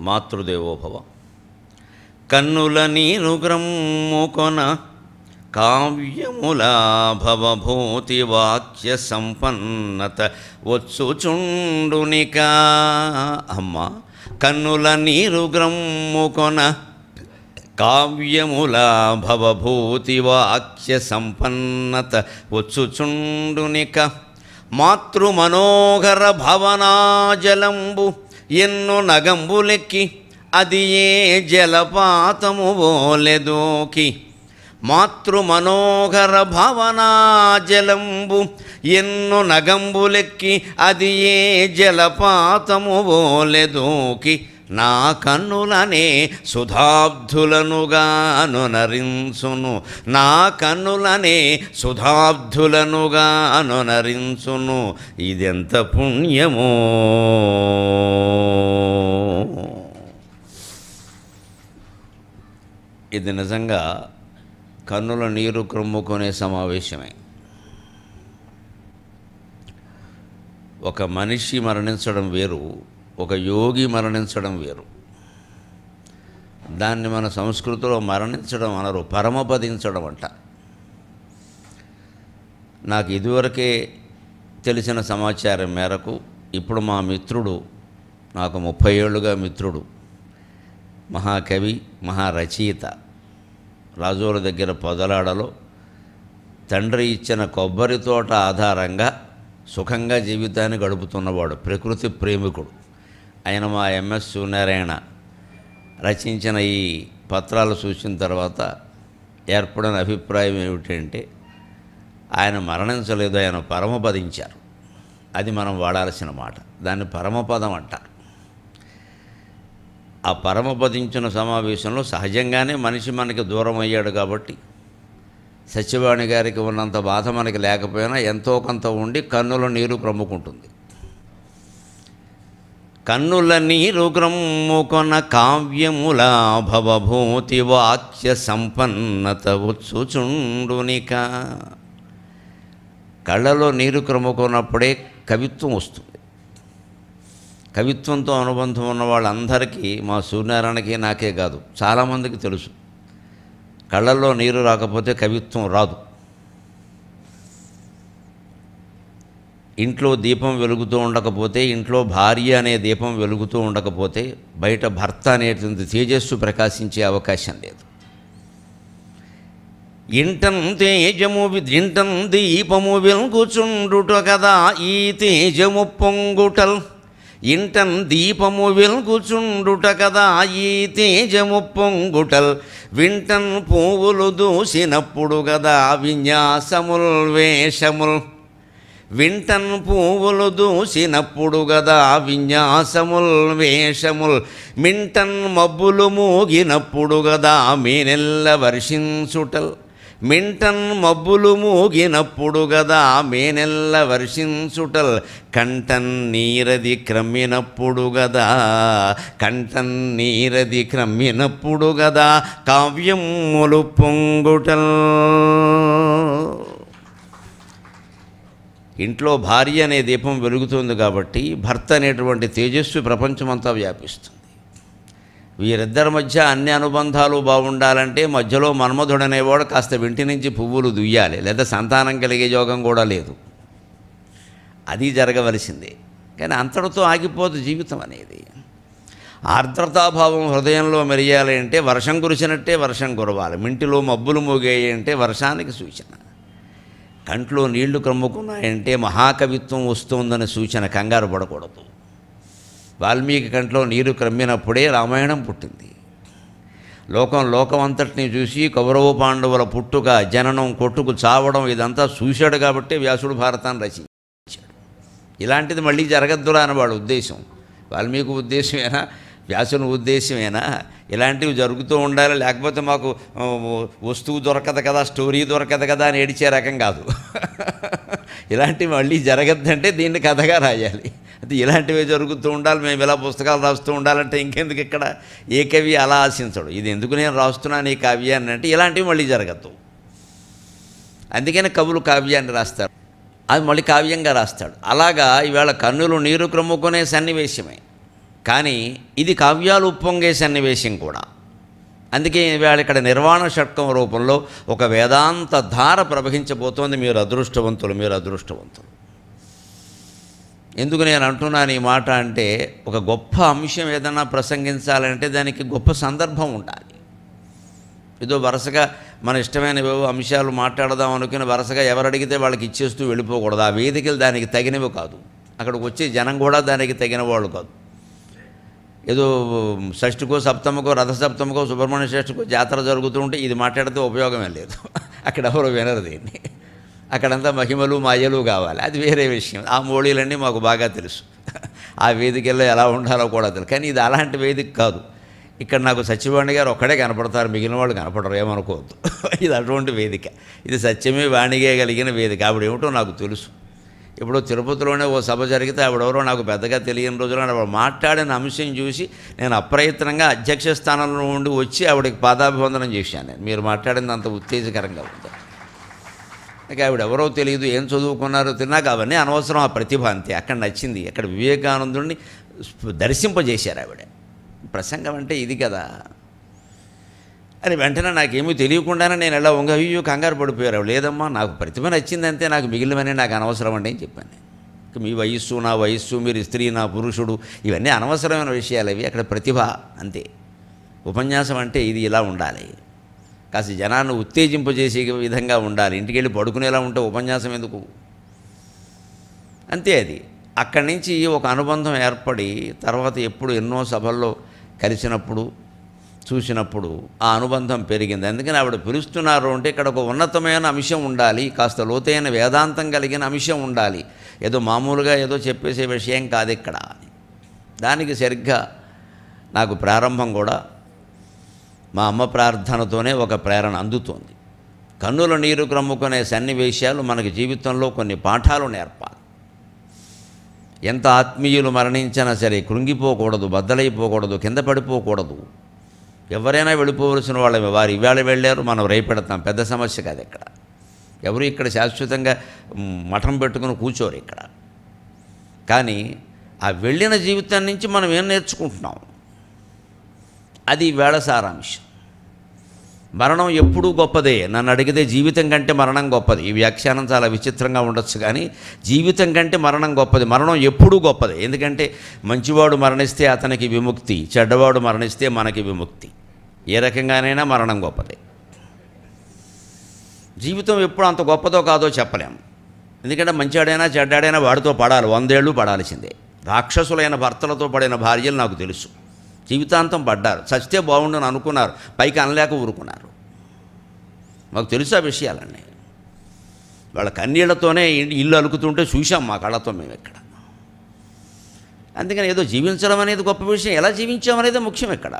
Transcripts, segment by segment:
మాతృదేవోభవ. కన్నుల నీరు గ్రమ్ముకొన కావ్యములా భవభూతి వాక్య సంపన్నత వచ్చుచుండునిక. అమ్మ, కన్నుల నీరు గ్రమ్ముకొన కావ్యములా భవభూతి వాక్య సంపన్నత వచ్చుచుండునిక. మాతృమనోహర భవనాజలంబు ఎన్నో నగంబులెక్కి అది ఏ జలపాతము ఓలెదోకి. మాతృమనోహర భవనాజలంబు ఎన్నో నగంబులెక్కి అది ఏ జలపాతము ఓలెదోకి. నా కన్నులనే సుధాబ్ధులనుగాను నరించును, నా కన్నులనే సుధాబ్ధులనుగాను నరించును. ఇదెంత పుణ్యమో! ఇది నిజంగా కన్నుల నీరు క్రమ్ముకునే సమావేశమే. ఒక మనిషి మరణించడం వేరు, ఒక యోగి మరణించడం వేరు. దాన్ని మన సంస్కృతిలో మరణించడం అనరు, పరమపదించడం అంట. నాకు ఇదివరకే తెలిసిన సమాచారం మేరకు ఇప్పుడు మా మిత్రుడు, నాకు 30 ఏళ్ళుగా మిత్రుడు, మహాకవి మహారచయిత, రాజోల దగ్గర పొదలాడలో తండ్రి ఇచ్చిన కొబ్బరి తోట ఆధారంగా సుఖంగా జీవితాన్ని గడుపుతున్నవాడు, ప్రకృతి ప్రేమికుడు. ఆయన మా ఎంఎస్ సూర్యనారాయణ రచించిన ఈ పత్రాలు చూసిన తర్వాత ఏర్పడిన అభిప్రాయం ఏమిటంటే, ఆయన మరణించలేదు, ఆయన పరమపదించారు. అది మనం వాడాల్సిన మాట. దాన్ని పరమపదం అంటారు. ఆ పరమపదించిన సమావేశంలో సహజంగానే మనిషి మనకి దూరం అయ్యాడు కాబట్టి సత్యవాణి గారికి ఉన్నంత బాధ మనకి లేకపోయినా ఎంతో కొంత ఉండి కన్నుల నీరు క్రమ్ముకుంటుంది. కన్నుల నీరు గ్రమ్ముకొన కావ్యములా భవభూతి వాక్య సంపన్నత వచ్చుచుండునిక. కళ్ళలో నీరు క్రమ్ముకున్నప్పుడే కవిత్వం వస్తుంది. కవిత్వంతో అనుబంధం ఉన్న వాళ్ళందరికీ, మా సూర్యనారాయణకి నాకే కాదు చాలామందికి తెలుసు, కళ్ళల్లో నీరు రాకపోతే కవిత్వం రాదు. ఇంట్లో దీపం వెలుగుతూ ఉండకపోతే, ఇంట్లో భార్య అనే దీపం వెలుగుతూ ఉండకపోతే బయట భర్త అనేటువంటి తేజస్సు ప్రకాశించే అవకాశం లేదు. ఇంటన్ తేజము ఇంటన్ దీపము వెలుగుచుండుట కదా ఈ తేజము పొంగుటల్. ఇంటన్ దీపము వెలుగుచుండుట కదా ఈ తేజము పొంగుటల్. వింటన్ పువ్వులు దూసినప్పుడు గదా విన్యాసముల్ వేషముల్. వింటన్ పువ్వులు దూసినప్పుడు గదా విన్యాసముల్ వేషముల్. మింటన్ మబ్బులు మూగినప్పుడు గదా మీనెల్ల వర్షించుటల్. మింటన్ మబ్బులు మూగినప్పుడు గదా మేనెల్ల వర్షించుటల్. కంటన్ నీరది క్రమ్మినప్పుడు గదా, కంటన్ నీరది క్రమ్మినప్పుడు గదా కావ్యములు పొంగుటల్. ఇంట్లో భార్య అనే దీపం వెలుగుతుంది కాబట్టి భర్త అనేటువంటి తేజస్సు ప్రపంచమంతా వ్యాపిస్తుంది. వీరిద్దరి మధ్య అన్ని అనుబంధాలు బాగుండాలంటే మధ్యలో మన్మధుడనేవాడు కాస్త వింటి నుంచి పువ్వులు దుయ్యాలి, లేదా సంతానం కలిగే యోగం కూడా లేదు. అది జరగవలసిందే. కానీ అంతటితో ఆగిపోదు జీవితం అనేది. ఆర్ద్రతాభావం హృదయంలో మెరియాలి అంటే వర్షం కురిసినట్టే వర్షం కురవాలి. మింటిలో మబ్బులు మోగాయి అంటే వర్షానికి సూచన. కంట్లో నీళ్లు క్రమ్ముకున్నాయంటే మహాకవిత్వం వస్తుందని సూచన. కంగారు పడకూడదు. వాల్మీకి కంట్లో నీరు క్రమ్మినప్పుడే రామాయణం పుట్టింది. లోకం అంతటిని చూసి కౌరవ పాండవుల పుట్టుక, జననం, కొట్టుకు చావడం ఇదంతా చూశాడు కాబట్టి వ్యాసుడు భారతాన్ని రచించాడు. ఇలాంటిది మళ్ళీ జరగద్దురా అని వాడు ఉద్దేశం. వాల్మీకి ఉద్దేశమేనా, వ్యాసుని ఉద్దేశమేనా? ఇలాంటివి జరుగుతూ ఉండాలి, లేకపోతే మాకు వస్తువు దొరకదు కదా, స్టోరీ దొరకదు కదా అని ఏడిచే రకం కాదు. ఇలాంటివి మళ్ళీ జరగద్దంటే దీన్ని కథగా రాయాలి. అది ఇలాంటివే జరుగుతూ ఉండాలి, మేము ఇలా పుస్తకాలు రాస్తూ ఉండాలంటే ఇంకెందుకు? ఇక్కడ ఏ కవి అలా ఆశించడు. ఇది ఎందుకు నేను రాస్తున్నాను ఈ కావ్యాన్ని అంటే ఇలాంటివి మళ్ళీ జరగద్దు. అందుకని కవులు కావ్యాన్ని రాస్తారు, అది మళ్ళీ కావ్యంగా రాస్తాడు. అలాగా ఈవేళ కన్నులు నీరు క్రమ్ముకునే సన్నివేశమే. కానీ ఇది కావ్యాలు ఉప్పొంగే సన్నివేశం కూడా. అందుకే ఇవాళ ఇక్కడ నిర్వాణ షట్కం రూపంలో ఒక వేదాంత ధార ప్రవహించబోతోంది. మీరు అదృష్టవంతులు, మీరు అదృష్టవంతులు. ఎందుకు నేను అంటున్నాను ఈ మాట అంటే, ఒక గొప్ప అంశం ఏదైనా ప్రసంగించాలంటే దానికి గొప్ప సందర్భం ఉండాలి. ఏదో వరుసగా మన ఇష్టమైన అంశాలు మాట్లాడదాం అనుకుని వరుసగా ఎవరు అడిగితే వాళ్ళకి ఇచ్చేస్తూ వెళ్ళిపోకూడదు. ఆ వేదికలు దానికి తగినవి కాదు, అక్కడికి వచ్చే జనం కూడా దానికి తగిన వాళ్ళు కాదు. ఏదో షష్ఠికో సప్తమకో రథసప్తమకో సుబ్రహ్మణ్య షష్ఠికో జాతర జరుగుతూ ఉంటే ఇది మాట్లాడితే ఉపయోగమే లేదు. అక్కడ ఎవరు వినరు దీన్ని. అక్కడంతా మహిమలు మాయలు కావాలి, అది వేరే విషయం. ఆ మోడీలన్నీ మాకు బాగా తెలుసు, ఆ వేదికల్లో ఎలా ఉండాలో కూడా తెలుసు. కానీ ఇది అలాంటి వేదిక కాదు. ఇక్కడ నాకు సత్యవాణి గారు ఒక్కడే కనపడతారు, మిగిలిన వాళ్ళు కనపడరు, ఏమనుకోవద్దు. ఇది అటువంటి వేదిక, ఇది సత్యమే వాణిగే కలిగిన వేదిక. ఆవిడేమిటో నాకు తెలుసు. ఇప్పుడు తిరుపతిలోనే ఓ సభ జరిగితే ఆవిడెవరో నాకు పెద్దగా తెలియని రోజుల్లో ఆవిడ మాట్లాడిన అంశం చూసి నేను అప్రయత్నంగా అధ్యక్ష స్థానంలో ఉండి వచ్చి ఆవిడకి పాదాభివందనం చేశాను. నేను మీరు మాట్లాడింది అంత ఉత్తేజకరంగా ఉంది. నాకు ఆవిడెవరో తెలియదు, ఏం చదువుకున్నారో నాకు అవన్నీ అనవసరం. ఆ ప్రతిభ అంతే, అక్కడ నచ్చింది. అక్కడ వివేకానందుడిని దర్శింపజేశారు ఆవిడ. ప్రసంగం అంటే ఇది కదా అని వెంటనే నాకేమీ తెలియకుండానే నేను ఎలా అయ్యో కంగారు పడిపోయారు. లేదమ్మా, నాకు ప్రతిభ నచ్చిందంతే, నాకు మిగిలినవన్నీ నాకు అనవసరం అండి అని చెప్పాను. మీ వయస్సు నా వయస్సు, మీరు స్త్రీ నా పురుషుడు, ఇవన్నీ అనవసరమైన విషయాలు అవి. అక్కడ ప్రతిభ అంతే. ఉపన్యాసం అంటే ఇది ఇలా ఉండాలి, కాస్త జనాన్ని ఉత్తేజింపజేసే విధంగా ఉండాలి. ఇంటికి వెళ్ళి పడుకునేలా ఉంటే ఉపన్యాసం ఎందుకు? అంతే. అది అక్కడి నుంచి ఒక అనుబంధం ఏర్పడి తర్వాత ఎప్పుడు ఎన్నో సభల్లో కలిసినప్పుడు చూసినప్పుడు ఆ అనుబంధం పెరిగింది. అందుకని ఆవిడ పిలుస్తున్నారు అంటే ఇక్కడ ఒక ఉన్నతమైన అంశం ఉండాలి, కాస్త లోతైన వేదాంతం కలిగిన అంశం ఉండాలి. ఏదో మామూలుగా ఏదో చెప్పేసే విషయం కాదు ఇక్కడ. దానికి సరిగ్గా నాకు ప్రారంభం కూడా మా అమ్మ ప్రార్థనతోనే ఒక ప్రేరణ అందుతోంది. కన్నుల నీరు క్రమ్ముకునే సన్నివేశాలు మనకి జీవితంలో కొన్ని పాఠాలు నేర్పాలి. ఎంత ఆత్మీయులు మరణించినా సరే కృంగిపోకూడదు, బద్దలైపోకూడదు, కింద పడిపోకూడదు. ఎవరైనా వెళ్ళిపోవలసిన వాళ్ళమే. వారు ఇవాళ వెళ్ళారు, మనం రేపెడతాం, పెద్ద సమస్య కాదు. ఇక్కడ ఎవరు ఇక్కడ శాశ్వతంగా మఠం పెట్టుకుని కూర్చోరు ఇక్కడ. కానీ ఆ వెళ్ళిన జీవితం నుంచి మనం ఏం నేర్చుకుంటున్నాం, అది వేళ సారాంశం. మరణం ఎప్పుడూ గొప్పదే. నన్ను అడిగితే జీవితం కంటే మరణం గొప్పది. ఈ వ్యాఖ్యానం చాలా విచిత్రంగా ఉండొచ్చు, కానీ జీవితం కంటే మరణం గొప్పది. మరణం ఎప్పుడూ గొప్పదే. ఎందుకంటే మంచివాడు మరణిస్తే అతనికి విముక్తి, చెడ్డవాడు మరణిస్తే మనకి విముక్తి. ఏ రకంగానైనా మరణం గొప్పదే. జీవితం ఎప్పుడు అంత గొప్పదో కాదో చెప్పలేము. ఎందుకంటే మంచివాడైనా చెడ్డాడైనా వాడితో పడాలి, 100 ఏళ్ళు పడాల్సిందే. రాక్షసులైన భర్తలతో పడిన భార్యలు నాకు తెలుసు, జీవితాంతం పడ్డారు. చస్తే బాగుండని అనుకున్నారు, పైకి అనలేక ఊరుకున్నారు. మాకు తెలుసు ఆ విషయాలన్నీ. వాళ్ళ కన్నీళ్లతోనే ఇల్లు అలుకుతుంటే చూసాం మా కళ్ళతో మేము ఇక్కడ. అందుకని ఏదో జీవించడం అనేది గొప్ప విషయం, ఎలా జీవించామనేది ముఖ్యం ఇక్కడ.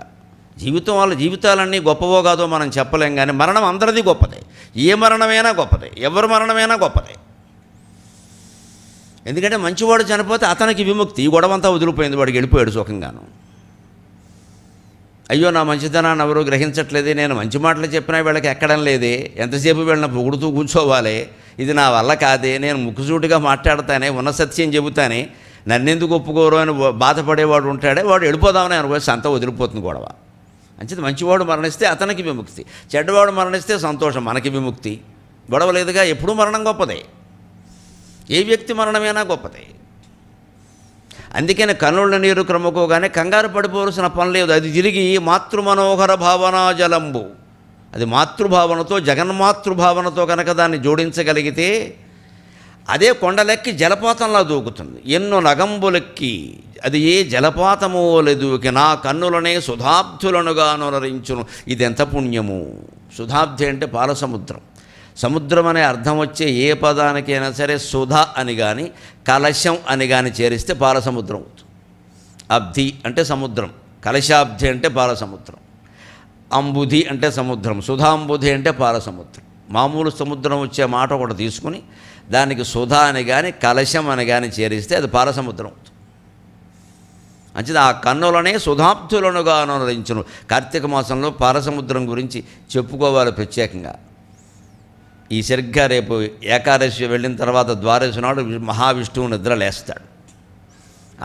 జీవితం వాళ్ళ జీవితాలన్నీ గొప్పవో కాదో మనం చెప్పలేం, కానీ మరణం అందరిది గొప్పదే. ఏ మరణమైనా గొప్పదే, ఎవరి మరణమైనా గొప్పదే. ఎందుకంటే మంచివాడు చనిపోతే అతనికి విముక్తి. ఈ గొడవంతా వదిలిపోయింది, వాడికి వెళ్ళిపోయాడు సుఖంగాను. అయ్యో నా మంచితనాన్ని ఎవరూ గ్రహించట్లేదే, నేను మంచి మాటలు చెప్పినా వీళ్ళకి ఎక్కడం లేదే, ఎంతసేపు వీళ్ళని పొగుడుతూ కూర్చోవాలి, ఇది నా వల్ల కాదే, నేను ముక్కుసూటిగా మాట్లాడతానే, ఉన్న సత్యం చెబుతానే, నన్నెందుకు ఒప్పుకోరు అని బాధపడేవాడు ఉంటాడే, వాడు వెళ్ళిపోదామని అనుకోసి అంతా వదిలిపోతుంది గొడవ. అంచేది మంచివాడు మరణిస్తే అతనికి విముక్తి, చెడ్డవాడు మరణిస్తే సంతోషం, మనకి విముక్తి. గొడవ లేదుగా. ఎప్పుడూ మరణం గొప్పదే, ఏ వ్యక్తి మరణమైనా గొప్పదే. అందుకని కన్నుల నీరు క్రమకోగానే కంగారు పడిపోవలసిన పని లేదు. అది తిరిగి మాతృమనోహర భావనా జలంబు, అది మాతృభావనతో జగన్మాతృభావనతో కనుక దాన్ని జోడించగలిగితే అదే కొండలెక్కి జలపాతంలా దూకుతుంది. ఎన్నో నగంబులెక్కి అది ఏ జలపాతమో లేదూకి నా కన్నులనే సుధాబ్ధులనుగా నొనరించును. ఇది ఎంత పుణ్యము. సుధాబ్ధి అంటే పాల సముద్రం. సముద్రం అనే అర్థం వచ్చే ఏ పదానికైనా సరే సుధ అని కానీ కలశం అని కానీ చేరిస్తే పాల సముద్రం అవుతుంది. అబ్ధి అంటే సముద్రం, కలశాబ్ధి అంటే పాల సముద్రం, అంబుధి అంటే సముద్రం, సుధాంబుధి అంటే పాల సముద్రం. మామూలు సముద్రం వచ్చే మాట ఒకటి తీసుకుని దానికి సుధ అని కానీ కలశం అని కానీ చేరిస్తే అది పాల సముద్రం అవుతుంది. అంచేది ఆ కన్నులనే సుధాబ్ధులనుగా నొనరించును. కార్తీక మాసంలో పాల సముద్రం గురించి చెప్పుకోవాలి ప్రత్యేకంగా. ఈ సరిగ్గా రేపు ఏకాదశి వెళ్ళిన తర్వాత ద్వాదశి నాడు మహావిష్ణువు నిద్ర లేస్తాడు.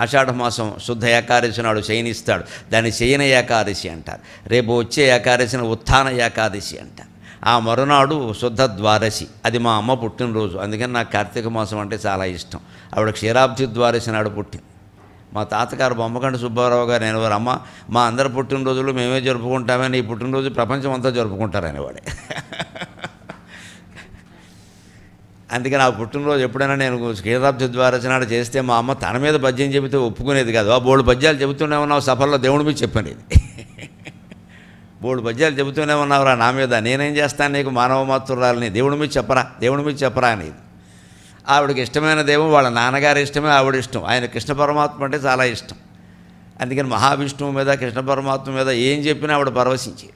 ఆషాఢమాసం శుద్ధ ఏకాదశి నాడు శయనిస్తాడు, దాన్ని శయన ఏకాదశి అంటారు. రేపు వచ్చే ఏకాదశిని ఉత్థాన ఏకాదశి అంటారు. ఆ మరునాడు శుద్ధ ద్వాదశి, అది మా అమ్మ పుట్టినరోజు. అందుకని నాకు కార్తీక మాసం అంటే చాలా ఇష్టం. ఆవిడ క్షీరాబ్ది ద్వాదశి నాడు పుట్టింది. మా తాతగారు బొమ్మకండ సుబ్బారావు గారు అనేవారు, అమ్మ మా అందరి పుట్టినరోజులు మేమే జరుపుకుంటామని, ఈ పుట్టినరోజు ప్రపంచం అంతా జరుపుకుంటారనేవాడే. అందుకని ఆ పుట్టినరోజు ఎప్పుడైనా నేను క్షీరాబ్ది ద్వాదశి నాడు చేస్తే మా అమ్మ తన మీద పద్యం చెబితే ఒప్పుకునేది కాదు. ఆ బోర్డు పద్యాలు చెబుతూనే ఉన్నావు సఫల్లో, దేవుడి మీద చెప్పనేది. బోర్డు పద్యాలు చెబుతూనే ఉన్నావురా నా మీద, నేనేం చేస్తాను నీకు మానవ మాతృరాలని, దేవుడి మీద చెప్పరా, దేవుడి మీద చెప్పరా అనేది. ఆవిడకి ఇష్టమైన దేవుడు వాళ్ళ నాన్నగారి ఇష్టమే ఆవిడ ఇష్టం. ఆయన కృష్ణ పరమాత్మ అంటే చాలా ఇష్టం. అందుకని మహావిష్ణువు మీద కృష్ణ పరమాత్మ మీద ఏం చెప్పినా ఆవిడ పరవశించేది.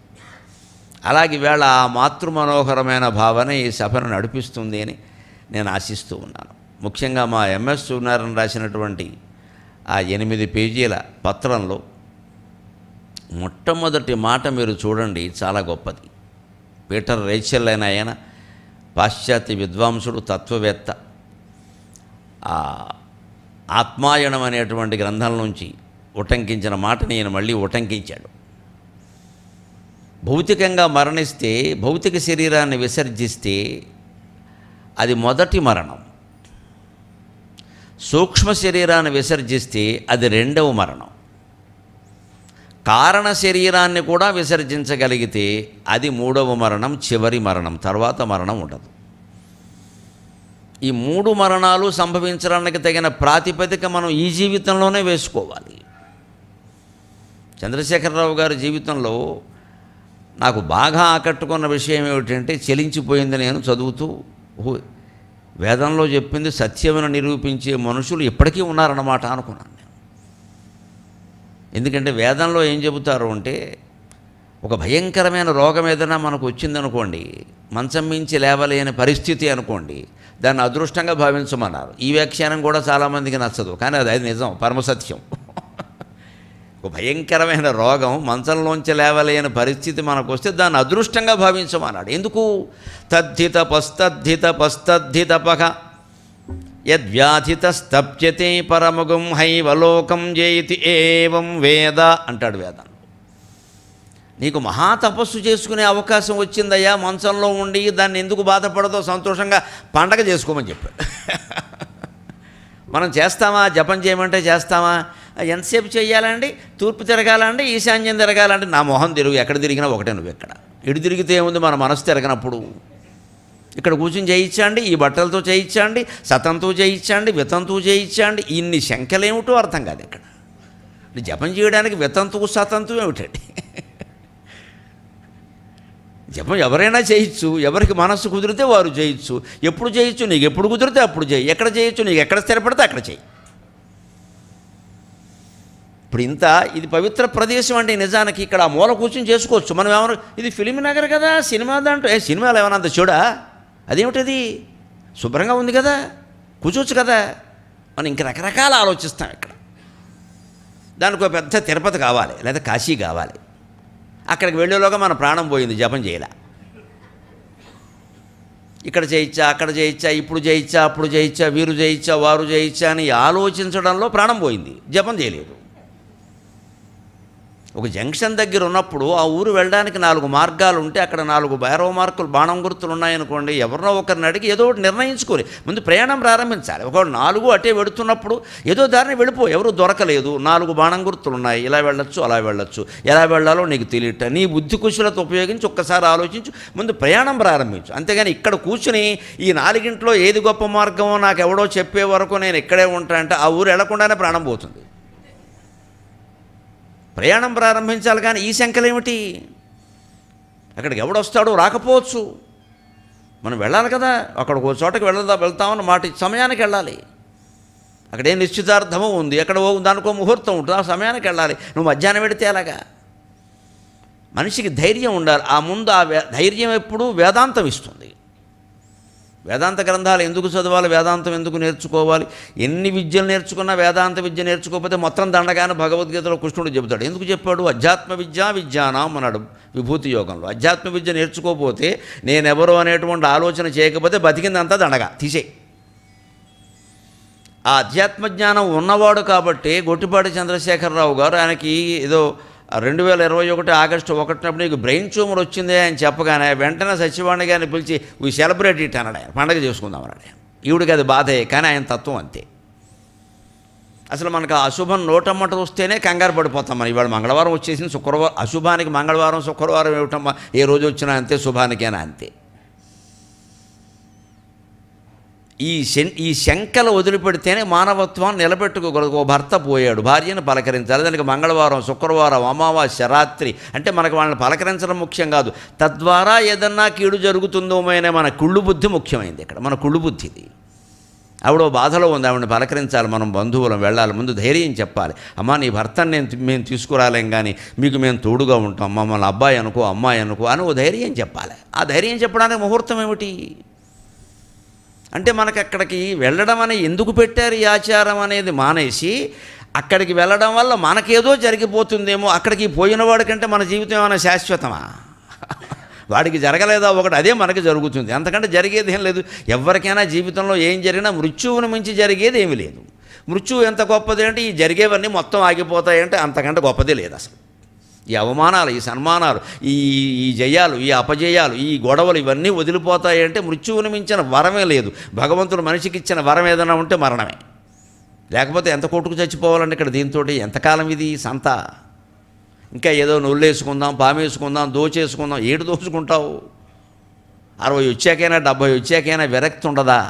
అలాగే ఈవేళ ఆ మాతృ మనోహరమైన భావన ఈ సభను నడిపిస్తుంది అని నేను ఆశిస్తూ ఉన్నాను. ముఖ్యంగా మా ఎంఎస్ సూర్యనారాయణ రాసినటువంటి ఆ 8 పేజీల పత్రంలో మొట్టమొదటి మాట మీరు చూడండి, చాలా గొప్పది. పీటర్ రేచల్ అయిన ఆయన పాశ్చాత్య విద్వాంసుడు, తత్వవేత్త. ఆత్మాయణం అనేటువంటి గ్రంథం నుంచి ఉటంకించిన మాటని ఈయన మళ్ళీ ఉటంకించాడు. భౌతికంగా మరణిస్తే, భౌతిక శరీరాన్ని విసర్జిస్తే అది మొదటి మరణం. సూక్ష్మ శరీరాన్ని విసర్జిస్తే అది రెండవ మరణం. కారణ శరీరాన్ని కూడా విసర్జించగలిగితే అది మూడవ మరణం, చివరి మరణం. తర్వాత మరణం ఉండదు. ఈ 3 మరణాలు సంభవించడానికి తగిన ప్రాతిపదిక మనం ఈ జీవితంలోనే వేసుకోవాలి. చంద్రశేఖరరావు గారి జీవితంలో నాకు బాగా ఆకట్టుకున్న విషయం ఏమిటంటే, చెలించిపోయింది నేను చదువుతూ, వేదంలో చెప్పింది సత్యమని నిరూపించే మనుషులు ఇప్పటికీ ఉన్నారన్నమాట అనుకున్నాను నేను. ఎందుకంటే వేదంలో ఏం చెబుతారు అంటే, ఒక భయంకరమైన రోగం ఏదైనా మనకు వచ్చిందనుకోండి, మంచం మించి లేవలేని పరిస్థితి అనుకోండి, దాన్ని అదృష్టంగా భావించమన్నారు. ఈ వ్యాఖ్యానం కూడా చాలామందికి నచ్చదు, కానీ అది నిజం, పరమసత్యం. ఒక భయంకరమైన రోగం, మంచంలోంచి లేవలేని పరిస్థితి మనకు వస్తే దాన్ని అదృష్టంగా భావించమన్నాడు. ఎందుకు? తద్ధిత పస్తద్ధితపః యద్వ్యాధితస్తప్యతే పరముగం హైవలోకం జయతి ఏవం వేద అంటాడు వేదం. నీకు మహాతపస్సు చేసుకునే అవకాశం వచ్చిందయ్యా, మంచంలో ఉండి దాన్ని ఎందుకు బాధపడదో సంతోషంగా పండగ చేసుకోమని చెప్పాడు. మనం చేస్తామా? జపం చేయమంటే చేస్తామా? ఎంతసేపు చేయాలండి? తూర్పు తిరగాలండి, ఈశాన్యం తిరగాలండి. నా మొహం తిరుగు, ఎక్కడ తిరిగినా ఒకటే, నువ్వు ఎక్కడ ఇటు తిరిగితే ఏముంది, మన మనసు తిరగనప్పుడు. ఇక్కడ కూర్చుని చేయించండి, ఈ బట్టలతో చేయించండి, సతంతో చేయించండి, వితంతు చేయించండి, ఇన్ని శంకలేమిటో అర్థం కాదు. ఇక్కడ జపం చేయడానికి వితంతు సతంతు ఏమిటండి? జపం ఎవరైనా చేయొచ్చు, ఎవరికి మనస్సు కుదిరితే వారు చేయొచ్చు. ఎప్పుడు చేయొచ్చు? నీకు ఎప్పుడు కుదిరితే అప్పుడు చేయి. ఎక్కడ చేయొచ్చు? నీకు ఎక్కడ స్థిరపడితే అక్కడ చేయి. ఇప్పుడు ఇది పవిత్ర ప్రదేశం అండి. నిజానికి ఇక్కడ ఆ మూల కూర్చొని చేసుకోవచ్చు. మనం ఏమన్నా ఇది ఫిలిం నగర్ కదా, సినిమా దాంట్లో సినిమాలు ఏమన్నా అంత చూడా? అదేమిటది? శుభ్రంగా ఉంది కదా, కూర్చోవచ్చు కదా. మనం ఇంక రకరకాల ఆలోచిస్తాం. ఇక్కడ దానికి ఒక పెద్ద తిరుపతి కావాలి, లేదా కాశీ కావాలి. అక్కడికి వెళ్ళేలోగా మన ప్రాణం పోయింది, జపం చేయలే. ఇక్కడ చేయించా, అక్కడ చేయించా, ఇప్పుడు చేయించా, అప్పుడు చేయించా, వీరు చేయించా, వారు చేయించా అని ఆలోచించడంలో ప్రాణం పోయింది, జపం చేయలేదు. ఒక జంక్షన్ దగ్గర ఉన్నప్పుడు ఆ ఊరు వెళ్ళడానికి 4 మార్గాలు ఉంటే అక్కడ 4 బైరవ మార్కులు, బాణం గుర్తులు ఉన్నాయనుకోండి, ఎవరినో ఒకరిని అడిగి ఏదో ఒకటి నిర్ణయించుకోవాలి. ముందు ప్రయాణం ప్రారంభించాలి. ఒకవేళ 4 అటే వెడుతున్నప్పుడు ఏదో దారిని వెళ్ళిపో, ఎవరు దొరకలేదు, 4 బాణం గుర్తులు ఉన్నాయి, ఇలా వెళ్ళొచ్చు, అలా వెళ్ళొచ్చు, ఎలా వెళ్ళాలో నీకు తెలియట, నీ బుద్ధి కుశలత ఉపయోగించి ఒక్కసారి ఆలోచించు, ముందు ప్రయాణం ప్రారంభించు. అంతేగాని ఇక్కడ కూర్చుని ఈ 4గింట్లో ఏది గొప్ప మార్గమో నాకు ఎవడో చెప్పే వరకు నేను ఇక్కడే ఉంటా అంటే ఆ ఊరు వెళ్లకుండానే ప్రాణం పోతుంది. ప్రయాణం ప్రారంభించాలి. కానీ ఈ శంకలేమిటి? అక్కడికి ఎవడొస్తాడో రాకపోవచ్చు, మనం వెళ్ళాలి కదా. అక్కడికి ఒక చోటకి వెళ్తామని మాట సమయానికి వెళ్ళాలి. అక్కడే నిశ్చితార్థము ఉంది, అక్కడ దానికో ముహూర్తం ఉంటుంది, ఆ సమయానికి వెళ్ళాలి. నువ్వు మధ్యాహ్నం పెడితే అలాగా. మనిషికి ధైర్యం ఉండాలి. ఆ ముందు ఆ ధైర్యం ఎప్పుడూ వేదాంతం ఇస్తుంది. వేదాంత గ్రంథాలు ఎందుకు చదవాలి, వేదాంతం ఎందుకు నేర్చుకోవాలి? ఎన్ని విద్యలు నేర్చుకున్నా వేదాంత విద్య నేర్చుకోకపోతే మొత్తం దండగానే భగవద్గీతలో కృష్ణుడు చెబుతాడు. ఎందుకు చెప్పాడు? అధ్యాత్మ విద్యానాం అన్నాడు విభూతి యోగంలో. అధ్యాత్మ విద్య నేర్చుకోకపోతే, నేనెవరో అనేటువంటి ఆలోచన చేయకపోతే బతికిందంతా దండగా తీసేయి. ఆ అధ్యాత్మ జ్ఞానం ఉన్నవాడు కాబట్టి గొట్టిపాటి చంద్రశేఖరరావు గారు ఆయనకి ఏదో 2021 ఆగస్టు 1 నీకు బ్రెయిన్ ట్యూమర్ వచ్చిందే అని చెప్పగానే వెంటనే సచివాణి గారిని పిలిచి వీ సెలబ్రేట్ ఇట్ అన్నాడు ఆయన. పండగ చేసుకుందాం అన్నాడు ఆయన. ఈవిడికి అది బాధే, కానీ ఆయన తత్వం అంతే. అసలు మనకు ఆ అశుభం నోటమ్మట వస్తేనే కంగారు పడిపోతాం. మనం ఇవాళ మంగళవారం వచ్చేసింది, శుక్రవారం అశుభానికి మంగళవారం శుక్రవారం ఏమిటమ్మా, ఏ రోజు వచ్చినా అంతే, శుభానికైనా అంతే. ఈ శంకలు వదిలిపెడితేనే మానవత్వాన్ని నిలబెట్టుకోగలదు. ఓ భర్త పోయాడు, భార్యను పలకరించాలి. దానికి మంగళవారం శుక్రవారం అమావాస్య రాత్రి అంటే మనకు వాళ్ళని పలకరించడం ముఖ్యం కాదు, తద్వారా ఏదన్నా కీడు జరుగుతుందోమైనా మన కుళ్ళు బుద్ధి ముఖ్యమైంది. ఇక్కడ మన కుళ్ళు బుద్ధిది. ఆవిడ బాధలో ఉంది, ఆవిడని పలకరించాలి, మనం బంధువులం వెళ్ళాలి, ముందు ధైర్యం చెప్పాలి. అమ్మా నీ భర్తని మేము తీసుకురాలేం, కానీ మీకు మేము తోడుగా ఉంటాం, మమ్మల్ని అబ్బాయి అనుకో అమ్మాయి అనుకో అని ఓ ధైర్యం చెప్పాలి. ఆ ధైర్యం చెప్పడానికి ముహూర్తం ఏమిటి అంటే మనకు అక్కడికి వెళ్ళడం అని ఎందుకు పెట్టారు ఈ ఆచారం అనేది మానేసి, అక్కడికి వెళ్ళడం వల్ల మనకేదో జరిగిపోతుందేమో, అక్కడికి పోయిన వాడికంటే మన జీవితం ఏమైనా శాశ్వతమా? వాడికి జరగలేదా ఒకటి, అదే మనకి జరుగుతుంది. అంతకంటే జరిగేది ఏం లేదు. ఎవరికైనా జీవితంలో ఏం జరిగినా మృత్యువుని మించి జరిగేది ఏమీ లేదు. మృత్యువు ఎంత గొప్పది అంటే ఈ జరిగేవన్నీ మొత్తం ఆగిపోతాయంటే అంతకంటే గొప్పదే లేదు అసలు. ఈ అవమానాలు, ఈ సన్మానాలు, ఈ జయాలు, ఈ అపజయాలు, ఈ గొడవలు ఇవన్నీ వదిలిపోతాయంటే మృత్యువుని మించిన వరమే లేదు. భగవంతుడు మనిషికి ఇచ్చిన వరం ఏదైనా ఉంటే మరణమే. లేకపోతే ఎంత కొట్టుకు చచ్చిపోవాలంటే ఇక్కడ దీంతో ఎంతకాలం ఇది సంత. ఇంకా ఏదో నొల్లేసుకుందాం, పామేసుకుందాం, దోచేసుకుందాం. ఏడు దోచుకుంటావు? 60 వచ్చాకైనా 70 వచ్చాకైనా విరక్తి ఉండదా?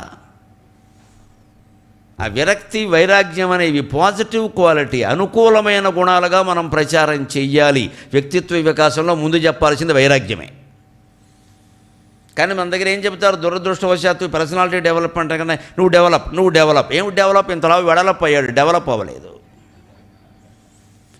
ఆ విరక్తి వైరాగ్యం అనేవి పాజిటివ్ క్వాలిటీ, అనుకూలమైన గుణాలుగా మనం ప్రచారం చెయ్యాలి. వ్యక్తిత్వ వికాసంలో ముందు చెప్పాల్సింది వైరాగ్యమే. కానీ మన దగ్గర ఏం చెప్తారు, దురదృష్టవశాత్తు పర్సనాలిటీ డెవలప్మెంట్ కన్నా నువ్వు డెవలప్ ఏమి డెవలప్, ఇంతలా వెడలప్ అయ్యాడు, డెవలప్ అవ్వలేదు.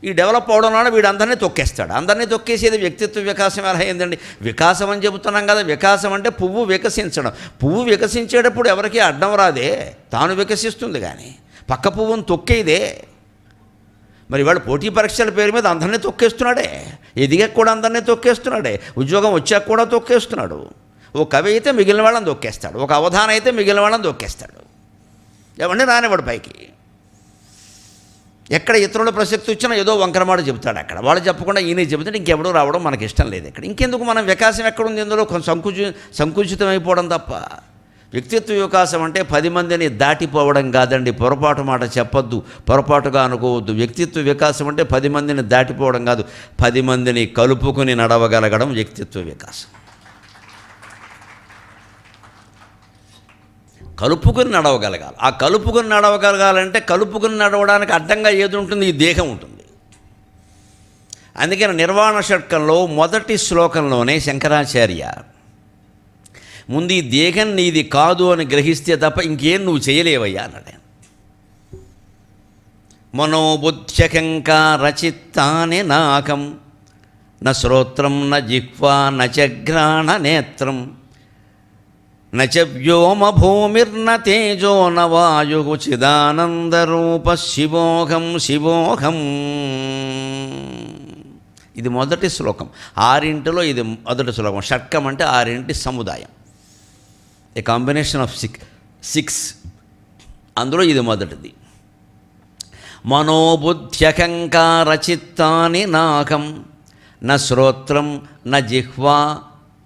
ఈ డెవలప్ అవడంలో వీడు అందరినీ తొక్కేస్తాడు. అందరినీ తొక్కేసేది వ్యక్తిత్వ వికాసం ఎలా అయిందండి? వికాసం అని చెబుతున్నాం కదా. వికాసం అంటే పువ్వు వికసించడం. పువ్వు వికసించేటప్పుడు ఎవరికీ అడ్డం రాదే, తాను వికసిస్తుంది. కానీ పక్క పువ్వును తొక్కేదే. మరి వాడు పోటీ పరీక్షల పేరు మీద అందరినీ తొక్కేస్తున్నాడే, ఎదిగాక కూడా అందరినీ తొక్కేస్తున్నాడే, ఉద్యోగం వచ్చాక కూడా తొక్కేస్తున్నాడు. ఓ కవి అయితే మిగిలిన వాళ్ళని తొక్కేస్తాడు, ఒక అవధానం అయితే మిగిలిన వాళ్ళని తొక్కేస్తాడు. ఎవరిని రానివాడు పైకి. ఎక్కడ ఇతరుల ప్రసక్తి వచ్చినా ఏదో వంకరమాట చెబుతాడు. అక్కడ వాళ్ళు చెప్పకుండా ఈయన చెబుతుంటే ఇంకెవడో రావడం మనకి ఇష్టం లేదు. ఇక్కడ ఇంకెందుకు మనం వికాసం ఎక్కడుంది? ఇందులో సంకుచితమైపోవడం తప్ప. వ్యక్తిత్వ వికాసం అంటే 10 మందిని దాటిపోవడం కాదండి. పొరపాటు మాట చెప్పొద్దు, పొరపాటుగా అనుకోవద్దు. వ్యక్తిత్వ వికాసం అంటే 10 మందిని దాటిపోవడం కాదు, 10 మందిని కలుపుకుని నడవగలగడం వ్యక్తిత్వ వికాసం. కలుపుకుని నడవగలగాలి. ఆ కలుపుకుని నడవగలగాలంటే కలుపుకుని నడవడానికి అడ్డంగా ఏది ఉంటుంది? ఈ దేహం ఉంటుంది. అందుకని నిర్వాణ షట్కంలో మొదటి శ్లోకంలోనే శంకరాచార్య ముందు ఈ దేహం నీది కాదు అని గ్రహిస్తే తప్ప ఇంకేం నువ్వు చేయలేవయ్యా అన్నాడు. మనోబుద్ధ్యకంకారచిత్తాని నాకం న శ్రోత్రం న జిహ్వా న చఘ్రాణ నేత్రం నచ వ్యోమ భూమిర్న తేజో న వాయు చిదానందరూప శివోహం శివోహం. ఇది మొదటి శ్లోకం. 6 ఇది మొదటి శ్లోకం. షట్కం అంటే 6 సముదాయం, ఏ కాంబినేషన్ ఆఫ్ 6. అందులో ఇది మొదటిది. మనోబుద్ధ్యకంకారచిత్తాని నాకం న శ్రోత్రం న జిహ్వా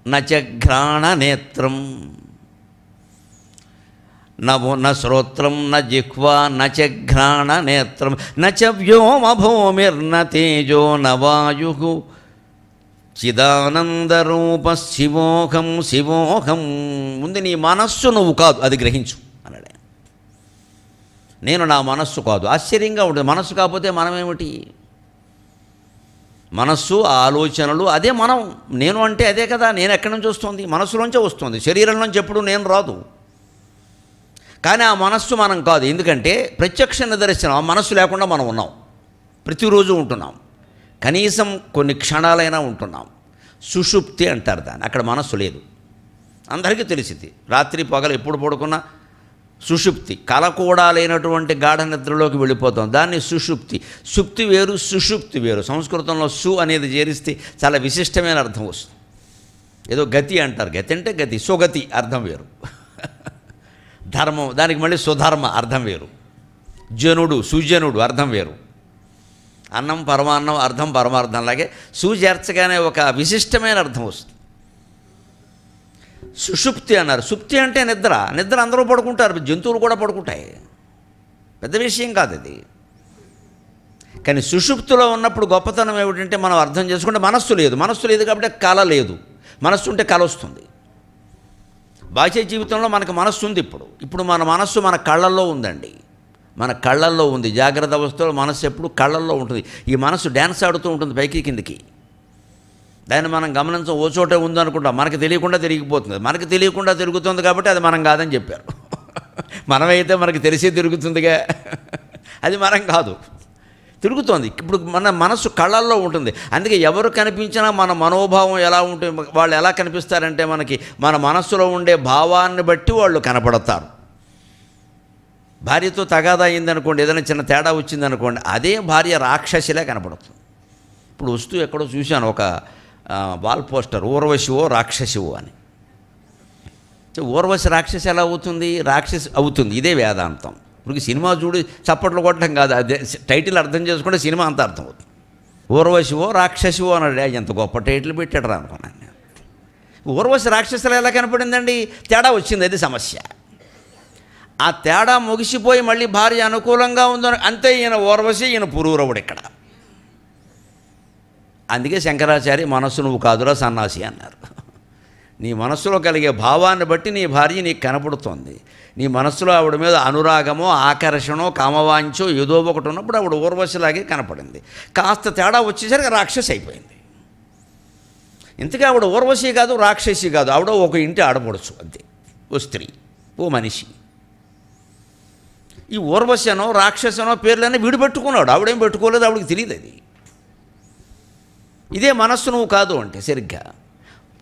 న చఘ్రాణ నేత్రం. న శ్రోత్రం న జిహ్వా న చఘ్రాణ నేత్రం న చ వ్యోమ భూమిర్న తేజో న వాయు చిదానందరూప శివోహం శివోహం. ముందు నీ మనస్సు నువ్వు కాదు, అది గ్రహించు అన్నాడు. నేను నా మనస్సు కాదు. ఆశ్చర్యంగా ఉంటుంది. మనస్సు కాకపోతే మనమేమిటి? మనస్సు, ఆలోచనలు అదే మనం. నేను అంటే అదే కదా. నేను ఎక్కడి నుంచి వస్తుంది? మనస్సులోంచే వస్తుంది. శరీరంలోంచి ఎప్పుడు నేను రాదు. కానీ ఆ మనస్సు మనం కాదు. ఎందుకంటే ప్రత్యక్ష నిదర్శనం ఆ మనస్సు లేకుండా మనం ఉన్నాం. ప్రతిరోజు ఉంటున్నాం, కనీసం కొన్ని క్షణాలైనా ఉంటున్నాం. సుషుప్తి అంటారు దాన్ని. అక్కడ మనస్సు లేదు. అందరికీ తెలిసింది. రాత్రి పగలు ఎప్పుడు పడుకున్నా సుషుప్తి, కల కూడా లేనటువంటి గాఢ నిద్రలోకి వెళ్ళిపోతాం. దాన్ని సుషుప్తి. సుప్తి వేరు, సుషుప్తి వేరు. సంస్కృతంలో సు అనేది చేరిస్తే చాలా విశిష్టమైన అర్థం వస్తుంది. ఏదో గతి అంటారు. గతి అంటే గతి, సుగతి అర్థం వేరు. ధర్మం, దానికి మళ్ళీ సుధర్మ అర్థం వేరు. జనుడు, సుజనుడు అర్థం వేరు. అన్నం పరమాన్నం, అర్థం పరమార్థంలాగే సు చేర్చగానే ఒక విశిష్టమైన అర్థం వస్తుంది. సుషుప్తి అన్నారు. సుప్తి అంటే నిద్ర. నిద్ర అందరూ పడుకుంటారు, జంతువులు కూడా పడుకుంటాయి, పెద్ద విషయం కాదు అది. కానీ సుషుప్తిలో ఉన్నప్పుడు గొప్పతనం ఏమిటంటే మనం అర్థం చేసుకుంటే మనస్సు లేదు. మనస్సు లేదు కాబట్టి కళ లేదు. మనస్సు ఉంటే కళ వస్తుంది. బాహ్య జీవితంలో మనకు మనస్సు ఉంది. ఇప్పుడు మన మనస్సు మన కళ్ళల్లో ఉందండి. మన కళ్ళల్లో ఉంది. జాగ్రత్త అవస్థలో మనస్సు ఎప్పుడు కళ్ళల్లో ఉంటుంది. ఈ మనస్సు డ్యాన్స్ ఆడుతూ ఉంటుంది పైకి కిందికి. దాన్ని మనం గమనించం. ఓ చోటే ఉందనుకుంటాం, మనకి తెలియకుండా తిరిగిపోతుంది. మనకి తెలియకుండా తిరుగుతుంది కాబట్టి అది మనం కాదని చెప్పారు. మనమైతే మనకి తెలిసే తిరుగుతుందిగా, అది మనం కాదు, తిరుగుతోంది. ఇప్పుడు మన మనస్సు కళ్ళల్లో ఉంటుంది. అందుకే ఎవరు కనిపించినా మన మనోభావం ఎలా ఉంటుంది, వాళ్ళు ఎలా కనిపిస్తారంటే మనకి మన మనస్సులో ఉండే భావాన్ని బట్టి వాళ్ళు కనపడతారు. భార్యతో తగాదా అయిందనుకోండి, ఏదైనా చిన్న తేడా వచ్చిందనుకోండి, అదే భార్య రాక్షసిలా కనపడుతుంది. ఇప్పుడు వస్తూ ఎక్కడో చూశాను ఒక వాల్ పోస్టర్, ఊర్వశివో రాక్షసివో అని. ఊర్వశి రాక్షసి ఎలా అవుతుంది? రాక్షసి అవుతుంది. ఇదే వేదాంతం. ఇప్పుడు సినిమా చూడి చప్పట్లు కొట్టడం కాదు, అదే టైటిల్ అర్థం చేసుకుంటే సినిమా అంతా అర్థం అవుతుంది. ఊర్వశివో రాక్షసివో అన్నాడు. ఎంత గొప్ప టైటిల్ పెట్టాడు రా అనుకున్నాను నేను. ఊర్వశి రాక్షసులు ఎలా కనపడిందండి? తేడా వచ్చింది, అది సమస్య. ఆ తేడా ముగిసిపోయి మళ్ళీ భార్య అనుకూలంగా ఉందని అంతే. ఈయన ఊర్వశి, ఈయన పురూరవుడు ఇక్కడ. అందుకే శంకరాచార్య మనస్సు నువ్వు కాదురా సన్నాసి అన్నారు. నీ మనస్సులో కలిగే భావాన్ని బట్టి నీ భార్య నీకు కనపడుతోంది. నీ మనస్సులో ఆవిడ మీద అనురాగమో ఆకర్షణో కామవాంచో ఏదో ఒకటి ఉన్నప్పుడు ఆవిడ ఊర్వశిలాగే కనపడింది. కాస్త తేడా వచ్చేసరికి రాక్షసి అయిపోయింది. ఇంతకీ ఆవిడ ఊర్వశి కాదు, రాక్షసి కాదు, ఆవిడ ఒక ఇంటి ఆడపడుచు అంతే. ఓ స్త్రీ, ఓ మనిషి. ఈ ఊర్వశనో రాక్షసనో పేర్లన్నీ వీడు పెట్టుకున్నాడు, ఆవిడేం పెట్టుకోలేదు, ఆవిడకి తెలియదు అది. ఇదే మనస్సు నువ్వు కాదు అంటే సరిగ్గా.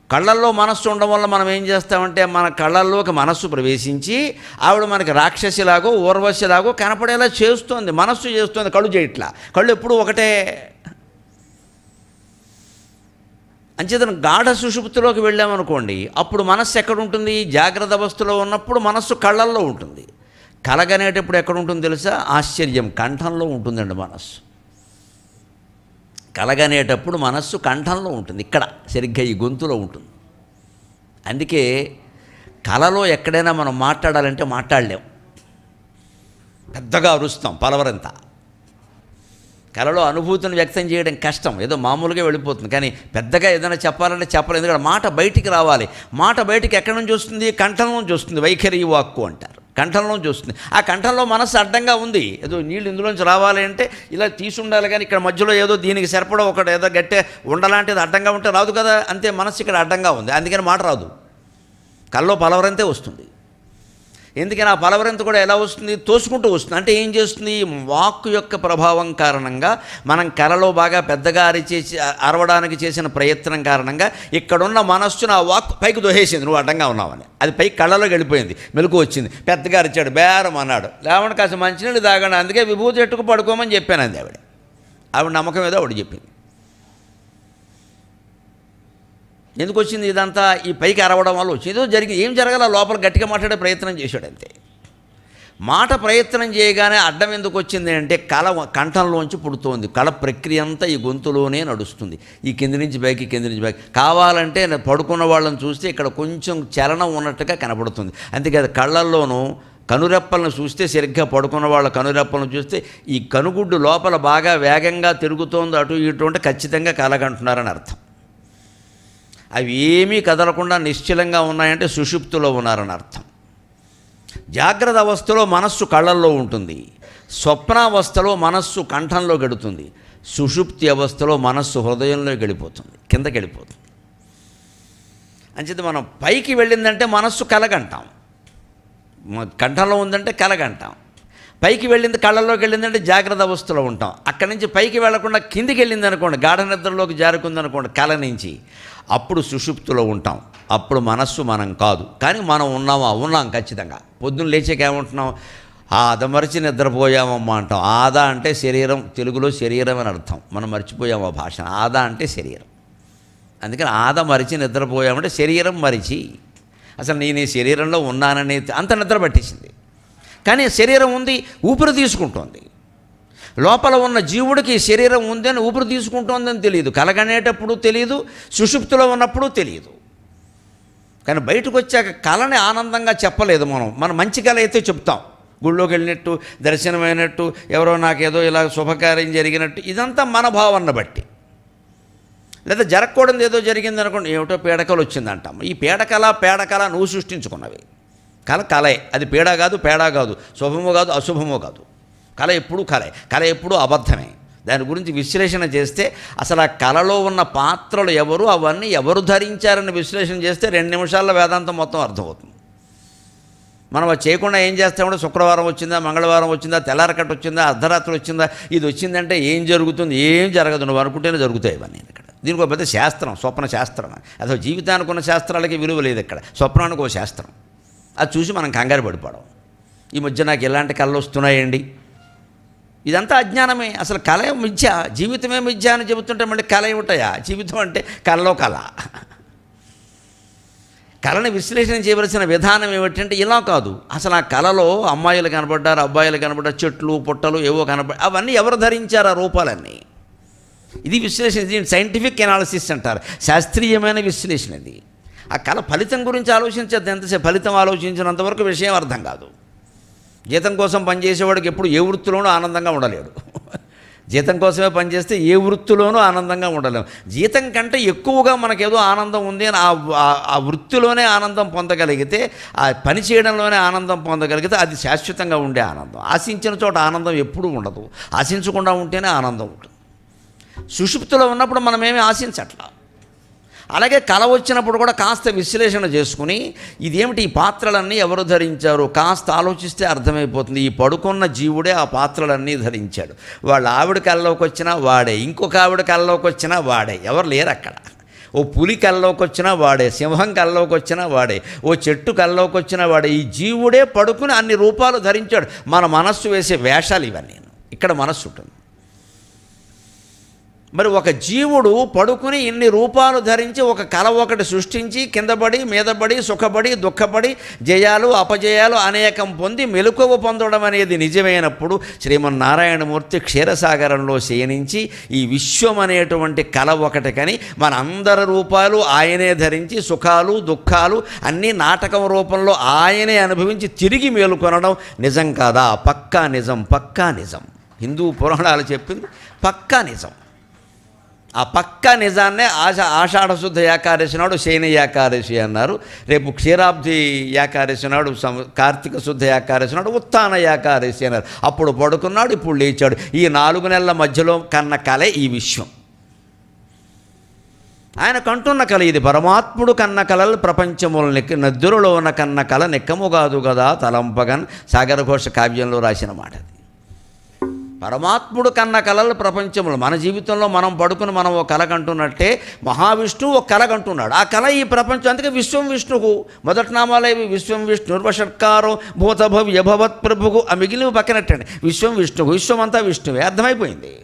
కళ్ళల్లో మనస్సు ఉండడం వల్ల మనం ఏం చేస్తామంటే మన కళ్ళల్లోకి మనస్సు ప్రవేశించి ఆవిడ మనకి రాక్షసిలాగో ఊర్వశిలాగో కనపడేలా చేస్తోంది. మనస్సు చేస్తుంది, కళ్ళు చేయట్లా. కళ్ళు ఎప్పుడూ ఒకటే. అంచేతను గాఢ సుషుప్తిలోకి వెళ్ళామనుకోండి, అప్పుడు మనస్సు ఎక్కడుంటుంది? జాగ్రత్త అవస్థలో ఉన్నప్పుడు మనస్సు కళ్ళల్లో ఉంటుంది. కలగనేటప్పుడు ఎక్కడుంటుంది తెలుసా? ఆశ్చర్యం, కంఠంలో ఉంటుందండి మనస్సు. కలగనేటప్పుడు మనస్సు కంఠంలో ఉంటుంది, ఇక్కడ సరిగ్గా ఈ గొంతులో ఉంటుంది. అందుకే కలలో ఎక్కడైనా మనం మాట్లాడాలంటే మాట్లాడలేం, పెద్దగా అరుస్తాం పలవరంత. కలలో అనుభూతిని వ్యక్తం చేయడం కష్టం, ఏదో మామూలుగా వెళ్ళిపోతుంది. కానీ పెద్దగా ఏదైనా చెప్పాలంటే చెప్పలేదు, ఎందుకంటే మాట బయటికి రావాలి. మాట బయటికి ఎక్కడి నుంచి వస్తుంది? కంఠం నుంచి వస్తుంది. వైఖరి వాక్కు అంటారు, కంఠంలోంచి వస్తుంది. ఆ కంఠంలో మనస్సు అడ్డంగా ఉంది. ఏదో నీళ్ళు ఇందులోంచి రావాలి అంటే ఇలా తీసుండాలి, కానీ ఇక్కడ మధ్యలో ఏదో దీనికి సరిపడా ఒకటి ఏదో గట్టే ఉండలాంటిది అడ్డంగా ఉంటే రాదు కదా. అంతే, మనస్సు ఇక్కడ అడ్డంగా ఉంది, అందుకని మాట రాదు. కల్లో పలవరంతే వస్తుంది. ఎందుకని ఆ పలవరంత కూడా ఎలా వస్తుంది? తోసుకుంటూ వస్తుంది. అంటే ఏం చేస్తుంది? వాక్కు యొక్క ప్రభావం కారణంగా మనం కలలో బాగా పెద్దగా అరవడానికి చేసిన ప్రయత్నం కారణంగా ఇక్కడున్న మనస్సును ఆ వాక్కు పైకి దోహేసింది, నువ్వు అడ్డంగా ఉన్నావని. అది పైకి కళ్ళలోకి వెళ్ళిపోయింది, మెలకు వచ్చింది. పెద్దగా అరిచాడు, బేరం అన్నాడు, లేవండి కాస్త మంచినీళ్ళు తాగండి, అందుకే విభూతి ఎట్టుకు పడుకోమని చెప్పాను అంది ఆవిడ. ఆవిడ నమ్మకం ఏదో ఆవిడ చెప్పింది. ఎందుకు వచ్చింది ఇదంతా? ఈ పైకి అరవడం వల్ల వచ్చింది. ఏదో జరిగింది, ఏం జరగాల? లోపల గట్టిగా మాట్లాడే ప్రయత్నం చేశాడు అంతే. మాట ప్రయత్నం చేయగానే అడ్డం ఎందుకు వచ్చింది అంటే కళ కంఠంలోంచి పుడుతోంది. కళ ప్రక్రియ అంతా ఈ గొంతులోనే నడుస్తుంది, ఈ కింది నుంచి పైకి, కింది నుంచి పైకి. కావాలంటే పడుకున్న వాళ్ళని చూస్తే ఇక్కడ కొంచెం చలనం ఉన్నట్టుగా కనపడుతుంది. అంతేకాదు కళ్ళల్లోనూ కనురెప్పలను చూస్తే, సరిగ్గా పడుకున్న వాళ్ళ కనురెప్పలను చూస్తే ఈ కనుగుడ్డు లోపల బాగా వేగంగా తిరుగుతోంది అటు ఇటు అంటే ఖచ్చితంగా కలగంటున్నారని అర్థం. అవి ఏమీ కదలకుండా నిశ్చలంగా ఉన్నాయంటే సుషుప్తిలో ఉన్నారని అర్థం. జాగ్రత్త అవస్థలో మనస్సు కళ్ళల్లో ఉంటుంది, స్వప్నావస్థలో మనస్సు కంఠంలో గడుతుంది, సుషుప్తి అవస్థలో మనస్సు హృదయంలో గడిపోతుంది, కిందకి వెళ్ళిపోతుంది. అంచేత మనం పైకి వెళ్ళిందంటే మనస్సు కలగంటాం, కంఠంలో ఉందంటే కలగంటాం. పైకి వెళ్ళింది కళ్ళల్లోకి వెళ్ళిందంటే జాగ్రత్త అవస్థలో ఉంటాం. అక్కడి నుంచి పైకి వెళ్లకుండా కిందికి వెళ్ళింది అనుకోండి, గాఢ నిద్రలోకి జారుకుందనుకోండి కళ నుంచి, అప్పుడు సుషుప్తిలో ఉంటాం. అప్పుడు మనస్సు మనం కాదు, కానీ మనం ఉన్నాం ఖచ్చితంగా. పొద్దున్న లేచాక ఏమంటున్నాం? ఆదమరిచి నిద్రపోయామమ్మా అంటాం. ఆదా అంటే శరీరం, తెలుగులో శరీరం అని అర్థం. మనం మర్చిపోయాము ఆ భాష. ఆదా అంటే శరీరం. అందుకని ఆద మరిచి నిద్రపోయామంటే శరీరం మరిచి, అసలు నేను ఈ శరీరంలో ఉన్నానని అంత నిద్ర పట్టేసింది. కానీ శరీరం ఉంది, ఊపిరి తీసుకుంటోంది. లోపల ఉన్న జీవుడికి శరీరం ఉందని ఊపిరి తీసుకుంటోందని తెలియదు, కలగనేటప్పుడు తెలియదు, సుషుప్తిలో ఉన్నప్పుడు తెలియదు. కానీ బయటకు వచ్చాక కళని ఆనందంగా చెప్పలేదు. మనం మంచి కళ అయితే చెప్తాం, గుళ్ళోకి వెళ్ళినట్టు, దర్శనమైనట్టు, ఎవరో నాకేదో ఇలా శుభకార్యం జరిగినట్టు, ఇదంతా మన భావన బట్టి. లేదా జరగకూడదు ఏదో జరిగింది అనుకోండి, ఏమిటో పీడకలు వచ్చిందంటాం. ఈ పేడకల నువ్వు సృష్టించుకున్నవి. కళే, అది పీడ కాదు, పేడ కాదు, శుభమో కాదు, అశుభమో కాదు. కళ ఎప్పుడూ అబద్ధమే. దాని గురించి విశ్లేషణ చేస్తే అసలు ఆ కళలో ఉన్న పాత్రలు ఎవరు, అవన్నీ ఎవరు ధరించారని విశ్లేషణ చేస్తే 2 నిమిషాల్లో వేదాంతం మొత్తం అర్థమవుతుంది. మనం అది చేయకుండా ఏం చేస్తామంటే శుక్రవారం వచ్చిందా, మంగళవారం వచ్చిందా, తెల్లారకట్టు వచ్చిందా, అర్ధరాత్రి వచ్చిందా, ఇది వచ్చిందంటే ఏం జరుగుతుంది? ఏం జరగదు, నువ్వు అనుకుంటేనే జరుగుతాయి ఇవన్నీ. ఇక్కడ దీనికి ఒక పెద్ద శాస్త్రం, స్వప్న శాస్త్రం. అసలు జీవితానికి ఉన్న శాస్త్రాలకి విలువ లేదు ఇక్కడ, స్వప్నానికి ఒక శాస్త్రం. అది చూసి మనం కంగారు పడిపోవడం. ఈ మధ్య నాకు ఎలాంటి కళలు వస్తున్నాయండి, ఇదంతా అజ్ఞానమే. అసలు కళ మిథ్య, జీవితమే మిథ్య అని చెబుతుంటే మళ్ళీ కళ ఏమిటాయా? జీవితం అంటే కళలో కళ. కళని విశ్లేషణ చేయవలసిన విధానం ఏమిటంటే ఇలా కాదు. అసలు ఆ కళలో అమ్మాయిలు కనబడ్డారు, అబ్బాయిలు కనబడ్డారు, చెట్లు పుట్టలు ఏవో కనబడ్డారు, అవన్నీ ఎవరు ధరించారు ఆ రూపాలన్నీ? ఇది విశ్లేషణ, దీన్ని సైంటిఫిక్ ఎనాలిసిస్ అంటారు, శాస్త్రీయమైన విశ్లేషణ. ఇది ఆ కళ ఫలితం గురించి ఆలోచించేది ఎంతసేపు, ఫలితం ఆలోచించినంతవరకు విషయం అర్థం కాదు. జీతం కోసం పనిచేసేవాడికి ఎప్పుడు ఏ వృత్తిలోనూ ఆనందంగా ఉండలేడు. జీతం కోసమే పనిచేస్తే ఏ వృత్తిలోనూ ఆనందంగా ఉండలేము. జీతం కంటే ఎక్కువగా మనకేదో ఆనందం ఉంది అని ఆ వృత్తిలోనే ఆనందం పొందగలిగితే, ఆ పని చేయడంలోనే ఆనందం పొందగలిగితే అది శాశ్వతంగా ఉండే ఆనందం. ఆశించిన చోట ఆనందం ఎప్పుడూ ఉండదు, ఆశించకుండా ఉంటేనే ఆనందం ఉంటుంది. సుషుప్తిలో ఉన్నప్పుడు మనమేమీ ఆశించట్లా. అలాగే కళ వచ్చినప్పుడు కూడా కాస్త విశ్లేషణ చేసుకుని ఇదేమిటి, ఈ పాత్రలన్నీ ఎవరు ధరించారు కాస్త ఆలోచిస్తే అర్థమైపోతుంది. ఈ పడుకున్న జీవుడే ఆ పాత్రలన్నీ ధరించాడు. వాళ్ళ ఆవిడ కళ్ళలోకి వచ్చినా వాడే, ఇంకొక ఆవిడ కళ్ళలోకి వచ్చినా వాడే, ఎవరు లేరు అక్కడ. ఓ పులి కళ్ళలోకి వచ్చినా వాడే, సింహం కళ్ళలోకి వచ్చినా వాడే, ఓ చెట్టు కళ్ళలోకి వచ్చినా వాడే. ఈ జీవుడే పడుకుని అన్ని రూపాలు ధరించాడు. మన మనస్సు వేసే వేషాలు ఇవన్నీ. ఇక్కడ మనస్సు ఉంటుంది. మరి ఒక జీవుడు పడుకుని ఇన్ని రూపాలు ధరించి ఒక కళ ఒకటి సృష్టించి కిందపడి మీదపడి సుఖపడి దుఃఖపడి జయాలు అపజయాలు అనేకం పొంది మెలకువ పొందడం అనేది నిజమైనప్పుడు శ్రీమన్నారాయణమూర్తి క్షీరసాగరంలో శయనించి ఈ విశ్వం అనేటువంటి కళ ఒకటి కని మన అందరి రూపాలు ఆయనే ధరించి సుఖాలు దుఃఖాలు అన్నీ నాటకం రూపంలో ఆయనే అనుభవించి తిరిగి మేలుకొనడం నిజం కాదా? పక్కా నిజం, పక్కా నిజం. హిందూ పురాణాలు చెప్పింది పక్కా నిజం. ఆ పక్కా నిజాన్నే ఆషాఢ శుద్ధ ఏకాదశి నాడు శయన ఏకాదశి అన్నారు. రేపు క్షీరాబ్ది ఏకాదశి నాడు కార్తీక శుద్ధ ఏకాదశి నాడు ఉత్థాన ఏకాదశి అన్నారు. అప్పుడు పడుకున్నాడు, ఇప్పుడు లేచాడు. ఈ 4 నెలల మధ్యలో కన్న కళే ఈ విశ్వం. ఆయన కంటున్న కళ ఇది. పరమాత్ముడు కన్న కళలు ప్రపంచములు నద్దురులో ఉన్న కన్న కళ నెక్కము కాదు కదా తలంపగన్ సాగరఘోష కావ్యంలో రాసిన మాట. పరమాత్ముడు కన్న కళలు ప్రపంచములు. మన జీవితంలో మనం పడుకుని మనం ఒక కళ కంటున్నట్టే మహావిష్ణువు ఒక కళ కంటున్నాడు. ఆ కళ ఈ ప్రపంచం. అందుకే విశ్వం విష్ణువు మొదటి నామాలేవి. విశ్వం విష్ణుర్వషట్కారం భూతభవ్యభవత్ ప్రభువు. ఆ మిగిలినవి పక్కనట్టండి. విశ్వం విష్ణువు, విశ్వం అంతా విష్ణువే. అర్థమైపోయింది.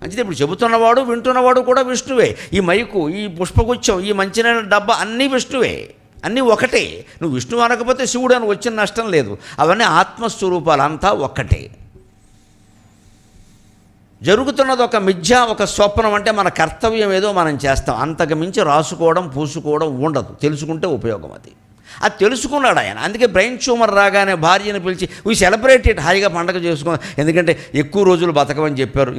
అంటే ఇప్పుడు చెబుతున్నవాడు వింటున్నవాడు కూడా విష్ణువే. ఈ మైకు, ఈ పుష్పగుచ్చం, ఈ మంచినీళ్ళ డబ్బా అన్నీ విష్ణువే, అన్నీ ఒకటే. నువ్వు విష్ణువు అనకపోతే శివుడు అని వచ్చిన నష్టం లేదు. అవన్నీ ఆత్మస్వరూపాలు, అంతా ఒక్కటే. జరుగుతున్నది ఒక మిథ్య, ఒక స్వప్నం. అంటే మన కర్తవ్యం ఏదో మనం చేస్తాం, అంతకు మించి రాసుకోవడం పూసుకోవడం ఉండదు. తెలుసుకుంటే ఉపయోగం. అది తెలుసుకున్నాడు ఆయన. అందుకే బ్రెయిన్ ట్యూమర్ రాగానే భార్యను పిలిచి వీ సెలబ్రేట్ ఇట్, హాయిగా పండగ చేసుకున్నాం. ఎందుకంటే ఎక్కువ రోజులు బతకమని చెప్పారు.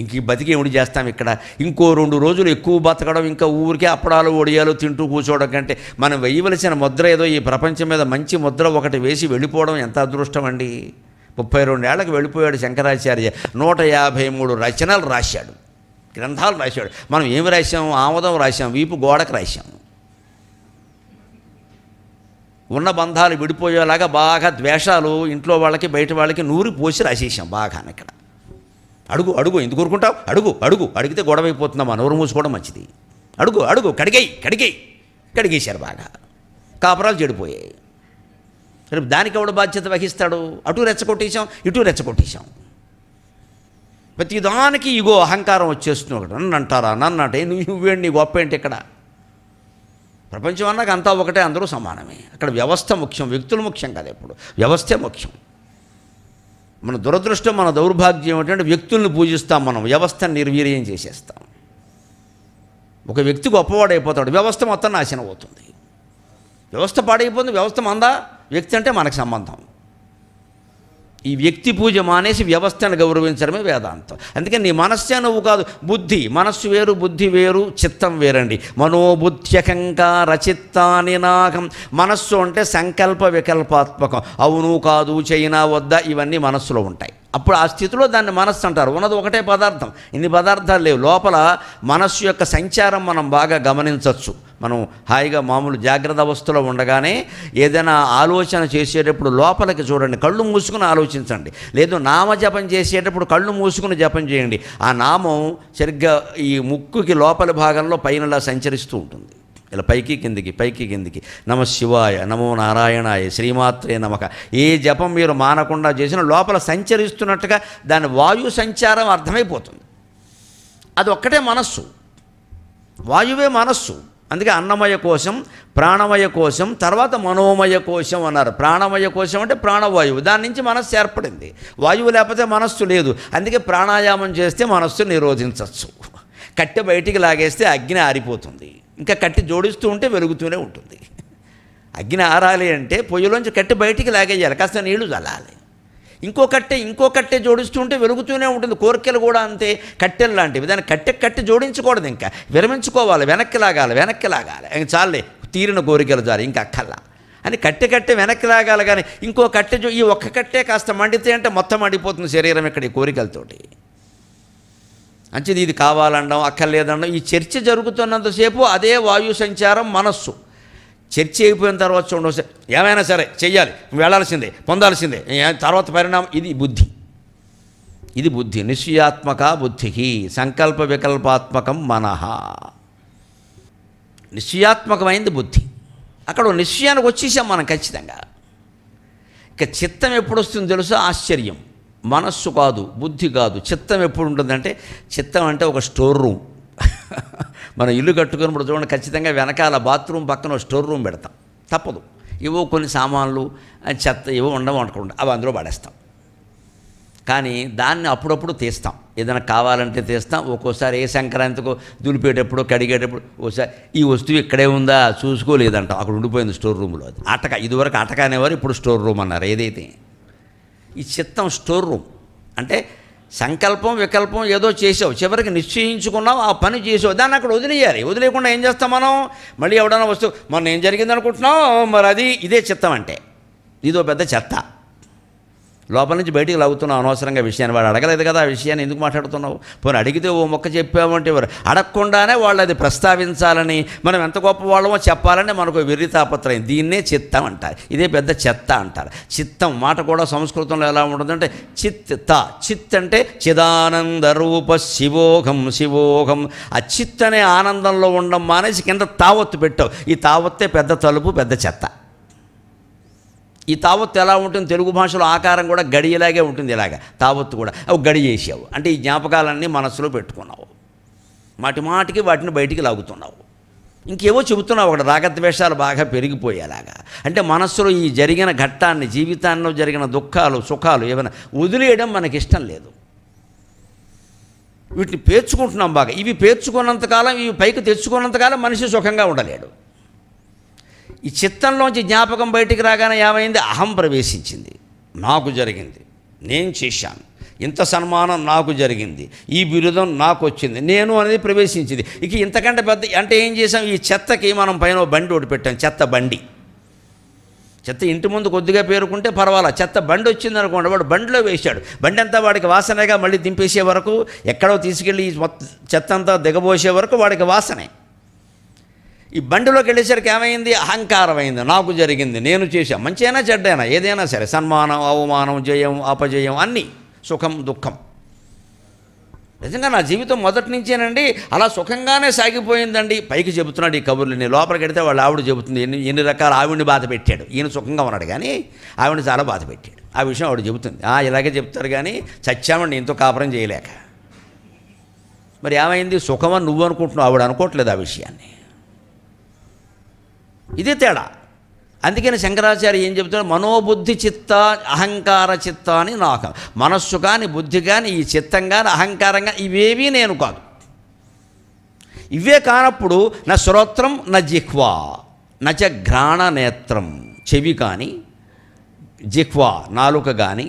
ఇంక బతికి ఏమిటి చేస్తాం ఇక్కడ, ఇంకో 2 రోజులు ఎక్కువ బతకడం, ఇంకా ఊరికే అప్పడాలు ఒడియాలు తింటూ కూర్చోవడం కంటే మనం వేయవలసిన ముద్ర ఏదో ఈ ప్రపంచం మీద మంచి ముద్ర ఒకటి వేసి వెళ్ళిపోవడం ఎంత అదృష్టం అండి. 32 ఏళ్లకు వెళ్ళిపోయాడు శంకరాచార్య. 153 రచనలు రాశాడు, గ్రంథాలు రాశాడు. మనం ఏమి రాశాము? ఆమోదం రాశాం, వీపు గోడకు రాశాం. ఉన్న బంధాలు విడిపోయేలాగా బాగా ద్వేషాలు ఇంట్లో వాళ్ళకి బయట వాళ్ళకి నూరి పోసి రాసేసాం బాగా. ఇక్కడ అడుగు అడుగు ఎందుకు ఊరుకుంటావు, అడుగు అడుగు, అడిగితే గొడవ అయిపోతుందమ్మా, నోరు మూసుకోవడం మంచిది. అడుగు అడుగు, కడిగేశారు బాగా. కాపురాలు చెడిపోయాయి. రేపు దానికి ఎవడు బాధ్యత వహిస్తాడు? అటు రెచ్చగొట్టేశాం, ఇటు రెచ్చగొట్టేశాం. ప్రతిదానికి ఇగో అహంకారం వచ్చేస్తుంది. ఒకటి నన్ను అంటారా, నన్ను అంటే నువ్వేంటి, నీ గొప్ప ఏంటి? ఇక్కడ ప్రపంచం అన్నాక అంతా ఒకటే, అందరూ సమానమే. అక్కడ వ్యవస్థ ముఖ్యం, వ్యక్తులు ముఖ్యం కాదు. ఎప్పుడు వ్యవస్థే ముఖ్యం. మన దురదృష్టం, మన దౌర్భాగ్యం ఏంటంటే వ్యక్తుల్ని పూజిస్తాం, మనం వ్యవస్థను నిర్వీర్యం చేసేస్తాం. ఒక వ్యక్తి గొప్పవాడైపోతాడు, వ్యవస్థ మొత్తం నాశనం అవుతుంది. వ్యవస్థ పాడైపోతుంది. వ్యవస్థ మందా, వ్యక్తి అంటే మనకు సంబంధం. ఈ వ్యక్తి పూజ మానేసి వ్యవస్థను గౌరవించడమే వేదాంతం. అందుకని నీ మనస్సే నువ్వు కాదు, బుద్ధి. మనస్సు వేరు, బుద్ధి వేరు, చిత్తం వేరండి. మనోబుద్ధ్యకంకార చిత్తాని నాకం. మనస్సు అంటే సంకల్ప వికల్పాత్మకం. అవును కాదు, చైనా వద్ద, ఇవన్నీ మనస్సులో ఉంటాయి. అప్పుడు ఆ స్థితిలో దాన్ని మనస్సు అంటారు. ఉన్నది ఒకటే పదార్థం, ఇన్ని పదార్థాలు లేవు. లోపల మనస్సు యొక్క సంచారం మనం బాగా గమనించవచ్చు. మనం హాయిగా మామూలు జాగ్రత్త అవస్థలో ఉండగానే ఏదైనా ఆలోచన చేసేటప్పుడు లోపలికి చూడండి, కళ్ళు మూసుకుని ఆలోచించండి. లేదు నామజపం చేసేటప్పుడు కళ్ళు మూసుకుని జపం చేయండి. ఆ నామం సరిగ్గా ఈ ముక్కుకి లోపలి భాగంలో పైనలా సంచరిస్తూ ఉంటుంది, ఇలా పైకి కిందికి, పైకి కిందికి. నమ శివాయ, నమో నారాయణాయ, శ్రీమాత్రే నమః. ఏ జపం మీరు మానకుండా చేసిన లోపల సంచరిస్తున్నట్టుగా దాని వాయు సంచారం అర్థమైపోతుంది. అది ఒక్కటే మనస్సు, వాయువే మనస్సు. అందుకే అన్నమయ కోశం, ప్రాణమయ కోశం, తర్వాత మనోమయ కోశం అన్నారు. ప్రాణమయ కోశం అంటే ప్రాణవాయువు, దాని నుంచి మనస్సు ఏర్పడింది. వాయువు లేకపోతే మనస్సు లేదు. అందుకే ప్రాణాయామం చేస్తే మనస్సు నిరోధించవచ్చు. కట్టె బయటికి లాగేస్తే అగ్ని ఆరిపోతుంది, ఇంకా కట్టె జోడిస్తూ ఉంటే వెలుగుతూనే ఉంటుంది. అగ్ని ఆరాలి అంటే పొయ్యిలోంచి కట్టె బయటికి లాగేయాలి, కాస్త నీళ్లు చల్లాలి. ఇంకో కట్టె జోడిస్తూ ఉంటే వెలుగుతూనే ఉంటుంది. కోరికలు కూడా అంతే, కట్టెలు లాంటివి. దాన్ని కట్టె జోడించకూడదు, ఇంకా విరమించుకోవాలి, వెనక్కి లాగాలి. ఇంక చాలే, తీరిన కోరికలు చాలు, ఇంకా అక్కల్లా అని కట్టె వెనక్కి లాగాలి. కానీ ఇంకో ఈ ఒక్క కట్టే కాస్త మండితే అంటే మొత్తం మండిపోతుంది శరీరం ఇక్కడ ఈ కోరికలతోటి. అంచేది ఇది కావాలనడం, అక్కర్లేదనడం, ఈ చర్చ జరుగుతున్నంతసేపు అదే వాయు సంచారం మనస్సు. చర్చ అయిపోయిన తర్వాత చూడండి, ఏమైనా సరే చెయ్యాలి, వెళ్ళాల్సిందే, పొందాల్సిందే, తర్వాత పరిణామం. ఇది బుద్ధి. నిశ్చయాత్మక బుద్ధి, సంకల్ప వికల్పాత్మకం మనః. నిశ్చయాత్మకమైంది బుద్ధి. అక్కడ నిశ్చయానికి వచ్చేసాం మనం ఖచ్చితంగా. ఇక చిత్తం ఎప్పుడు వస్తుందో తెలుసా? ఆశ్చర్యం. మనస్సు కాదు, బుద్ధి కాదు, చిత్తం ఎప్పుడు ఉంటుందంటే, చిత్తం అంటే ఒక స్టోర్ రూమ్. మనం ఇల్లు కట్టుకున్నప్పుడు చూడండి, ఖచ్చితంగా వెనకాల బాత్రూమ్ పక్కన స్టోర్ రూమ్ పెడతాం, తప్పదు. ఏవో కొన్ని సామాన్లు, చెత్త ఏవో ఉండవు అనుకోండి, అవి అందులో పడేస్తాం. కానీ దాన్ని అప్పుడప్పుడు తీస్తాం, ఏదైనా కావాలంటే తీస్తాం. ఒక్కోసారి ఏ సంక్రాంతికో దులిపేటప్పుడు, కడిగేటప్పుడు ఒకసారి ఈ వస్తువు ఇక్కడే ఉందా చూసుకోలేదంటాం, అక్కడ ఉండిపోయింది స్టోర్ రూమ్లో. అది అటక, ఇదివరకు అటక అనేవారు, ఇప్పుడు స్టోర్ రూమ్ అన్నారు. ఏదైతే ఈ చిత్తం స్టోర్ రూమ్ అంటే సంకల్పం వికల్పం ఏదో చేసావు, చివరికి నిశ్చయించుకున్నావు, ఆ పని చేసావు, దాన్ని అక్కడ వదిలేయాలి. వదిలేయకుండా ఏం చేస్తాం మనం? మళ్ళీ ఎవడన్నా వస్తువు మొన్న ఏం జరిగింది అనుకుంటున్నావు, మరి ఇదే చిత్తం అంటే. ఇదో పెద్ద చెత్త, లోపల నుంచి బయటికి లాగుతున్నావు అనవసరంగా విషయాన్ని. వాడు అడగలేదు కదా, ఆ విషయాన్ని ఎందుకు మాట్లాడుతున్నావు? పోనీ అడిగితే ఓ మొక్క చెప్పామంటే ఎవరు అడగకుండానే వాళ్ళు అది ప్రస్తావించాలని, మనం ఎంత గొప్ప వాళ్ళమో చెప్పాలని మనకు వెర్రి తాపత్రయం. దీన్నే చిత్తం అంటారు. ఇదే పెద్ద చెత్త అంటారు. చిత్తం మాట కూడా సంస్కృతంలో ఎలా ఉంటుందంటే చిత్ అంటే చిదానంద రూప శివోహం. ఆ చిత్ అనే ఆనందంలో ఉండడం మానేసి కింద తావత్తు పెట్టావు. ఈ తావత్తే పెద్ద తలుపు, పెద్ద చెత్త. ఈ తావత్తు ఎలా ఉంటుంది? తెలుగు భాషలో ఆకారం కూడా గడియలాగే ఉంటుంది. ఇలాగా తావత్తు కూడా అవి గడి చేసావు అంటే ఈ జ్ఞాపకాలన్నీ మనస్సులో పెట్టుకున్నావు, మాటికి వాటిని బయటికి లాగుతున్నావు. ఇంకేవో చెబుతున్నావు, అక్కడ రాగద్వేషాలు బాగా పెరిగిపోయేలాగా. అంటే మనస్సులో ఈ జరిగిన ఘట్టాన్ని, జీవితాల్లో జరిగిన దుఃఖాలు సుఖాలు ఏమైనా వదిలేయడం మనకి ఇష్టం లేదు. వీటిని పేర్చుకుంటున్నాం బాగా. ఇవి పేర్చుకున్నంతకాలం, ఇవి పైకి తెచ్చుకున్నంతకాలం మనిషి సుఖంగా ఉండలేడు. ఈ చిత్తంలోంచి జ్ఞాపకం బయటికి రాగానే ఏమైంది? అహం ప్రవేశించింది. నాకు జరిగింది, నేను చేశాను, ఇంత సన్మానం నాకు జరిగింది, ఈ బిరుదం నాకు వచ్చింది, నేను అనేది ప్రవేశించింది. ఇక ఇంతకంటే పెద్ద అంటే ఏం చేసాం? ఈ చెత్తకి మనం పైన బండి ఒకటి పెట్టాం, చెత్త బండి. చెత్త ఇంటి ముందు కొద్దిగా పేరుకుంటే పర్వాలా, చెత్త బండి వచ్చింది అనుకోండి, వాడు బండిలో వేశాడు. బండి అంతా వాడికి వాసనగా, మళ్ళీ దింపేసే వరకు, ఎక్కడో తీసుకెళ్ళి చెత్త అంతా దిగబోసే వరకు వాడికి వాసనే. ఈ బండిలోకి వెళ్ళేసరికి ఏమైంది? అహంకారం అయింది. నాకు జరిగింది, నేను చేశాను. మంచి అయినా చెడ్డైనా ఏదైనా సరే, సన్మానం అవమానం, జయం అపజయం, అన్నీ, సుఖం దుఃఖం. నిజంగా నా జీవితం మొదటి నుంచేనండి అలా సుఖంగానే సాగిపోయిందండి. పైకి చెబుతున్నాడు ఈ కబుర్లని, లోపలికి వెడితే వాళ్ళు ఆవిడ చెబుతుంది ఎన్ని రకాల ఆవిడని బాధ పెట్టాడు. ఈయన సుఖంగా ఉన్నాడు కానీ ఆవిడని చాలా బాధ పెట్టాడు. ఆ విషయం ఆవిడ చెబుతుంది. ఇలాగే చెప్తారు కానీ చచ్చామండి ఇంతో కాపురం చేయలేక. మరి ఏమైంది? సుఖమని నువ్వు అనుకుంటున్నావు, ఆవిడ అనుకోవట్లేదు ఆ విషయాన్ని. ఇదే తేడా. అందుకని శంకరాచార్య ఏం చెబుతాడు, మనోబుద్ధి చిత్త అహంకార చిత్త అని నాకు. మనస్సు కానీ బుద్ధి కానీ ఈ చిత్తం కానీ అహంకారం కానీ ఇవేవీ నేను కాదు. ఇవే కానప్పుడు నా శ్రోత్రం నా జిహ్వా నచ ఘ్రాణ నేత్రం, చెవి కానీ జిహ్వా నాలుక కానీ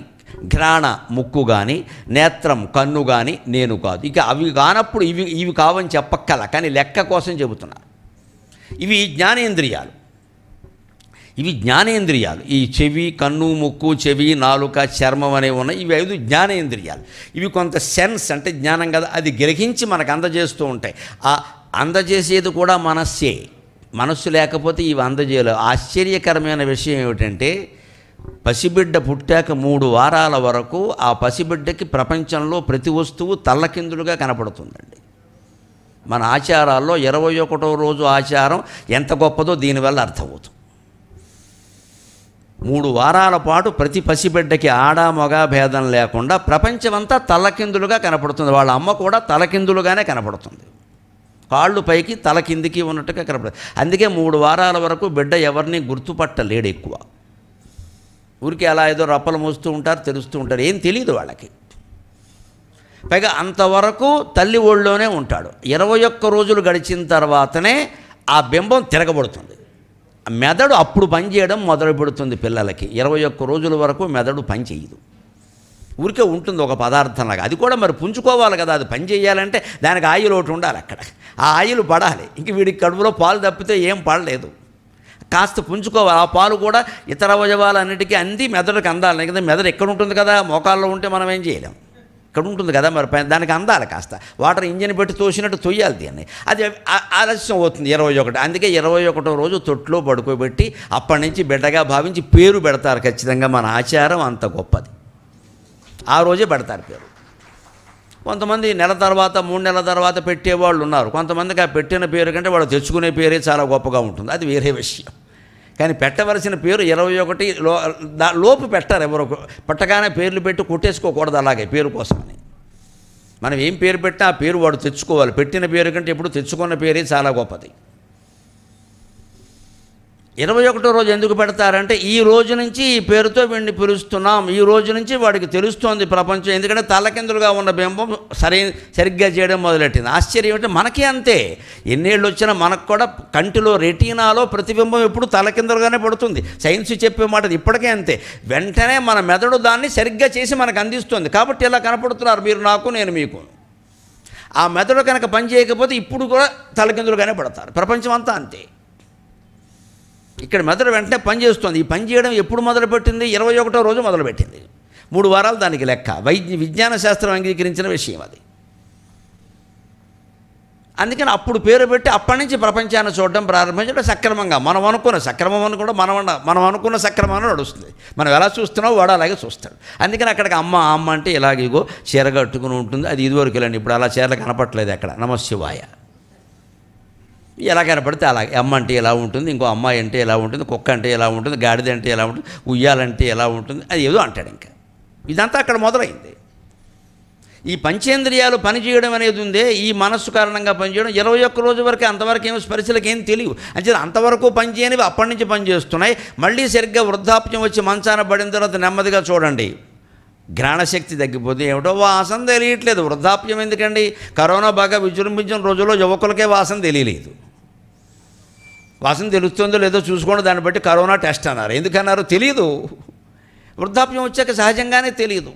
ఘ్రాణ ముక్కు కానీ నేత్రం కన్ను కానీ నేను కాదు. ఇక అవి కానప్పుడు ఇవి కావని చెప్పక్కల, కానీ లెక్క కోసం చెబుతున్నారు. ఇవి జ్ఞానేంద్రియాలు. ఈ చెవి కన్ను ముక్కు చెవి నాలుక చర్మం అనేవి ఉన్నాయి. ఇవి 5 జ్ఞానేంద్రియాలు. ఇవి కొంత సెన్స్ అంటే జ్ఞానం కదా, అది గ్రహించి మనకు అందజేస్తూ ఉంటాయి. ఆ అందజేసేది కూడా మనస్సే. మనస్సు లేకపోతే ఇవి అందజేయలేవు. ఆశ్చర్యకరమైన విషయం ఏమిటంటే, పసిబిడ్డ పుట్టాక 3 వారాల వరకు ఆ పసిబిడ్డకి ప్రపంచంలో ప్రతి వస్తువు తల్లకిందులుగా కనపడుతుందండి. మన ఆచారాల్లో 21వ రోజు ఆచారం ఎంత గొప్పదో దీనివల్ల అర్థమవుతుంది. 3 వారాల పాటు ప్రతి పసిబిడ్డకి ఆడ మగ భేదం లేకుండా ప్రపంచమంతా తలకిందులుగా కనపడుతుంది. వాళ్ళ అమ్మ కూడా తలకిందులుగానే కనపడుతుంది. కాళ్ళు పైకి తల కిందికి ఉన్నట్టుగా కనపడుతుంది. అందుకే 3 వారాల వరకు బిడ్డ ఎవరిని గుర్తుపట్టలేడు. ఎక్కువ ఊరికి అలా ఏదో రప్పలు మోస్తూ ఉంటారు, తెలుస్తూ ఉంటారు, ఏం తెలియదు వాళ్ళకి. పైగా అంతవరకు తల్లి ఒళ్ళోనే ఉంటాడు. 21 రోజులు గడిచిన తర్వాతనే ఆ బింబం తిరగబడుతుంది. మెదడు అప్పుడు పనిచేయడం మొదలు పెడుతుంది పిల్లలకి. 21 రోజుల వరకు మెదడు పని చేయదు, ఊరికే ఉంటుంది ఒక పదార్థంలాగా. అది కూడా మరి పుంజుకోవాలి కదా, అది పని చేయాలంటే దానికి ఆయిల్ ఒకటి ఉండాలి అక్కడ. ఆ ఆయిల్ పడాలి. ఇంక వీడికి కడుపులో పాలు తప్పితే ఏం పడలేదు, కాస్త పుంజుకోవాలి. ఆ పాలు కూడా ఇతర అవయవాలన్నిటికీ అంది మెదడుకి అందాలి. ఎందుకంటే మెదడు ఎక్కడ ఉంటుంది కదా, మోకాల్లో ఉంటే మనం ఏం చేయలేం, ఇక్కడ ఉంటుంది కదా, మరి దానికి అందాలి. కాస్త వాటర్ ఇంజిన్ పెట్టి తోసినట్టు తొయ్యాలి దీన్ని. అది ఆలస్యం అవుతుంది 21. అందుకే 21వ రోజు తొట్లో పడుకోబెట్టి అప్పటి నుంచి బిడ్డగా భావించి పేరు పెడతారు. ఖచ్చితంగా మన ఆచారం అంత గొప్పది. ఆ రోజే పెడతారు పేరు. కొంతమంది నెల తర్వాత 3 నెలల తర్వాత పెట్టేవాళ్ళు ఉన్నారు. కొంతమందికి ఆ పెట్టిన పేరు కంటే వాళ్ళు తెచ్చుకునే పేరే చాలా గొప్పగా ఉంటుంది, అది వేరే విషయం. కానీ పెట్టవలసిన పేరు 21 లోపు పెట్టారు. ఎవరో పట్టగానే పేర్లు పెట్టి కొట్టేసుకోకూడదు అలాగే పేరు కోసమని. మనం ఏం పేరు పెట్టినా ఆ పేరు వాడు తెచ్చుకోవాలి. పెట్టిన పేరు కంటే ఎప్పుడు తెచ్చుకున్న పేరే చాలా గొప్పది. 21వ రోజు ఎందుకు పెడతారంటే, ఈ రోజు నుంచి ఈ పేరుతో వీడిని పిలుస్తున్నాం, ఈ రోజు నుంచి వాడికి తెలుస్తోంది ప్రపంచం. ఎందుకంటే తలకిందులుగా ఉన్న బింబం సరిగ్గా చేయడం మొదలెట్టింది. ఆశ్చర్యం అంటే మనకే అంతే. ఎన్నేళ్ళు వచ్చినా మనకు కూడా కంటిలో రెటీనాలో ప్రతిబింబం ఎప్పుడు తలకిందులుగానే పడుతుంది. సైన్స్ చెప్పే మాట ఇప్పటికే అంతే. వెంటనే మన మెదడు దాన్ని సరిగ్గా చేసి మనకు అందిస్తుంది. కాబట్టి ఇలా కనపడుతున్నారు మీరు నాకు, నేను మీకు. ఆ మెదడు కనుక పని చేయకపోతే ఇప్పుడు కూడా తలకిందులుగానే పడతారు. ప్రపంచం అంతా అంతే. ఇక్కడ మెదడు వెంటనే పని చేస్తుంది. ఈ పని చేయడం ఎప్పుడు మొదలుపెట్టింది? 21వ రోజు మొదలుపెట్టింది. 3 వారాలు దానికి లెక్క. విజ్ఞాన శాస్త్రం అంగీకరించిన విషయం అది. అందుకని అప్పుడు పేరు పెట్టి అప్పటి నుంచి ప్రపంచాన్ని చూడడం ప్రారంభించడం సక్రమంగా. మనం అనుకున్న సక్రమం అని కూడా మనం అనుకున్న సక్రమాన్ని నడుస్తుంది. మనం ఎలా చూస్తున్నామో వాడు అలాగే చూస్తాడు. అందుకని అక్కడికి అమ్మ అంటే ఇలాగేగో చీర కట్టుకుని ఉంటుంది. అది ఇదివరకు వెళ్ళండి, ఇప్పుడు అలా చీరలు కనపట్లేదు ఎక్కడ. నమశివాయ. ఎలా కనపడితే అలాగే. అమ్మ అంటే ఎలా ఉంటుంది, ఇంకో అమ్మాయి అంటే ఎలా ఉంటుంది, కుక్క అంటే ఎలా ఉంటుంది, గాడిద అంటే ఎలా ఉంటుంది, ఉయ్యాలంటే ఎలా ఉంటుంది, అది ఏదో అంటాడు. ఇంకా ఇదంతా అక్కడ మొదలైంది. ఈ పంచేంద్రియాలు పనిచేయడం అనేది ఉందే, ఈ మనస్సు కారణంగా పనిచేయడం 21 రోజు వరకు. అంతవరకు ఏమో స్పర్శలకు ఏం తెలియవు. అంటే అంతవరకు పనిచేయనివి అప్పటి నుంచి పనిచేస్తున్నాయి. మళ్ళీ సరిగ్గా వృద్ధాప్యం వచ్చి మంచాన పడిన తర్వాత నెమ్మదిగా చూడండి, ఘ్రాణశక్తి తగ్గిపోతే ఏమిటో వాసన తెలియట్లేదు. వృద్ధాప్యం ఎందుకండి? కరోనా బాగా విజృంభించిన రోజుల్లో యువకులకే వాసన తెలియలేదు. వాసన తెలుస్తుందో లేదో చూసుకోండి, దాన్ని బట్టి కరోనా టెస్ట్ అన్నారు. ఎందుకన్నారు? తెలియదు. వృద్ధాప్యం వచ్చాక సహజంగానే తెలియదు.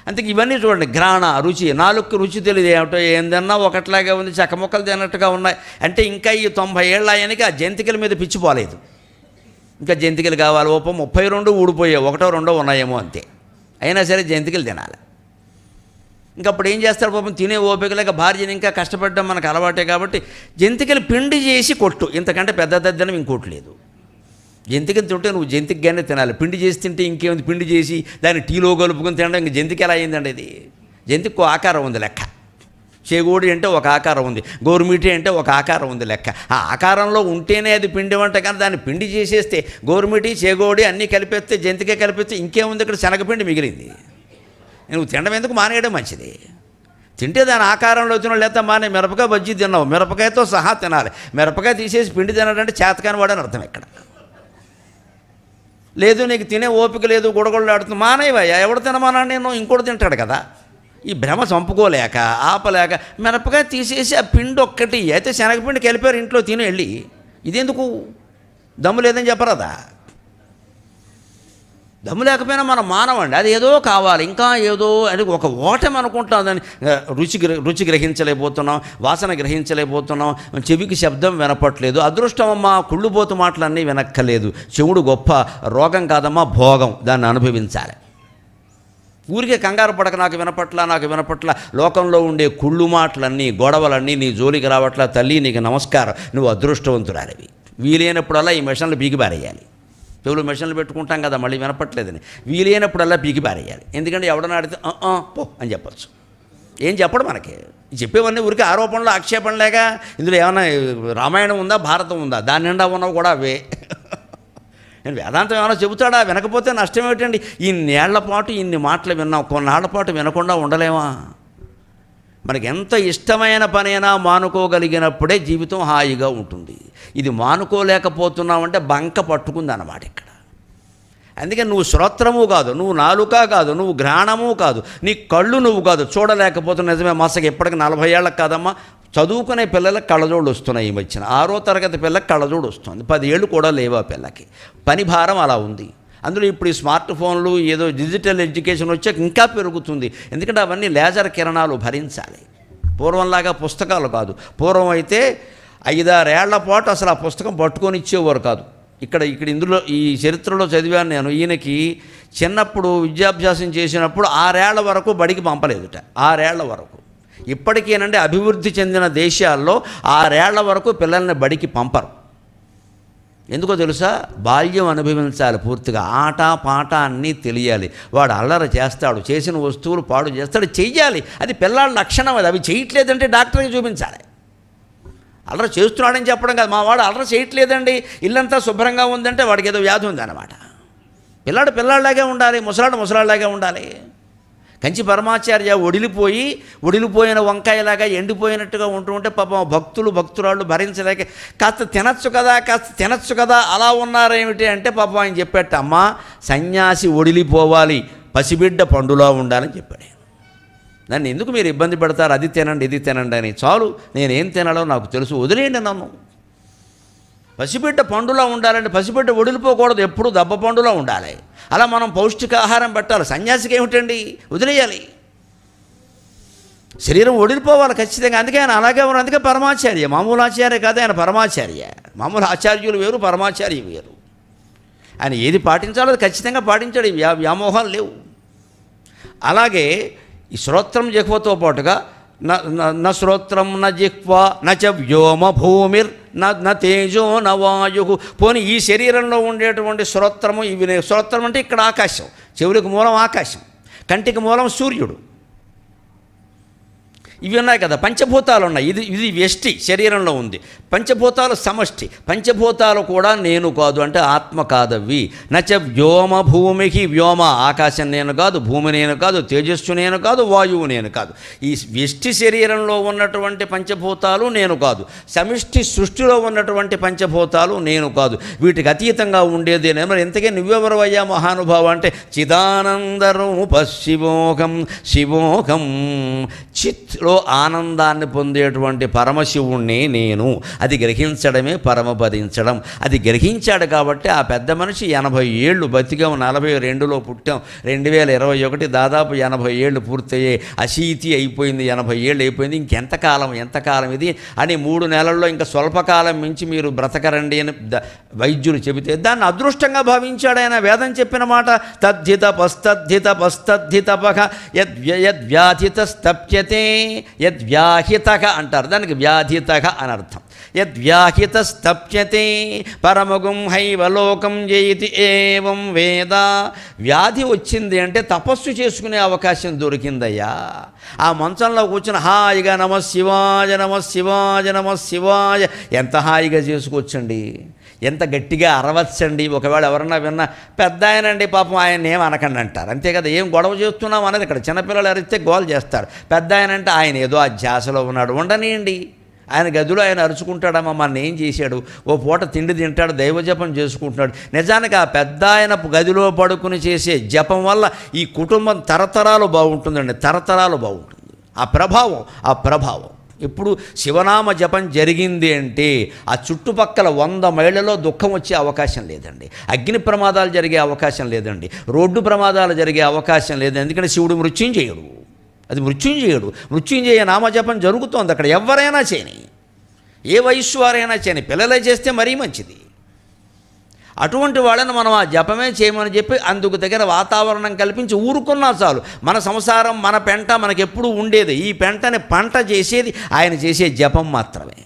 అందుకే ఇవన్నీ చూడండి. ఘ్రాణ, రుచి, నాలుగుకి రుచి తెలియదు. ఏమిటో ఏందన్నా ఒకట్లాగే ఉంది, చక్కమొక్కలు తిన్నట్టుగా ఉన్నాయి. అంటే ఇంకా ఈ 90 ఏళ్ళ ఆయనకి ఆ జంతికల మీద పిచ్చిపోలేదు. ఇంకా జంతికలు కావాలి. 32 ఊడిపోయాయి, 1, 2 ఉన్నాయేమో అంతే. అయినా సరే జంతికలు తినాలి. ఇంకప్పుడు ఏం చేస్తాడు పాపం, తినే ఓపిక లేక భార్యని ఇంకా కష్టపడడం మనకు అలవాటే కాబట్టి జంతికలు పిండి చేసి కొట్టు, ఇంతకంటే పెద్ద దద్దనం ఇంకోటి లేదు. జంతికలు తింటే నువ్వు జంతికగానే తినాలి. పిండి చేసి తింటే ఇంకేముంది, పిండి చేసి దాన్ని టీలో కలుపుకొని తినడం ఇంక జంతిక ఎలా అయిందండి? ఇది జంతికి ఒక ఆకారం ఉంది లెక్క. చేగోడి అంటే ఒక ఆకారం ఉంది, గోరుమిటి అంటే ఒక ఆకారం ఉంది లెక్క. ఆ ఆకారంలో ఉంటేనే అది పిండి వంట. కానీ దాన్ని పిండి చేసేస్తే గోరుమిటి చేగోడి అన్నీ కలిపేస్తే జంతిక కలిపేస్తే ఇంకేముంది? ఇక్కడ శనగపిండి మిగిలింది. నువ్వు తినడం ఎందుకు? మానేయడం మంచిది. తింటే దాని ఆకారంలో తినడం, లేకపోతే మానే మిరపకాయ బజ్జీ తిన్నావు, మిరపకాయతో సహా తినాలి. మిరపకాయ తీసేసి పిండి తినాలంటే చేతకాని వాడని అర్థం ఇక్కడ. లేదు నీకు తినే ఓపిక లేదు, గుడగొడలాడుతుంది, మానేవయ్యా, ఎవడు తినమానా, నేను ఇంకోటి తింటాడు కదా. ఈ భ్రమ చంపుకోలేక ఆపలేక మిరపకాయ తీసేసి ఆ పిండి ఒక్కటి అయితే శనగపిండికి వెళ్ళిపోయారు ఇంట్లో తిని వెళ్ళి. ఇదెందుకు? దమ్ము లేదని చెప్పరాదా? దమ్ము లేకపోయినా మనం మానవండి, అది ఏదో కావాలి, ఇంకా ఏదో అని ఒక ఓటమి అనుకుంటాం. దాన్ని రుచి గ్రహించలేకపోతున్నాం, వాసన గ్రహించలేకపోతున్నాం, చెవికి శబ్దం వినపట్లేదు. అదృష్టం అమ్మా, కుళ్ళుబోతు మాటలన్నీ వినక్కలేదు. చెవుడు గొప్ప రోగం కాదమ్మా, భోగం, దాన్ని అనుభవించాలి. ఊరికే కంగారు పడక నాకు వినపట్ల లోకంలో ఉండే కుళ్ళు మాటలన్నీ గొడవలన్నీ నీ జోలికి రావట్లా. తల్లి నీకు నమస్కారం, నువ్వు అదృష్టవంతురాలివి. వీలైనప్పుడల్లా ఈ మిషన్లు పీకి పారేయాలి. చెవులు మిషన్లు పెట్టుకుంటాం కదా, మళ్ళీ వినపట్లేదని. వీలైనప్పుడల్లా పీకి పారేయాలి. ఎందుకంటే ఎవడన్నా అడిగితే పో అని చెప్పచ్చు. ఏం చెప్పడు మనకి, చెప్పేవన్నీ ఊరికి ఆరోపణలు ఆక్షేపణలేగా. ఇందులో ఏమన్నా రామాయణం ఉందా, భారతం ఉందా? దాని నిండా ఉన్నవి కూడా అవే. నేను వేదాంతం ఏమైనా చెబుతాడా? వినకపోతే నష్టం ఏమిటండి? ఇన్నేళ్ల పాటు ఇన్ని మాటలు విన్నాం, కొన్నాళ్ల పాటు వినకుండా ఉండలేమా? మనకి ఎంత ఇష్టమైన పనైనా మానుకోగలిగినప్పుడే జీవితం హాయిగా ఉంటుంది. ఇది మానుకోలేకపోతున్నామంటే బంక పట్టుకుంది అన్నమాట ఇక్కడ. అందుకే నువ్వు శ్రోత్రము కాదు, నువ్వు నాలుక కాదు, నువ్వు ఘ్రాణము కాదు, నీ కళ్ళు నువ్వు కాదు, చూడలేకపోతున్నా. నిజమే, మసకి ఎప్పటికి 40 ఏళ్ళకి కాదమ్మా. చదువుకునే పిల్లలకు కళ్ళజోడు వస్తున్నాయి ఈ మధ్యన. 6వ తరగతి పిల్లకి కళ్ళజోడు వస్తుంది, 10 ఏళ్ళు కూడా లేవు ఆ పిల్లకి. పని భారం అలా ఉంది. అందులో ఇప్పుడు ఈ స్మార్ట్ ఫోన్లు, ఏదో డిజిటల్ ఎడ్యుకేషన్ వచ్చాక ఇంకా పెరుగుతుంది. ఎందుకంటే అవన్నీ లేజర్ కిరణాలు భరించాలి. పూర్వంలాగా పుస్తకాలు కాదు. పూర్వం అయితే 5-6 ఏళ్ల పాటు అసలు ఆ పుస్తకం పట్టుకొని ఇచ్చేవారు కాదు. ఇక్కడ ఇందులో ఈ చరిత్రలో చదివాను నేను. ఈయనకి చిన్నప్పుడు విద్యాభ్యాసం చేసినప్పుడు 6 ఏళ్ల వరకు బడికి పంపలేదుట. 6 ఏళ్ల వరకు. ఇప్పటికేనంటే అభివృద్ధి చెందిన దేశాల్లో 6 ఏళ్ల వరకు పిల్లల్ని బడికి పంపరు. ఎందుకో తెలుసా? బాల్యం అనుభవించాలి పూర్తిగా. ఆట పాట అన్నీ తెలియాలి. వాడు అల్లరి చేస్తాడు, చేసిన వస్తువులు పాడు చేస్తాడు, చెయ్యాలి. అది పిల్లల లక్షణం. అది అవి చేయట్లేదంటే డాక్టర్కి చూపించాలి. అల్లరి చేస్తున్నాడని చెప్పడం కాదు. మా వాడు అల్లరి చేయట్లేదండి, ఇల్లంతా శుభ్రంగా ఉందంటే వాడికి ఏదో వ్యాధి ఉందన్నమాట. పిల్లాడు పిల్లాడిలాగే ఉండాలి, ముసలాడిలాగే ఉండాలి. కంచి పరమాచార్య ఒడిలిపోయిన వంకాయలాగా ఎండిపోయినట్టుగా ఉంటే పాపం భక్తురాళ్ళు భరించలేక కాస్త తినచ్చు కదా అలా ఉన్నారేమిటి అంటే పాపం ఆయన చెప్పేట, అమ్మ సన్యాసి ఒడిలిపోవాలి, పసిబిడ్డ పండులా ఉండాలని చెప్పాడు. నన్ను ఎందుకు మీరు ఇబ్బంది పెడతారు, అది తినండి ఇది తినండి అని? చాలు, నేనేం తినాలో నాకు తెలుసు, వదిలేయండి నన్ను. పసిబిడ్డ పండులా ఉండాలంటే పసిబిడ్డ ఒడిలిపోకూడదు, ఎప్పుడు దెబ్బ పండులా ఉండాలి. అలా మనం పౌష్టికాహారం పెట్టాలి. సన్యాసికి ఏమిటండి, వదిలేయాలి. శరీరం ఒడిలిపోవాలి ఖచ్చితంగా. అందుకే ఆయన అలాగే ఉన్నారు. అందుకే పరమాచార్య, మామూలు ఆచార్య కాదు ఆయన, పరమాచార్య. మామూలు ఆచార్యులు వేరు, పరమాచార్య వేరు. ఆయన ఏది పాటించాలో అది ఖచ్చితంగా పాటించాడు. వ్యామోహాలు లేవు. అలాగే ఈ శ్రోత్రం జిహ్వతో పాటుగా న శ్రోత్రం న జిహ్వ నచ వ్యోమ భూమిర్ న తేజో న వాయు. పోనీ ఈ శరీరంలో ఉండేటువంటి శ్రోత్రము, ఇవి శ్రోత్రం అంటే ఇక్కడ ఆకాశం, చెవులకు మూలం ఆకాశం, కంటికి మూలం సూర్యుడు, ఇవి ఉన్నాయి కదా. పంచభూతాలు ఉన్నాయి. ఇది వ్యష్టి శరీరంలో ఉంది. పంచభూతాలు సమష్టి. పంచభూతాలు కూడా నేను కాదు అంటే ఆత్మ కాదవి. నచ వ్యోమ భూమికి వ్యోమ, ఆకాశం నేను కాదు, భూమి నేను కాదు, తేజస్సు నేను కాదు, వాయువు నేను కాదు. ఈ వ్యష్టి శరీరంలో ఉన్నటువంటి పంచభూతాలు నేను కాదు. సమిష్టి సృష్టిలో ఉన్నటువంటి పంచభూతాలు నేను కాదు. వీటికి అతీతంగా ఉండేది నేను. మరి ఇంతకే నువ్వెవరవయ్యా మహానుభావ అంటే చిదానందరూప శివోహం చిత్లో ఆనందాన్ని పొందేటువంటి పరమశివుణ్ణి నేను. అది గ్రహించడమే పరమపదించడం. అది గ్రహించాడు కాబట్టి ఆ పెద్ద మనిషి 80 ఏళ్ళు బతికాం. 42లో పుట్టాం, 2021 దాదాపు 80 ఏళ్ళు పూర్తయ్యాయి. అశీతి అయిపోయింది, 80 ఏళ్ళు అయిపోయింది. ఎంతకాలం ఇది అని 3 నెలల్లో ఇంకా స్వల్పకాలం మించి మీరు బ్రతకరండి అని వైద్యులు చెబితే దాన్ని అదృష్టంగా భావించాడు ఆయన. వేదం చెప్పిన మాట తద్ధిత పస్తద్ధితపః యద్వ్యాధిత స్తప్యతే యద్వ్యాహితః అంటారు. దానికి వ్యాధితః అని అర్థం. యద్వ్యాహితస్తప్యతే పరమగుం హైవలోకం జయతి ఏవం వేద. వ్యాధి వచ్చింది అంటే తపస్సు చేసుకునే అవకాశం దొరికిందయ్యా. ఆ మంచంలో కూర్చుని హాయిగా నమ శివాయ నమ శివాయ నమ శివాయ ఎంత హాయిగా చేసుకోవచ్చండి, ఎంత గట్టిగా అరవచ్చండి. ఒకవేళ ఎవరన్నా విన్నా పెద్ద ఆయనండి పాపం ఆయన ఏం అనకండి అంటారు, అంతే కదా. ఏం గొడవ చేస్తున్నాం అనేది ఇక్కడ చిన్నపిల్లలు అరిస్తే గోల్ చేస్తారు. పెద్ద ఆయన అంటే ఆయన ఏదో ఆ ధ్యాసలో ఉన్నాడు, ఉండనియండి. ఆయన గదిలో ఆయన అరుచుకుంటాడమ్మా మన ఏం చేశాడు, ఓ పూట తిండి తింటాడు, దైవజపం చేసుకుంటున్నాడు. నిజానికి ఆ పెద్ద ఆయన గదిలో పడుకుని చేసే జపం వల్ల ఈ కుటుంబం తరతరాలు బాగుంటుందండి, తరతరాలు బాగుంటుంది. ఆ ప్రభావం ఇప్పుడు శివనామ జపం జరిగింది అంటే ఆ చుట్టుపక్కల 100 మైళ్ళలో దుఃఖం వచ్చే అవకాశం లేదండి, అగ్ని ప్రమాదాలు జరిగే అవకాశం లేదండి, రోడ్డు ప్రమాదాలు జరిగే అవకాశం లేదు. ఎందుకంటే శివుడు మృత్యుంజయుడు, అది మృత్యుంజయ నామజపం జరుగుతోంది అక్కడ. ఎవరైనా చేయని, ఏ వయస్సు వారైనా చేయని, పిల్లలే చేస్తే మరీ మంచిది. అటువంటి వాళ్ళని మనం ఆ జపమే చేయమని చెప్పి అందుకు దగ్గర వాతావరణం కల్పించి ఊరుకున్నా చాలు. మన సంసారం మన పెంట మనకెప్పుడు ఉండేది, ఈ పెంటని పంట చేసేది ఆయన చేసే జపం మాత్రమే.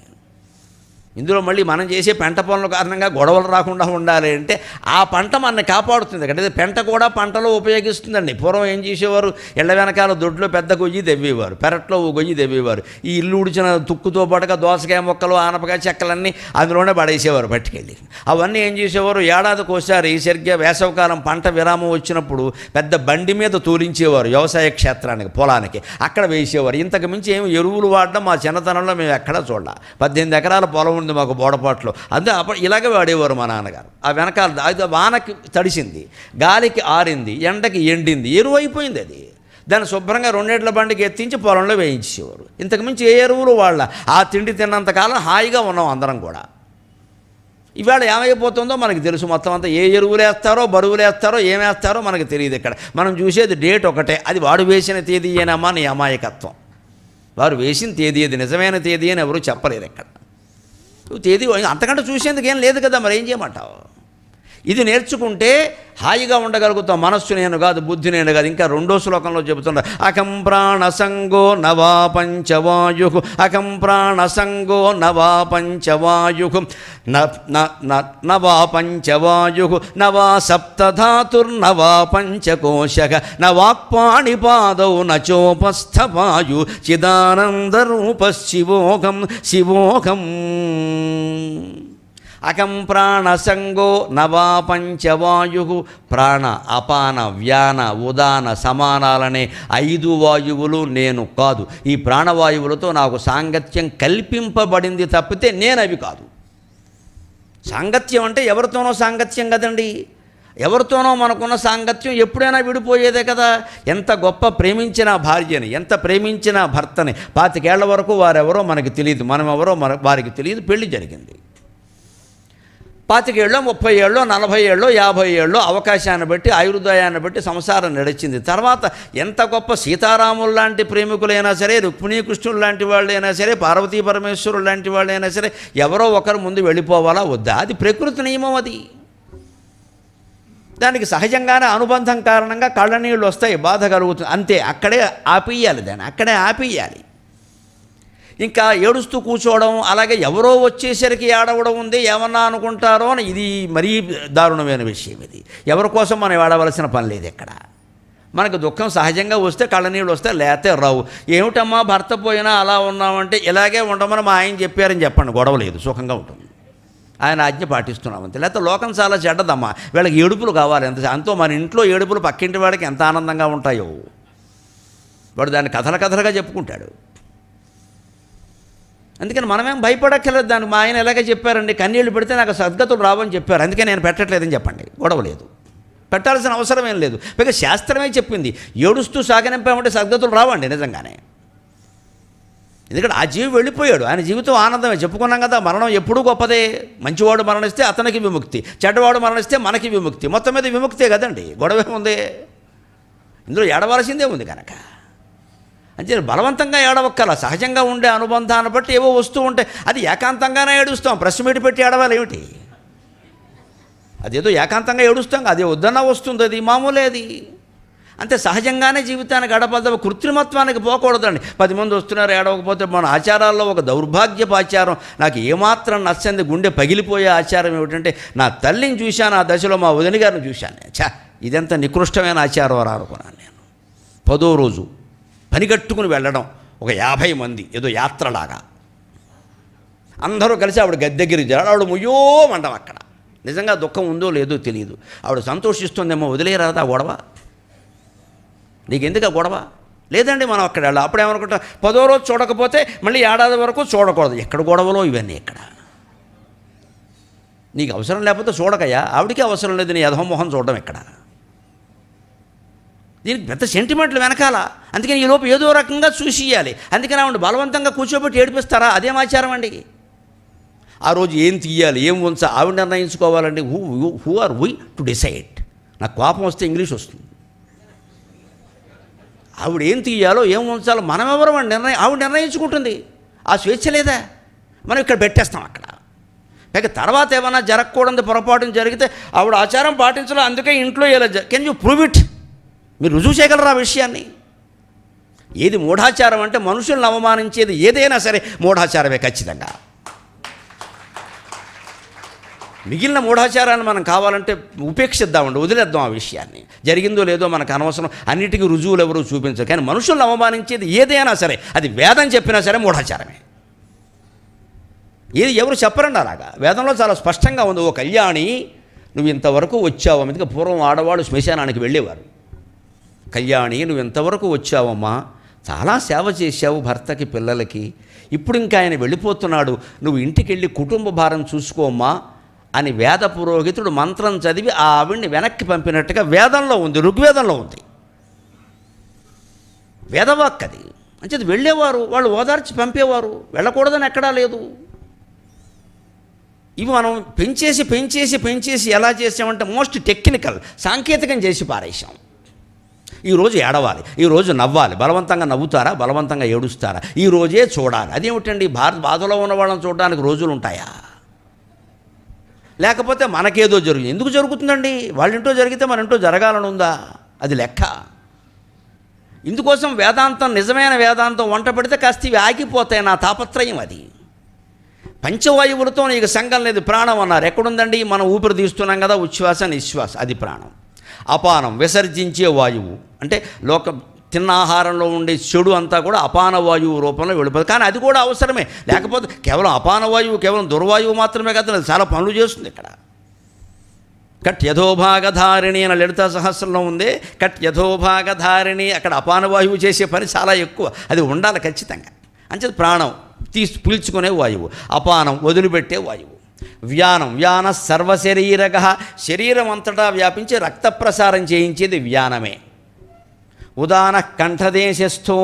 ఇందులో మళ్ళీ మనం చేసే పెంట పనుల కారణంగా గొడవలు రాకుండా ఉండాలి అంటే ఆ పంట మనల్ని కాపాడుతుంది. అంటే పెంట కూడా పంటలో ఉపయోగిస్తుందండి. పూర్వం ఏం చేసేవారు, ఇళ్ల వెనకాల దొడ్లో పెద్ద గొయ్యి దెవ్వేవారు, పెరట్లో ఓ గొయ్యి దెవ్వేవారు. ఈ ఇల్లు ఉడిచిన తుక్కుతో పాటుగా దోసకాయ మొక్కలు ఆనపకాయ చెక్కలన్నీ అందులోనే పడేసేవారు పట్టుకెళ్ళి. అవన్నీ ఏం చేసేవారు, ఏడాదికి ఒకసారి సరిగ్గా వేసవకాలం పంట విరామం వచ్చినప్పుడు పెద్ద బండి మీద తోలించేవారు వ్యవసాయ క్షేత్రానికి, పొలానికి, అక్కడ వేసేవారు. ఇంతకు మించి ఏమి ఎరువులు వాడడం మా చిన్నతనంలో మేము ఎక్కడా చూడాలి. 18 ఎకరాల పొలం మాకు బోడపాట్లో, అంతే. అప్పుడు ఇలాగే వాడేవారు మా నాన్నగారు. ఆ వెనకాల అది వానకి తడిసింది, గాలికి ఆరింది, ఎండకి ఎండింది, ఎరువు అయిపోయింది. అది దాన్ని శుభ్రంగా 2 ఏళ్ల బండికి ఎత్తించి పొలంలో వేయించేవారు. ఇంతకుమించి ఏ ఎరువులు వాళ్ళ ఆ తిండి తిన్నంతకాలం హాయిగా ఉన్నాం అందరం కూడా. ఇవాళ ఏమైపోతుందో మనకు తెలుసు. మొత్తం అంతా ఏ ఎరువులు వేస్తారో, బరువులు వేస్తారో, ఏమేస్తారో మనకు తెలియదు. ఇక్కడ మనం చూసేది డేట్ ఒకటే, అది వాడు వేసిన తేదీ ఏనమ్మా నీ అమాయకత్వం. వారు వేసిన తేదీ అది నిజమైన తేదీ అని ఎవరు చెప్పలేరు. ఇక్కడ తేదీ అంతకంటే చూసేందుకు ఏం లేదు కదా, మరి ఏం చేయమంటావు. ఇది నేర్చుకుంటే హాయిగా ఉండగలుగుతాం. మనస్సు నేను కాదు, బుద్ధి నేను కాదు. ఇంకా 2వ శ్లోకంలో చెబుతున్నారు, అకం ప్రాణ సంగో నవా పంచవాయు, అకం ప్రాణ సంగో నవా పంచవాయు, నవా పంచవాయు నవా సప్తధాతుర్నవా పంచకోశక నవాక్పాణిపాదౌ నచోపస్థవాయు చిదానందరూప శివోహం శివోహం. అకం ప్రాణ సంగో నవా పంచవాయు. ప్రాణ, అపాన, వ్యాన, ఉదాన, సమానాలనే 5 వాయువులు నేను కాదు. ఈ ప్రాణవాయువులతో నాకు సాంగత్యం కల్పింపబడింది తప్పితే నేనవి కాదు. సాంగత్యం అంటే ఎవరితోనో సాంగత్యం కదండి. ఎవరితోనో మనకున్న సాంగత్యం ఎప్పుడైనా విడిపోయేదే కదా. ఎంత గొప్ప ప్రేమించిన భార్యని, ఎంత ప్రేమించిన భర్తని 25 ఏళ్ల వరకు వారెవరో మనకి తెలియదు, మనం ఎవరో వారికి తెలియదు. పెళ్లి జరిగింది. 25 ఏళ్ళో, 30 ఏళ్ళో, 40 ఏళ్ళో, 50 ఏళ్ళో అవకాశాన్ని బట్టి, ఆయుర్దాయాన్ని బట్టి సంసారం నడిచింది. తర్వాత ఎంత గొప్ప సీతారాములు లాంటి ప్రేమికులైనా సరే, రుక్మిణీకృష్ణులు లాంటి వాళ్ళైనా సరే, పార్వతీ పరమేశ్వరులు లాంటి వాళ్ళైనా సరే, ఎవరో ఒకరు ముందు వెళ్ళిపోవాలా వద్దా? అది ప్రకృతి నియమం. అది దానికి సహజంగానే అనుబంధం కారణంగా కళ్ళనీళ్ళు వస్తాయి, బాధ కలుగుతుంది, అంతే. అక్కడే ఆపేయాలి, దాన్ని అక్కడే ఆపేయాలి. ఇంకా ఏడుస్తూ కూర్చోవడం, అలాగే ఎవరో వచ్చేసరికి ఏడవడం ఉంది, ఏమన్నా అనుకుంటారో అని, ఇది మరీ దారుణమైన విషయం. ఇది ఎవరి కోసం మనం ఏడవలసిన పని లేదు. ఇక్కడ మనకు దుఃఖం సహజంగా వస్తే కళ్ళనీళ్ళు వస్తే, లేతే రావు. ఏమిటమ్మా భర్త పోయినా అలా ఉన్నామంటే, ఇలాగే ఉండమని మా ఆయన చెప్పారని చెప్పండి, గొడవ లేదు, సుఖంగా ఉంటుంది. ఆయన ఆజ్ఞ పాటిస్తున్నామంతే. లేకపోతే లోకం చాలా చెడ్డదమ్మా, వీళ్ళకి ఏడుపులు కావాలి ఎంత. అంతో మన ఇంట్లో ఏడుపులు పక్కింటి వాడికి ఎంత ఆనందంగా ఉంటాయో, వాడు దాన్ని కథలుగా చెప్పుకుంటాడు. అందుకని మనమేం భయపడక్కర్లేదు దానికి. మా ఆయన ఎలాగే చెప్పారండి, కన్నీళ్ళు పెడితే నాకు సద్గతులు రావని చెప్పారు, అందుకే నేను పెట్టట్లేదని చెప్పండి, గొడవ లేదు. పెట్టాల్సిన అవసరం ఏం లేదు. పైగా శాస్త్రమే చెప్పింది, ఏడుస్తూ సాగనింపామంటే సద్గతులు రావండి నిజంగానే. ఎందుకంటే ఆ జీవి వెళ్ళిపోయాడు, ఆయన జీవితం ఆనందమే. చెప్పుకున్నాం కదా, మరణం ఎప్పుడూ గొప్పదే. మంచివాడు మరణిస్తే అతనికి విముక్తి, చెడ్డవాడు మరణిస్తే మనకి విముక్తి. మొత్తం మీద విముక్తే కదండి, గొడవే ఉంది. ఇందులో ఏడవలసిందే ఉంది కనుక. అంటే బలవంతంగా ఏడవక్కల, సహజంగా ఉండే అనుబంధాన్ని బట్టి ఏవో వస్తూ ఉంటాయి. అది ఏకాంతంగానే ఏడుస్తాం, ప్రెస్ మీట్ పెట్టి ఏడవాలి ఏమిటి? అదేదో ఏకాంతంగా ఏడుస్తాం, అదే వద్దన్నా వస్తుంది, అది మామూలే. అది అంతే సహజంగానే జీవితాన్ని గడపద్దాం, కృత్రిమత్వానికి పోకూడదండి. 10 మంది వస్తున్నారు ఏడవకపోతే మన ఆచారాల్లో ఒక దౌర్భాగ్యపు ఆచారం, నాకు ఏమాత్రం నచ్చంది, గుండె పగిలిపోయే ఆచారం ఏమిటంటే, నా తల్లిని చూశాను, ఆ దశలో మా వదిన గారిని చూశాను. ఇదెంత నికృష్టమైన ఆచారం రా అనుకున్నాను నేను. 10వ రోజు పనిగట్టుకుని వెళ్ళడం, ఒక 50 మంది ఏదో యాత్రలాగా అందరూ కలిసి ఆవిడ గద్దె దగ్గరికి చేరాడు. ఆవిడ ముయ్యోమంటాం అక్కడ. నిజంగా దుఃఖం ఉందో లేదో తెలియదు. ఆవిడ సంతోషిస్తుందేమో, వదిలేరాదా గొడవ, నీకెందుకు ఆ గొడవ లేదండి, మనం అక్కడ వెళ్ళాలి. అప్పుడేమనుకుంటా 10వ రోజు చూడకపోతే మళ్ళీ ఏడాది వరకు చూడకూడదు. ఎక్కడ గొడవలో ఇవన్నీ ఎక్కడ, నీకు అవసరం లేకపోతే చూడకయ్యా, ఆవిడికి అవసరం లేదు నీ యధమోహం చూడడం ఎక్కడ. దీనికి పెద్ద సెంటిమెంట్లు వెనకాల. అందుకని ఈ లోపు ఏదో రకంగా చూసి ఇవ్వాలి. అందుకని ఆవిడ బలవంతంగా కూర్చోబెట్టి ఏడిపిస్తారా? అదేం ఆచారం అండి. ఆ రోజు ఏం తీయాలి, ఏం ఉంచా ఆవిడ నిర్ణయించుకోవాలండి. Who are we to decide. నాకు కోపం వస్తే ఇంగ్లీష్ వస్తుంది. ఆవిడ ఏం తీయాలో ఏం ఉంచాలో మనం ఎవరు ఆవిడ నిర్ణయించుకుంటుంది. ఆ స్వేచ్ఛ లేదా? మనం ఇక్కడ పెట్టేస్తాం అక్కడ. పైగా తర్వాత ఏమైనా జరగకూడదు, పొరపాటున జరిగితే ఆవిడ ఆచారం పాటించాలి, అందుకే ఇంట్లో ఇలా కెన్ యూ ప్రూవ్ ఇట్, మీరు రుజువు చేయగలరా ఆ విషయాన్ని? ఏది మూఢాచారం అంటే మనుషులను అవమానించేది ఏదైనా సరే మూఢాచారమే ఖచ్చితంగా. మిగిలిన మూఢాచారాన్ని మనం కావాలంటే ఉపేక్షిద్దామండి, వదిలేద్దాం ఆ విషయాన్ని. జరిగిందో లేదో మనకు అనవసరం, అన్నిటికీ రుజువులు ఎవరూ చూపించరు. కానీ మనుషులను అవమానించేది ఏదైనా సరే, అది వేదం చెప్పినా సరే మూఢాచారమే. ఏది ఎవరు చెప్పరండి అలాగా. వేదంలో చాలా స్పష్టంగా ఉంది. ఓ కళ్యాణి, నువ్వు ఇంతవరకు వచ్చావు. అందుకే పూర్వం ఆడవాళ్ళు శ్మశానానికి వెళ్ళేవారు. కళ్యాణి, నువ్వు ఇంతవరకు వచ్చావమ్మా, చాలా సేవ చేశావు భర్తకి, పిల్లలకి. ఇప్పుడు ఇంకా ఆయన వెళ్ళిపోతున్నాడు, నువ్వు ఇంటికి వెళ్ళి కుటుంబ భారం చూసుకోమ్మా అని వేద పురోహితుడు మంత్రం చదివి ఆ ఆవిడ్ని వెనక్కి పంపినట్టుగా వేదంలో ఉంది, ఋగ్వేదంలో ఉంది. వేదవాక్ అది. అంటే వెళ్ళేవారు, వాళ్ళు ఓదార్చి పంపేవారు, వెళ్ళకూడదని ఎక్కడా లేదు. ఇవి మనం పెంచేసి పెంచేసి పెంచేసి ఎలా చేసామంటే మోస్ట్ టెక్నికల్, సాంకేతికం చేసి పారేసాం. ఈరోజు ఏడవాలి, ఈరోజు నవ్వాలి. బలవంతంగా నవ్వుతారా, బలవంతంగా ఏడుస్తారా, ఈరోజే చూడాలి. అదేమిటండి, బాధలో ఉన్న వాళ్ళని చూడడానికి రోజులు ఉంటాయా? లేకపోతే మనకేదో జరుగుతుంది. ఎందుకు జరుగుతుందండి? వాళ్ళ ఇంట్లో జరిగితే మన ఇంట్లో జరగాలని ఉందా? అది లెక్క. ఇందుకోసం వేదాంతం, నిజమైన వేదాంతం వంట పెడితే కాస్త ఇవి ఆగిపోతాయి. నా తాపత్రయం అది. పంచవాయువులతో నీకు సంఘం లేదు, ప్రాణం అన్నారు. ఎక్కడుందండి? మనం ఊపిరి తీస్తున్నాం కదా, ఉచ్ఛ్వాస నిశ్వాస, అది ప్రాణం. అపానం విసర్జించే వాయువు, అంటే తిన్న ఆహారంలో ఉండే చెడు అంతా కూడా అపాన వాయువు రూపంలో వెళ్ళిపోతుంది. కానీ అది కూడా అవసరమే, లేకపోతే కేవలం అపాన వాయువు కేవలం దుర్వాయువు మాత్రమే కదా, చాలా పనులు చేస్తుంది ఇక్కడ. కట్ యథోభాగధారిణి అని లలితా సహస్రంలో ఉంది. కట్ యథోభాగధారిణి, అక్కడ అపాన వాయువు చేసే పని చాలా ఎక్కువ, అది ఉండాలి ఖచ్చితంగా. అంచేది ప్రాణం పీల్చుకునే వాయువు, అపానం వదిలిపెట్టే వాయువు. వ్యానం, వ్యాన సర్వశరీరగ, శరీరం అంతటా వ్యాపించి రక్త ప్రసారం చేయించేది వ్యానమే. ఉదాన కంఠదేశస్థో,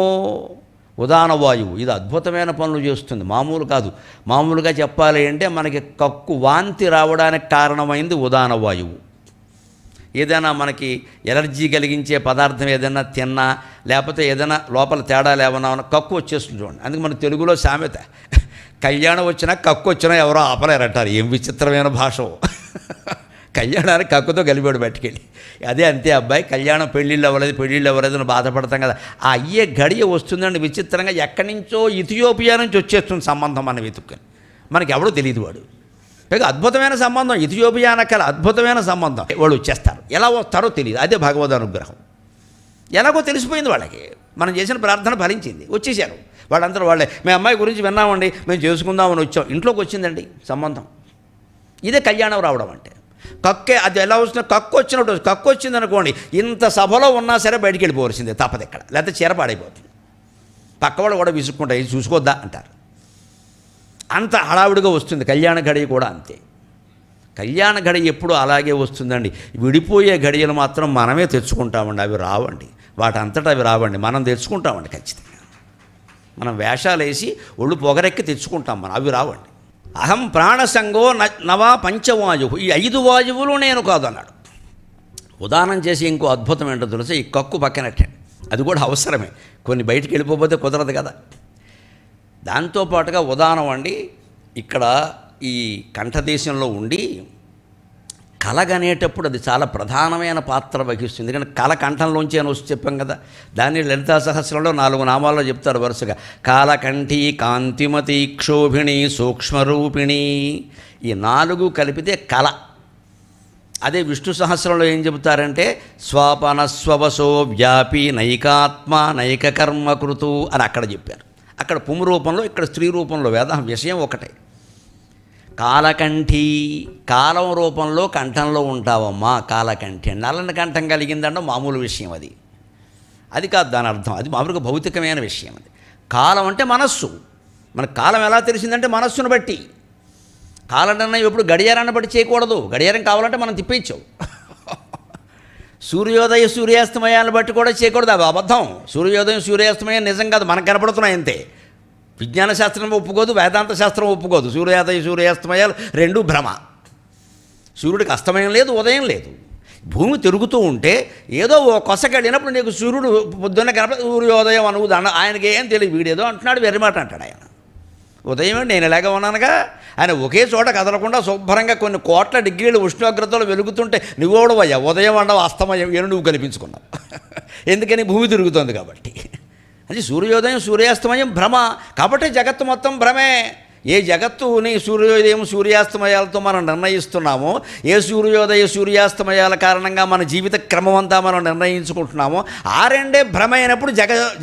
ఉదాన వాయువు, ఇది అద్భుతమైన పనులు చేస్తుంది, మామూలు కాదు. మామూలుగా చెప్పాలి అంటే మనకి కక్కు వాంతి రావడానికి కారణమైంది ఉదాన వాయువు. ఏదైనా మనకి ఎలర్జీ కలిగించే పదార్థం ఏదైనా తిన్నా, లేకపోతే ఏదైనా లోపల తేడాలు ఏమన్నా కక్కు వచ్చేస్తుంది చూడండి. అందుకే మన తెలుగులో సామెత, కళ్యాణం వచ్చినా కక్కు వచ్చినా ఎవరో ఆపలేరంటారు. ఏం విచిత్రమైన భాష. కళ్యాణానికి కక్కుతో కలిపాడు బయటికెళ్ళి. అదే అంతే అబ్బాయి, కళ్యాణం పెళ్ళిళ్ళు అవ్వలేదు అని బాధపడతాం కదా, ఆ అయ్యే గడియ వస్తుందండి విచిత్రంగా. ఎక్కడి నుంచో ఇథియోపియా నుంచి వచ్చేస్తుంది సంబంధం మనం వెతుక్కుని, మనకి ఎవడో తెలియదు వాడు. పైగా అద్భుతమైన సంబంధం, ఇథియోపియా అనకల అద్భుతమైన సంబంధం. వాళ్ళు వచ్చేస్తారు, ఎలా వస్తారో తెలియదు. అదే భగవద్ అనుగ్రహం. ఎలాగో తెలిసిపోయింది వాళ్ళకి, మనం చేసిన ప్రార్థన ఫలించింది, వచ్చేసారు వాళ్ళందరూ. వాళ్ళే మేము అమ్మాయి గురించి విన్నామండి, మేము చేసుకుందామని వచ్చాం, ఇంట్లోకి వచ్చిందండి సంబంధం. ఇదే కళ్యాణం రావడం అంటే. కక్కే, అది ఎలా వస్తుందో కక్కు వచ్చినట్టు. కక్కు వచ్చింది అనుకోండి, ఇంత సభలో ఉన్నా సరే బయటికి వెళ్ళిపోవలసిందే, తప్పదు ఎక్కడ, లేకపోతే చీర పాడైపోతుంది. పక్కవాళ్ళు కూడా విసుక్కుంటారు, ఇది చూసుకోద్దా అంటారు. అంత హడావుడిగా వస్తుంది. కళ్యాణ గడియ కూడా అంతే. కళ్యాణ గడియ ఎప్పుడు అలాగే వస్తుందండి. విడిపోయే గడియలు మాత్రం మనమే తెచ్చుకుంటామండి, అవి రావండి, వాటి అంతటా అవి రావండి, మనం తెచ్చుకుంటామండి ఖచ్చితంగా. మనం వేషాలు వేసి ఒళ్ళు పొగరెక్కి తెచ్చుకుంటాం మనం, అవి రావండి. అహం ప్రాణసంగో నవా పంచవాయువు, ఈ 5 వాయువులు నేను కాదు అన్నాడు. ఉదానం చేసి ఇంకో అద్భుతం ఏంటో తెలిసి, ఈ కక్కు పక్కనట్టండి, అది కూడా అవసరమే, కొన్ని బయటికి వెళ్ళిపోతే కుదరదు కదా. దాంతోపాటుగా ఉదానం అండి, ఇక్కడ ఈ కంఠదేశంలో ఉండి కలగనేటప్పుడు అది చాలా ప్రధానమైన పాత్ర వహిస్తుంది. ఎందుకంటే కల కంఠంలోంచి అని వచ్చి చెప్పాం కదా. దాన్ని లలితా సహస్రంలో 4 నామాల్లో చెప్తారు వరుసగా. కాలకంఠి, కాంతిమతి, క్షోభిణి, సూక్ష్మరూపిణి. ఈ 4 కలిపితే కల. అదే విష్ణు సహస్రంలో ఏం చెబుతారంటే స్వాపన స్వవసో వ్యాపి నైకాత్మ నైక కర్మకృతు అని అక్కడ చెప్పారు. అక్కడ పుము రూపంలో, ఇక్కడ స్త్రీ రూపంలో. విషయం ఒకటే. కాలకంఠి, కాలం రూపంలో కంఠంలో ఉంటావమ్మా కాలకంఠి. నల్లని కంఠం కలిగిందంటే మామూలు విషయం అది. అది కాదు దాని అర్థం. అది మామూలుగా భౌతికమైన విషయం. అది కాలం అంటే మనస్సు. మన కాలం ఎలా తెలిసిందంటే మనస్సును బట్టి. కాలం నిర్ణయం ఎప్పుడు గడియారాన్ని బట్టి చేయకూడదు. గడియారం కావాలంటే మనం తిప్పేయచ్చు. సూర్యోదయ సూర్యాస్తమయాలను బట్టి కూడా చేయకూడదు. అవి అబద్ధం. సూర్యోదయం సూర్యాస్తమయం నిజం కాదు, మనకు కనపడుతున్నాయి అంతే. విజ్ఞాన శాస్త్రం ఒప్పుకోదు, వేదాంత శాస్త్రం ఒప్పుకోదు. సూర్యోదయ సూర్యాస్తమయాలు 2 భ్రమ. సూర్యుడికి అస్తమయం లేదు, ఉదయం లేదు. భూమి తిరుగుతూ ఉంటే ఏదో ఓ కొసకెళ్ళినప్పుడు నీకు సూర్యుడు పొద్దున్న కనపడ సూర్యోదయం అనువుదు అన్న. ఆయనకి ఏం తెలియదు, వీడేదో అంటున్నాడు, వెర్రిమాట అంటాడు ఆయన. ఉదయం నేను ఇలాగే ఉన్నానుగా. ఆయన ఒకే చోట కదలకుండా శుభ్రంగా కొన్ని కోట్ల డిగ్రీలు ఉష్ణోగ్రతలు వెలుగుతుంటే నువ్వు కూడా ఉదయం అండవు అస్తమయం ఏను నువ్వు కల్పించుకున్నావు. ఎందుకని భూమి తిరుగుతోంది కాబట్టి. అది సూర్యోదయం సూర్యాస్తమయం భ్రమ. కాబట్టి జగత్తు మొత్తం భ్రమే. ఏ జగత్తుని సూర్యోదయం సూర్యాస్తమయాలతో మనం నిర్ణయిస్తున్నామో, ఏ సూర్యోదయ సూర్యాస్తమయాల కారణంగా మన జీవిత క్రమం అంతా మనం నిర్ణయించుకుంటున్నామో, ఆ రెండే భ్రమ అయినప్పుడు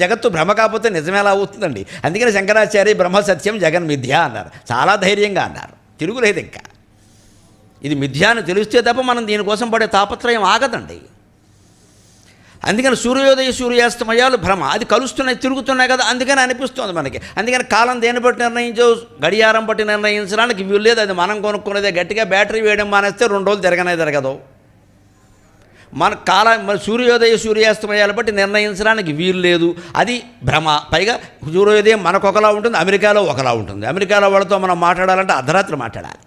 జగత్తు భ్రమ కాకపోతే నిజమేలా అవుతుందండి. అందుకని శంకరాచార్య బ్రహ్మ సత్యం జగన్ మిథ్య అన్నారు. చాలా ధైర్యంగా అన్నారు. తిరుగులేదు ఇంకా. ఇది మిథ్య అని తెలిస్తే తప్ప మనం దీనికోసం పడే తాపత్రయం ఆగదండి. అందుకని సూర్యోదయ సూర్యాస్తమయాలు భ్రమ. అది కలుస్తున్నాయి, తిరుగుతున్నాయి కదా, అందుకని అనిపిస్తుంది మనకి. అందుకని కాలం దేన్ని బట్టి నిర్ణయించవు, గడియారం బట్టి నిర్ణయించడానికి వీలు లేదు. అది మనం కొనుక్కునేదే. గట్టిగా బ్యాటరీ వేయడం మానేస్తే 2 రోజులు తిరగదు. మన కాలం సూర్యోదయ సూర్యాస్తమయాలు బట్టి నిర్ణయించడానికి వీలు లేదు. అది భ్రమ. పైగా సూర్యోదయం మనకు ఒకలా ఉంటుంది, అమెరికాలో ఒకలా ఉంటుంది. అమెరికాలో వాళ్ళతో మనం మాట్లాడాలంటే అర్ధరాత్రి మాట్లాడాలి,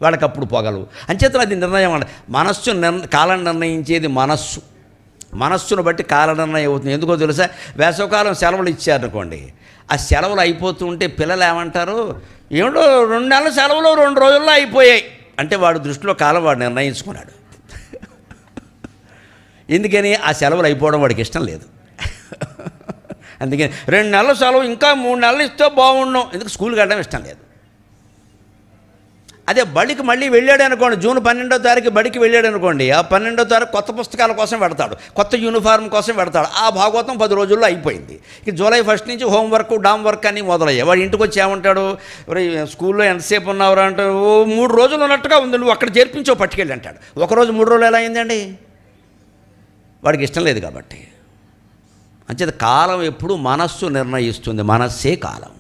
వాళ్ళకి అప్పుడు పొగలు. అంచేత అది నిర్ణయం అంటే మనస్సు కాలం నిర్ణయించేది మనస్సు. మనస్సును బట్టి కాల నిర్ణయం అవుతుంది. ఎందుకో తెలుసా? వేసవకాలం సెలవులు ఇచ్చారనుకోండి, ఆ సెలవులు అయిపోతూ ఉంటే పిల్లలు ఏమంటారు, ఏమిటో 2 నెలల సెలవులు 2 రోజుల్లో అయిపోయాయి అంటే వాడు దృష్టిలో కాలం వాడు నిర్ణయించుకున్నాడు. ఎందుకని? ఆ సెలవులు అయిపోవడం వాడికి ఇష్టం లేదు. అందుకని 2 నెలల సెలవు ఇంకా 3 నెలలు ఇస్తే బాగుండు. ఎందుకు? స్కూల్కి వెళ్ళడం ఇష్టం లేదు. అదే బడికి మళ్ళీ వెళ్ళాడు అనుకోండి, జూన్ 12వ తారీఖు బడికి వెళ్ళాడు అనుకోండి, ఆ 12వ తారీఖు కొత్త పుస్తకాల కోసం పెడతాడు, కొత్త యూనిఫార్మ్ కోసం పెడతాడు. ఆ భాగవతం 10 రోజుల్లో అయిపోయింది. ఇక జూలై 1 నుంచి హోంవర్క్ డామ్ వర్క్ అని మొదలయ్యాయి. వాడు ఇంటికి వచ్చి ఏమంటాడు, స్కూల్లో ఎంతసేపు ఉన్నావురా అంటే, 3 రోజులు ఉన్నట్టుగా ఉంది, నువ్వు అక్కడ చేర్పించావు పట్టుకెళ్ళి అంటాడు. ఒకరోజు 3 రోజులు ఎలా అయిందండి? వాడికి ఇష్టం లేదు కాబట్టి. అంచేత కాలం ఎప్పుడు మనస్సు నిర్ణయిస్తుంది. మనస్సే కాలం.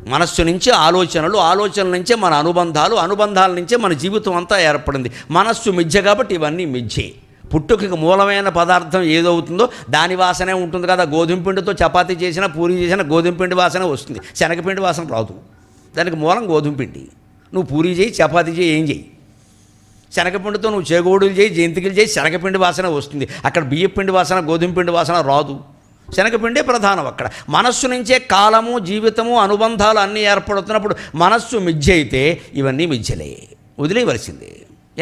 మనస్సు నుంచి ఆలోచనలు, ఆలోచనల నుంచే మన అనుబంధాలు, అనుబంధాల నుంచే మన జీవితం అంతా ఏర్పడింది. మనస్సు మిథ్య కాబట్టి ఇవన్నీ మిథ్యే. పుట్టుకకి మూలమైన పదార్థం ఏదవుతుందో దాని వాసనే ఉంటుంది కదా. గోధుమ పిండితో చపాతీ చేసినా పూరీ చేసినా గోధుమ పిండి వాసనే వస్తుంది, శనగపిండి వాసన రాదు. దానికి మూలం గోధుమ పిండి. నువ్వు పూరీ చేయి, చపాతీ చేయి, ఏం చేయి, శనగపిండితో నువ్వు చేగోడులు చేయి, జంతికలు చేయి, శనగపిండి వాసన వస్తుంది. అక్కడ బియ్య పిండి వాసన, గోధుమ పిండి వాసన రాదు. శనగపిండే ప్రధానం అక్కడ. మనస్సు నుంచే కాలము, జీవితము, అనుబంధాలు అన్నీ ఏర్పడుతున్నప్పుడు మనస్సు మిథ్య అయితే ఇవన్నీ మిథ్యలే, వదిలేయవలసిందే.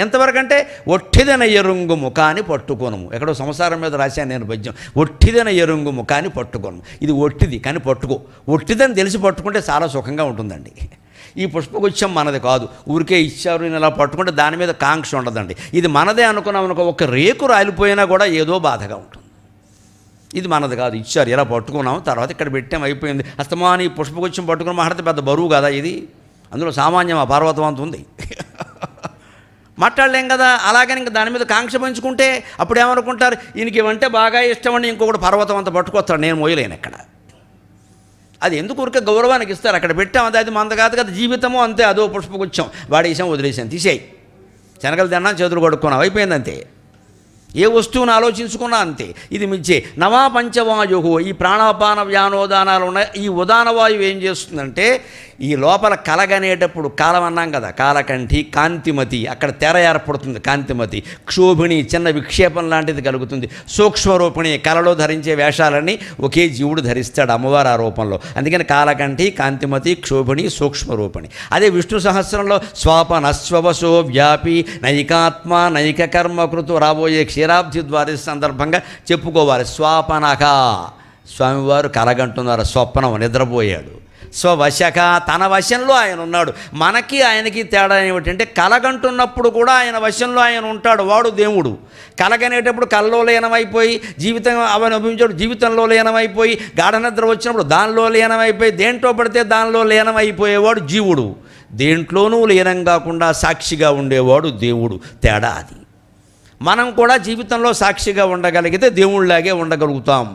ఎంతవరకు అంటే ఒట్టిదన ఎరుంగు ముఖాన్ని పట్టుకోనము. ఎక్కడో సంసారం మీద రాశాను నేను పద్యం. ఒట్టిదన ఎరుంగు ముఖాన్ని పట్టుకోనము. ఇది ఒట్టిది కానీ పట్టుకో. ఒట్టిదని తెలిసి పట్టుకుంటే చాలా సుఖంగా ఉంటుందండి. ఈ పుష్పగుచ్చం మనది కాదు, ఊరికే ఇచ్చారు నేను ఇలా పట్టుకుంటే దాని మీద కాంక్ష ఉండదండి. ఇది మనదే అనుకున్నాం అనుకో, ఒక రేకు రాలిపోయినా కూడా ఏదో బాధగా ఉంటుంది. ఇది మనది కాదు, ఇచ్చారు ఇలా పట్టుకున్నాం, తర్వాత ఇక్కడ పెట్టాం, అయిపోయింది. అస్తమాని పుష్పగుచ్చం పట్టుకుని మాట్లాడితే పెద్ద బరువు కదా ఇది. అందులో సామాన్యం ఆ పర్వతం అంత ఉంది, మాట్లాడలేం కదా. అలాగని ఇంకా దాని మీద కాంక్ష పెంచుకుంటే అప్పుడు ఏమనుకుంటారు, ఈయనకి ఇవంటే బాగా ఇష్టం అండి, ఇంకొకటి పర్వతం అంతా పట్టుకొస్తాడు, నేను మోయలేను ఎక్కడ. అది ఎందుకు ఊరికే గౌరవానికి ఇస్తారు, అక్కడ పెట్టాం, అది మంద కాదు కదా. జీవితము అంతే, అదో పుష్పగుచ్చం, వాడేసాం వదిలేసాం, తీసేయి. శనగలు తిన్నాం, చేతులు కడుక్కున్నాం, అయిపోయింది అంతే. ఏ వస్తువును ఆలోచించుకున్నా అంతే. ఇది మించే నవా పంచవాయువు, ఈ ప్రాణాపాన వ్యానోదానాలు ఉన్నాయి. ఈ ఉదాన వాయువు ఏం చేస్తుందంటే ఈ లోపల కలగనేటప్పుడు కాలం అన్నాం కదా, కాలకంఠి, కాంతిమతి, అక్కడ తెర ఏర్పడుతుంది కాంతిమతి, క్షోభిణి చిన్న విక్షేపం లాంటిది కలుగుతుంది, సూక్ష్మరూపిణి కలలో ధరించే వేషాలన్నీ ఒకే జీవుడు ధరిస్తాడు అమ్మవారు ఆ రూపంలో. అందుకని కాలకంఠి, కాంతిమతి, క్షోభిణి, సూక్ష్మరూపిణి. అదే విష్ణు సహస్రంలో స్వాపనస్వవసో వ్యాపి నైకాత్మ నైక కర్మకృతు రాబోయే క్షీరాబ్ది ద్వార సందర్భంగా చెప్పుకోవాలి. స్వాపనక స్వామివారు కలగంటున్నారు, స్వప్నం నిద్రపోయాడు. స్వవశక తన వశంలో ఆయన ఉన్నాడు. మనకి ఆయనకి తేడా ఏమిటంటే కలగంటున్నప్పుడు కూడా ఆయన వశంలో ఆయన ఉంటాడు, వాడు దేవుడు. కలగనేటప్పుడు కల్లో లీనమైపోయి జీవితం అవనుభవించాడు, జీవితంలో లీనమైపోయి గాఢనిద్ర వచ్చినప్పుడు దానిలో లీనమైపోయి దేంట్లో పడితే దానిలో లీనమైపోయేవాడు జీవుడు. దేంట్లోనూ లీనం కాకుండా సాక్షిగా ఉండేవాడు దేవుడు. తేడా అది. మనం కూడా జీవితంలో సాక్షిగా ఉండగలిగితే దేవుళ్ళలాగే ఉండగలుగుతాం.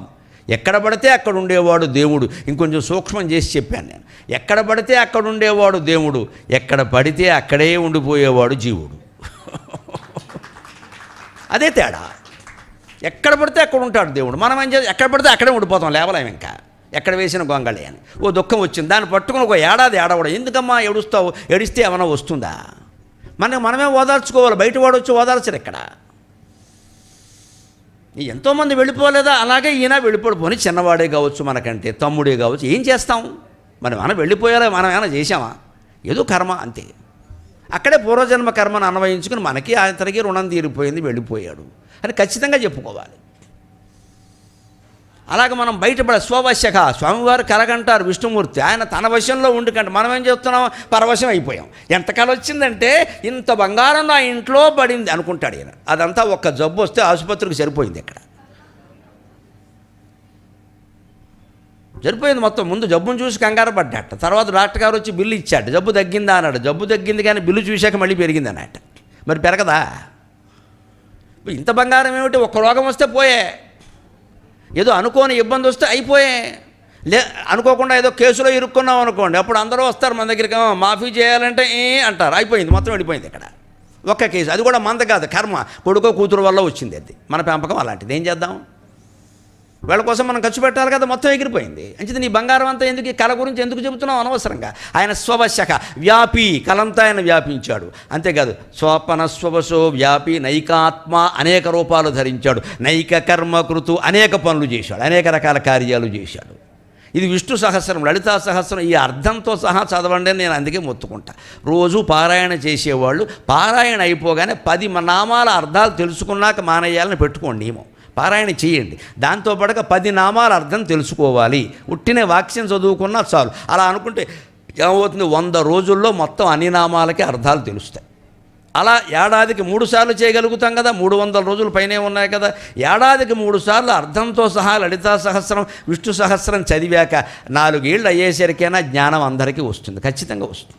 ఎక్కడ పడితే అక్కడ ఉండేవాడు దేవుడు. ఇంకొంచెం సూక్ష్మం చేసి చెప్పాను నేను. ఎక్కడ పడితే అక్కడ ఉండేవాడు దేవుడు, ఎక్కడ పడితే అక్కడే ఉండిపోయేవాడు జీవుడు. అదే తేడా. ఎక్కడ పడితే అక్కడ ఉంటాడు దేవుడు. మనం ఏం చేస్తాం, ఎక్కడ పడితే అక్కడే ఉండిపోతాం, లేవలేము. ఇంకా ఎక్కడ వేసిన గొంగళి అని ఓ దుఃఖం వచ్చింది, దాన్ని పట్టుకుని ఒక ఏడాది ఏడవడం. ఎందుకమ్మా ఏడుస్తావు? ఏడిస్తే ఏమైనా వస్తుందా? మనమే ఓదార్చుకోవాలి, బయట వాడు వచ్చి ఓదార్చరు. ఇక్కడ ఎంతోమంది వెళ్ళిపోలేదా, అలాగే ఈయన వెళ్ళిపోయి చిన్నవాడే కావచ్చు, మనకంటే తమ్ముడే కావచ్చు. ఏం చేస్తాం? మనం వెళ్ళిపోయారా? మనం ఏమైనా చేసామా? ఏదో కర్మ అంతే. అక్కడే పూర్వజన్మ కర్మను అన్వయించుకుని మనకి అతనికి రుణం తీరిపోయింది, వెళ్ళిపోయాడు అని ఖచ్చితంగా చెప్పుకోవాలి. అలాగే మనం బయటపడ స్వవశక స్వామివారు కలగంటారు విష్ణుమూర్తి. ఆయన తన వశంలో ఉండుకంటే మనం ఏం చేస్తున్నాం, పరవశం అయిపోయాం. ఎంతకాలం వచ్చిందంటే ఇంత బంగారం నా ఇంట్లో పడింది అనుకుంటాడు ఈయన. అదంతా ఒక్క జబ్బు వస్తే ఆసుపత్రికి సరిపోయింది. ఇక్కడ సరిపోయింది మొత్తం. ముందు జబ్బును చూసి కంగారు పడ్డాట, తర్వాత డాక్టర్ గారు వచ్చి బిల్లు ఇచ్చాడు, జబ్బు తగ్గిందా అన్నాడు. జబ్బు తగ్గింది కానీ బిల్లు చూశాక మళ్ళీ పెరిగింది అన్నట్ట. మరి పెరగదా? ఇంత బంగారం ఏమిటి, ఒక్క రోగం వస్తే పోయే, ఏదో అనుకోని ఇబ్బంది వస్తే అయిపోయే. అనుకోకుండా ఏదో కేసులో ఇరుక్కున్నాం అనుకోండి, అప్పుడు అందరూ వస్తారు మన దగ్గరికి, మాఫీ చేయాలంటే అంటారు, అయిపోయింది, మొత్తం వెళ్ళిపోయింది. ఇక్కడ ఒక్క కేసు, అది కూడా మంద కాదు, కర్మ, కొడుకో కూతురు వల్ల వచ్చింది. అది మన పెంపకం అలాంటిది. ఏం చేద్దాం? వీళ్ళ కోసం మనం ఖర్చు పెట్టాలి కదా, మొత్తం ఎగిరిపోయింది. అంచేది నీ బంగారం అంతా ఎందుకు, ఈ కళ గురించి ఎందుకు చెబుతున్నావు అనవసరంగా. ఆయన స్వవశక వ్యాపి, కలంతా ఆయన వ్యాపించాడు. అంతేకాదు స్వపన స్వవశో వ్యాపి నైకాత్మ, అనేక రూపాలు ధరించాడు. నైక కర్మకృతు, అనేక పనులు చేశాడు, అనేక రకాల కార్యాలు చేశాడు. ఇది విష్ణు సహస్రం, లలితా సహస్రం. ఈ అర్థంతో సహా చదవండి అని నేను అందుకే మొత్తుకుంటా. రోజు పారాయణ చేసేవాళ్ళు పారాయణ అయిపోగానే 10 నామాల అర్థాలు తెలుసుకున్నాక మానేయాలని పెట్టుకోండి నియమం. పారాయణ చేయండి, దాంతోపాటుగా 10 నామాల అర్థం తెలుసుకోవాలి. ఉట్టినే వాక్యం చదువుకున్నా చాలు. అలా అనుకుంటే ఏమవుతుంది, 100 రోజుల్లో మొత్తం అన్ని నామాలకి అర్థాలు తెలుస్తాయి. అలా ఏడాదికి 3 సార్లు చేయగలుగుతాం కదా, 300 రోజుల పైనే ఉన్నాయి కదా. ఏడాదికి 3 సార్లు అర్థంతో సహా లలితా సహస్రం విష్ణు సహస్రం చదివాక 4 ఏళ్ళు అయ్యేసరికైనా జ్ఞానం అందరికీ వస్తుంది, ఖచ్చితంగా వస్తుంది.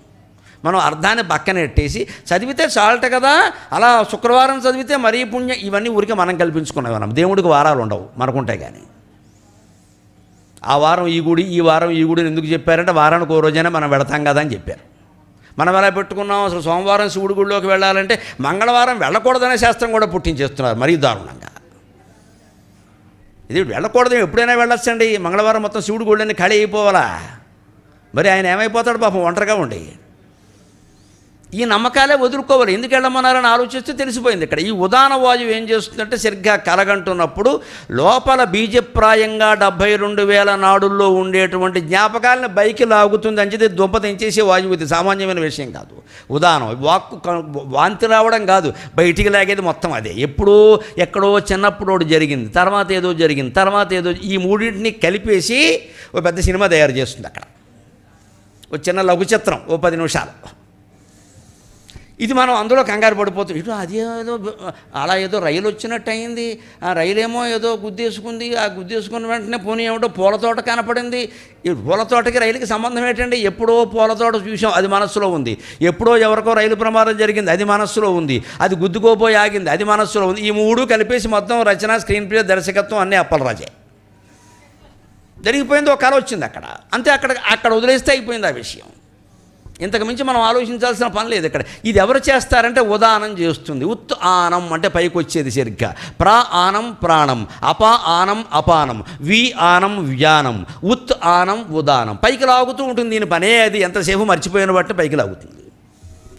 మనం అర్థాన్ని పక్కన పెట్టేసి చదివితే చాలట కదా, అలా శుక్రవారం చదివితే మరీ పుణ్యం, ఇవన్నీ ఊరికే మనం కల్పించుకున్నాం. మనం దేవుడికి వారాలు ఉండవు, మనకుంటాయి. కానీ ఆ వారం ఈ గుడి, ఈ వారం ఈ గుడిని ఎందుకు చెప్పారంటే వారానికి 1 రోజైనా మనం వెళతాం కదా అని చెప్పారు. మనం ఎలా పెట్టుకున్నాం, అసలు సోమవారం శివుడి గుడిలోకి వెళ్ళాలంటే మంగళవారం వెళ్ళకూడదనే శాస్త్రం కూడా పుట్టించేస్తున్నారు మరీ దారుణంగా. ఇది వెళ్ళకూడదు, ఎప్పుడైనా వెళ్ళొచ్చండి. మంగళవారం మొత్తం శివుడి గుళ్ళని ఖాళీ అయిపోవాలా? మరి ఆయన ఏమైపోతాడు పాపం ఒంటరిగా ఉండి. ఈ నమ్మకాలే వదులుకోవాలి. ఎందుకు వెళ్ళమన్నారని ఆలోచిస్తే తెలిసిపోయింది. ఇక్కడ ఈ ఉదాన వాయువు ఏం చేస్తుందంటే సరిగ్గా కలగంటున్నప్పుడు లోపల బీజప్రాయంగా 72,000 నాడుల్లో ఉండేటువంటి జ్ఞాపకాలను బయకి లాగుతుంది. అంచేది దుంపతించేసే వాయువు. ఇది సామాన్యమైన విషయం కాదు. ఉదానం వాక్కు వాంతి రావడం కాదు, బయటికి లాగేది మొత్తం అదే. ఎప్పుడో ఎక్కడో చిన్నప్పుడు ఒకటి జరిగింది, తర్వాత ఏదో జరిగింది, తర్వాత ఏదో, ఈ మూడింటిని కలిపేసి ఓ పెద్ద సినిమా తయారు చేస్తుంది. అక్కడ ఓ చిన్న లఘు చిత్రం, ఓ 10 నిమిషాలు. ఇది మనం అందులో కంగారు పడిపోతాం. ఇటు అదేదో అలా ఏదో రైలు వచ్చినట్టు అయింది, ఆ రైలు ఏమో ఏదో గుద్దేసుకుంది, ఆ గుద్దేసుకున్న వెంటనే పోనీ ఏమిటో పూలతోట కనపడింది. ఈ పూలతోటకి రైలుకి సంబంధం ఏంటండి? ఎప్పుడో పూలతోట చూసాం, అది మనస్సులో ఉంది. ఎప్పుడో ఎవరికో రైలు ప్రమాదం జరిగింది, అది మనస్సులో ఉంది. అది గుద్దుకోపోయి ఆగింది, అది మనస్సులో ఉంది. ఈ 3 కలిపేసి మొత్తం రచన, స్క్రీన్ ప్లే, దర్శకత్వం అన్నీ అప్పలరాజే. జరిగిపోయింది, ఒక కళ వచ్చింది అక్కడ, అంతే. అక్కడ వదిలేస్తే అయిపోయింది ఆ విషయం. ఇంతకు మించి మనం ఆలోచించాల్సిన పని లేదు ఇక్కడ. ఇది ఎవరు చేస్తారంటే ఉదానం చేస్తుంది. ఉత్ ఆనం అంటే పైకి వచ్చేది సరిగ్గా. ప్రా ఆనం ప్రాణం, అప ఆనం అపానం, వి ఆనం వ్యానం, ఉత్ ఆనం ఉదానం. పైకి లాగుతూ ఉంటుంది దీని పనే. అది ఎంతసేపు మర్చిపోయిన బట్టి పైకి లాగుతుంది.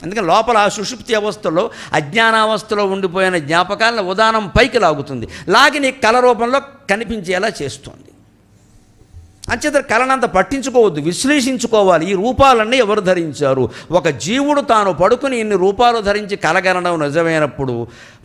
అందుకని లోపల సుషుప్తి అవస్థలో అజ్ఞానావస్థలో ఉండిపోయిన జ్ఞాపకాలను ఉదానం పైకి లాగుతుంది. లాగి నీ కళ రూపంలో కనిపించేలా చేస్తుంది. అంచేత కళనంత పట్టించుకోవద్దు, విశ్లేషించుకోవాలి. ఈ రూపాలన్నీ ఎవరు ధరించారు? ఒక జీవుడు తాను పడుకుని ఇన్ని రూపాలు ధరించి కలగనడం నిజమైనప్పుడు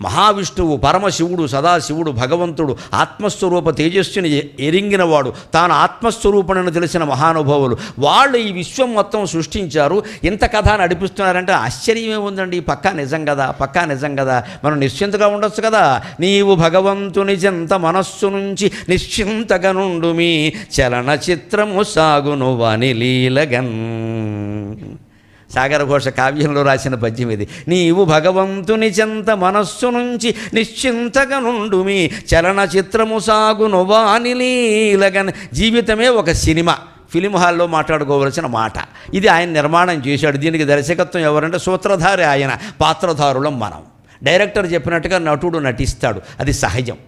మహావిష్ణువు, పరమశివుడు, సదాశివుడు, భగవంతుడు, ఆత్మస్వరూప తేజస్సుని ఎరింగినవాడు, తాను ఆత్మస్వరూపుణని తెలిసిన మహానుభావులు, వాళ్ళు ఈ విశ్వం మొత్తం సృష్టించారు. ఇంత కథ నడిపిస్తున్నారంటే ఆశ్చర్యమే ఉందండి. పక్కా నిజం కదా, పక్కా నిజం కదా. మనం నిశ్చింతగా ఉండొచ్చు కదా. నీవు భగవంతుని చెంత మనస్సు నుంచి నిశ్చింతగా నుండు మీ చలన చిత్రము సాగును వాని లీలగన్. సాగర ఘోష కావ్యంలో రాసిన పద్యం ఇది. నీవు భగవంతుని చెంత మనస్సు నుంచి నిశ్చింతగా నుండు మీ చలన చిత్రము సాగును వాని లీలగన్. జీవితమే ఒక సినిమా, ఫిలిం హాల్లో మాట్లాడుకోవలసిన మాట. ఇది ఆయన నిర్మాణం చేశాడు. దీనికి దర్శకత్వం ఎవరంటే సూత్రధారి ఆయన, పాత్రధారులం మనం. డైరెక్టర్ చెప్పినట్టుగా నటుడు నటిస్తాడు, అది సహజం.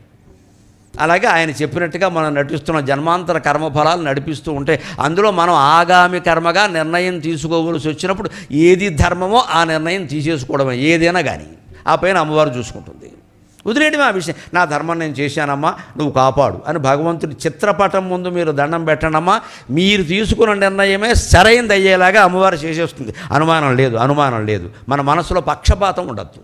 అలాగే ఆయన చెప్పినట్టుగా మనం నటిస్తున్న జన్మాంతర కర్మఫలాలు నడిపిస్తూ ఉంటే అందులో మనం ఆగామి కర్మగా నిర్ణయం తీసుకోవలసి వచ్చినప్పుడు ఏది ధర్మమో ఆ నిర్ణయం తీసేసుకోవడమే, ఏదైనా కానీ. ఆ పైన అమ్మవారు చూసుకుంటుంది. వదిలేయడమే ఆ విషయం. నా ధర్మం నేను చేశానమ్మా, నువ్వు కాపాడు అని భగవంతుడి చిత్రపటం ముందు మీరు దండం పెట్టండమ్మా. మీరు తీసుకున్న నిర్ణయమే సరైనది అయ్యేలాగా అమ్మవారు చేసేస్తుంది. అనుమానం లేదు, అనుమానం లేదు. మన మనసులో పక్షపాతం ఉండద్దు.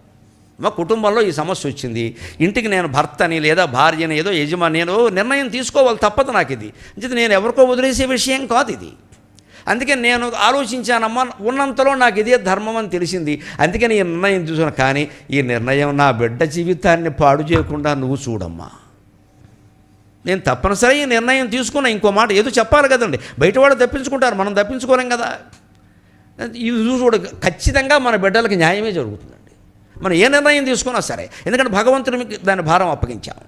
మా కుటుంబంలో ఈ సమస్య వచ్చింది, ఇంటికి నేను భర్తని లేదా భార్యని ఏదో యజమాని నేను నిర్ణయం తీసుకోవాలి, తప్పదు నాకు. ఇది అంటే నేను ఎవరికో వదిలేసే విషయం కాదు ఇది. అందుకే నేను ఆలోచించానమ్మా, ఉన్నంతలో నాకు ఇదే ధర్మం అని తెలిసింది, అందుకని ఈ నిర్ణయం తీసుకున్నాను. కానీ ఈ నిర్ణయం నా బిడ్డ జీవితాన్ని పాడు చేయకుండా నువ్వు చూడమ్మా. నేను తప్పనిసరి ఈ నిర్ణయం తీసుకున్నా. ఇంకో మాట ఏదో చెప్పాలి కదండి. బయట వాళ్ళు తప్పించుకుంటారు, మనం తప్పించుకోలేం కదా. ఇది చూడ ఖచ్చితంగా మన బిడ్డలకు న్యాయమే జరుగుతుంది. మనం ఏ నిర్ణయం తీసుకున్నా సరే, ఎందుకంటే భగవంతుడికి దాని భారం అప్పగించాము.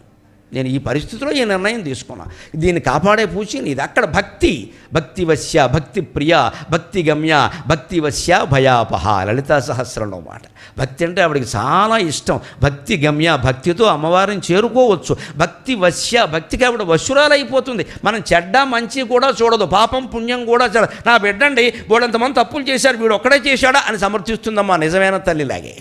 నేను ఈ పరిస్థితిలో ఈ నిర్ణయం తీసుకున్నా, దీన్ని కాపాడే పూచి నీది. అక్కడ భక్తి, భక్తివశ్య, భక్తి ప్రియ, భక్తి గమ్య, భక్తివశ్య భయాపహ, లలితా సహస్రంలో మాట. భక్తి అంటే ఆవిడికి చాలా ఇష్టం. భక్తి గమ్య, భక్తితో అమ్మవారిని చేరుకోవచ్చు. భక్తివశ్య, భక్తికి ఆవిడ వశురాలైపోతుంది. మనం చెడ్డ మంచి కూడా చూడదు, పాపం పుణ్యం కూడా చూడదు. నా బిడ్డండి బోడంతమంది తప్పులు చేశారు, వీడు ఒక్కడే చేశాడా అని సమర్థిస్తుందమ్మా నిజమైన తల్లిలాగే.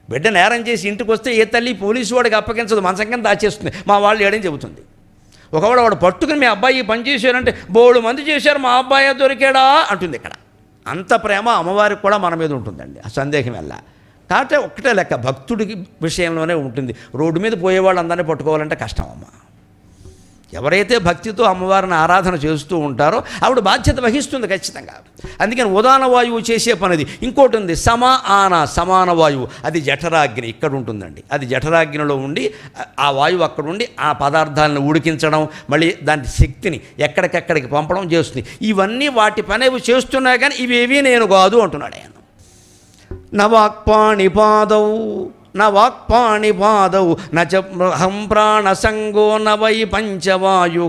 బిడ్డ నేరం చేసి ఇంటికి వస్తే ఏ తల్లి పోలీసు వాడికి అప్పగించదు, మన సంగతి దాచేస్తుంది. మా వాళ్ళు ఏడని చెబుతుంది. ఒకవేళ వాడు పట్టుకుని మీ అబ్బాయి పని చేశారంటే బోడు మంది చేశారు, మా అబ్బాయి దొరికాడా అంటుంది. ఇక్కడ అంత ప్రేమ అమ్మవారికి కూడా మన మీద ఉంటుందండి, ఆ సందేహం వల్ల. కాబట్టి ఒక్కటే లెక్క భక్తుడికి విషయంలోనే ఉంటుంది. రోడ్డు మీద పోయేవాళ్ళు అందరినీ పట్టుకోవాలంటే కష్టం అమ్మ. ఎవరైతే భక్తితో అమ్మవారిని ఆరాధన చేస్తూ ఉంటారో ఆవిడ బాధ్యత వహిస్తుంది ఖచ్చితంగా. అందుకని ఉదాన వాయువు చేసే పనిది. ఇంకోటి ఉంది సమాన వాయువు, అది జఠరాగ్ని ఇక్కడ ఉంటుందండి. అది జఠరాగ్నిలో ఉండి ఆ వాయువు అక్కడ ఉండి ఆ పదార్థాలను ఉడికించడం, మళ్ళీ దాని శక్తిని ఎక్కడికెక్కడికి పంపడం చేస్తుంది. ఇవన్నీ వాటి పనేవి చేస్తున్నా కానీ ఇవేవీ నేను కాదు అంటున్నాడు ఆయన. నవాక్పాణిపాదౌ నవాక్పాణిపాదౌ నహం ప్రాణసంగో నవై పంచవాయు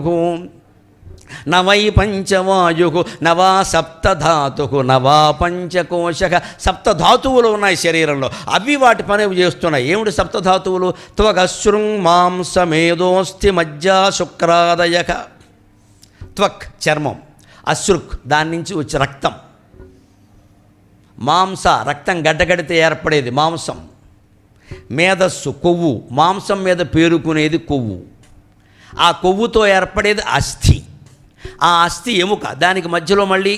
నవై పంచవాయు నవా సప్తధాతు నవా పంచకోశక. సప్తధాతువులు ఉన్నాయి శరీరంలో, అవి వాటి పనేవి చేస్తున్నాయి. ఏమిటి సప్తధాతువులు? త్వగశృంగ్ మాంసమేదోస్తి మజ్జా శుక్రాదయక. త్వక్ చర్మం, అశ్రుక్ దాని నుంచి వచ్చే రక్తం, మాంస రక్తం గడ్డగడితే ఏర్పడేది మాంసం, మేధస్సు కొవ్వు, మాంసం మీద పేరుకునేది కొవ్వు, ఆ కొవ్వుతో ఏర్పడేది అస్థి, ఆ అస్థి ఎముక, దానికి మధ్యలో మళ్ళీ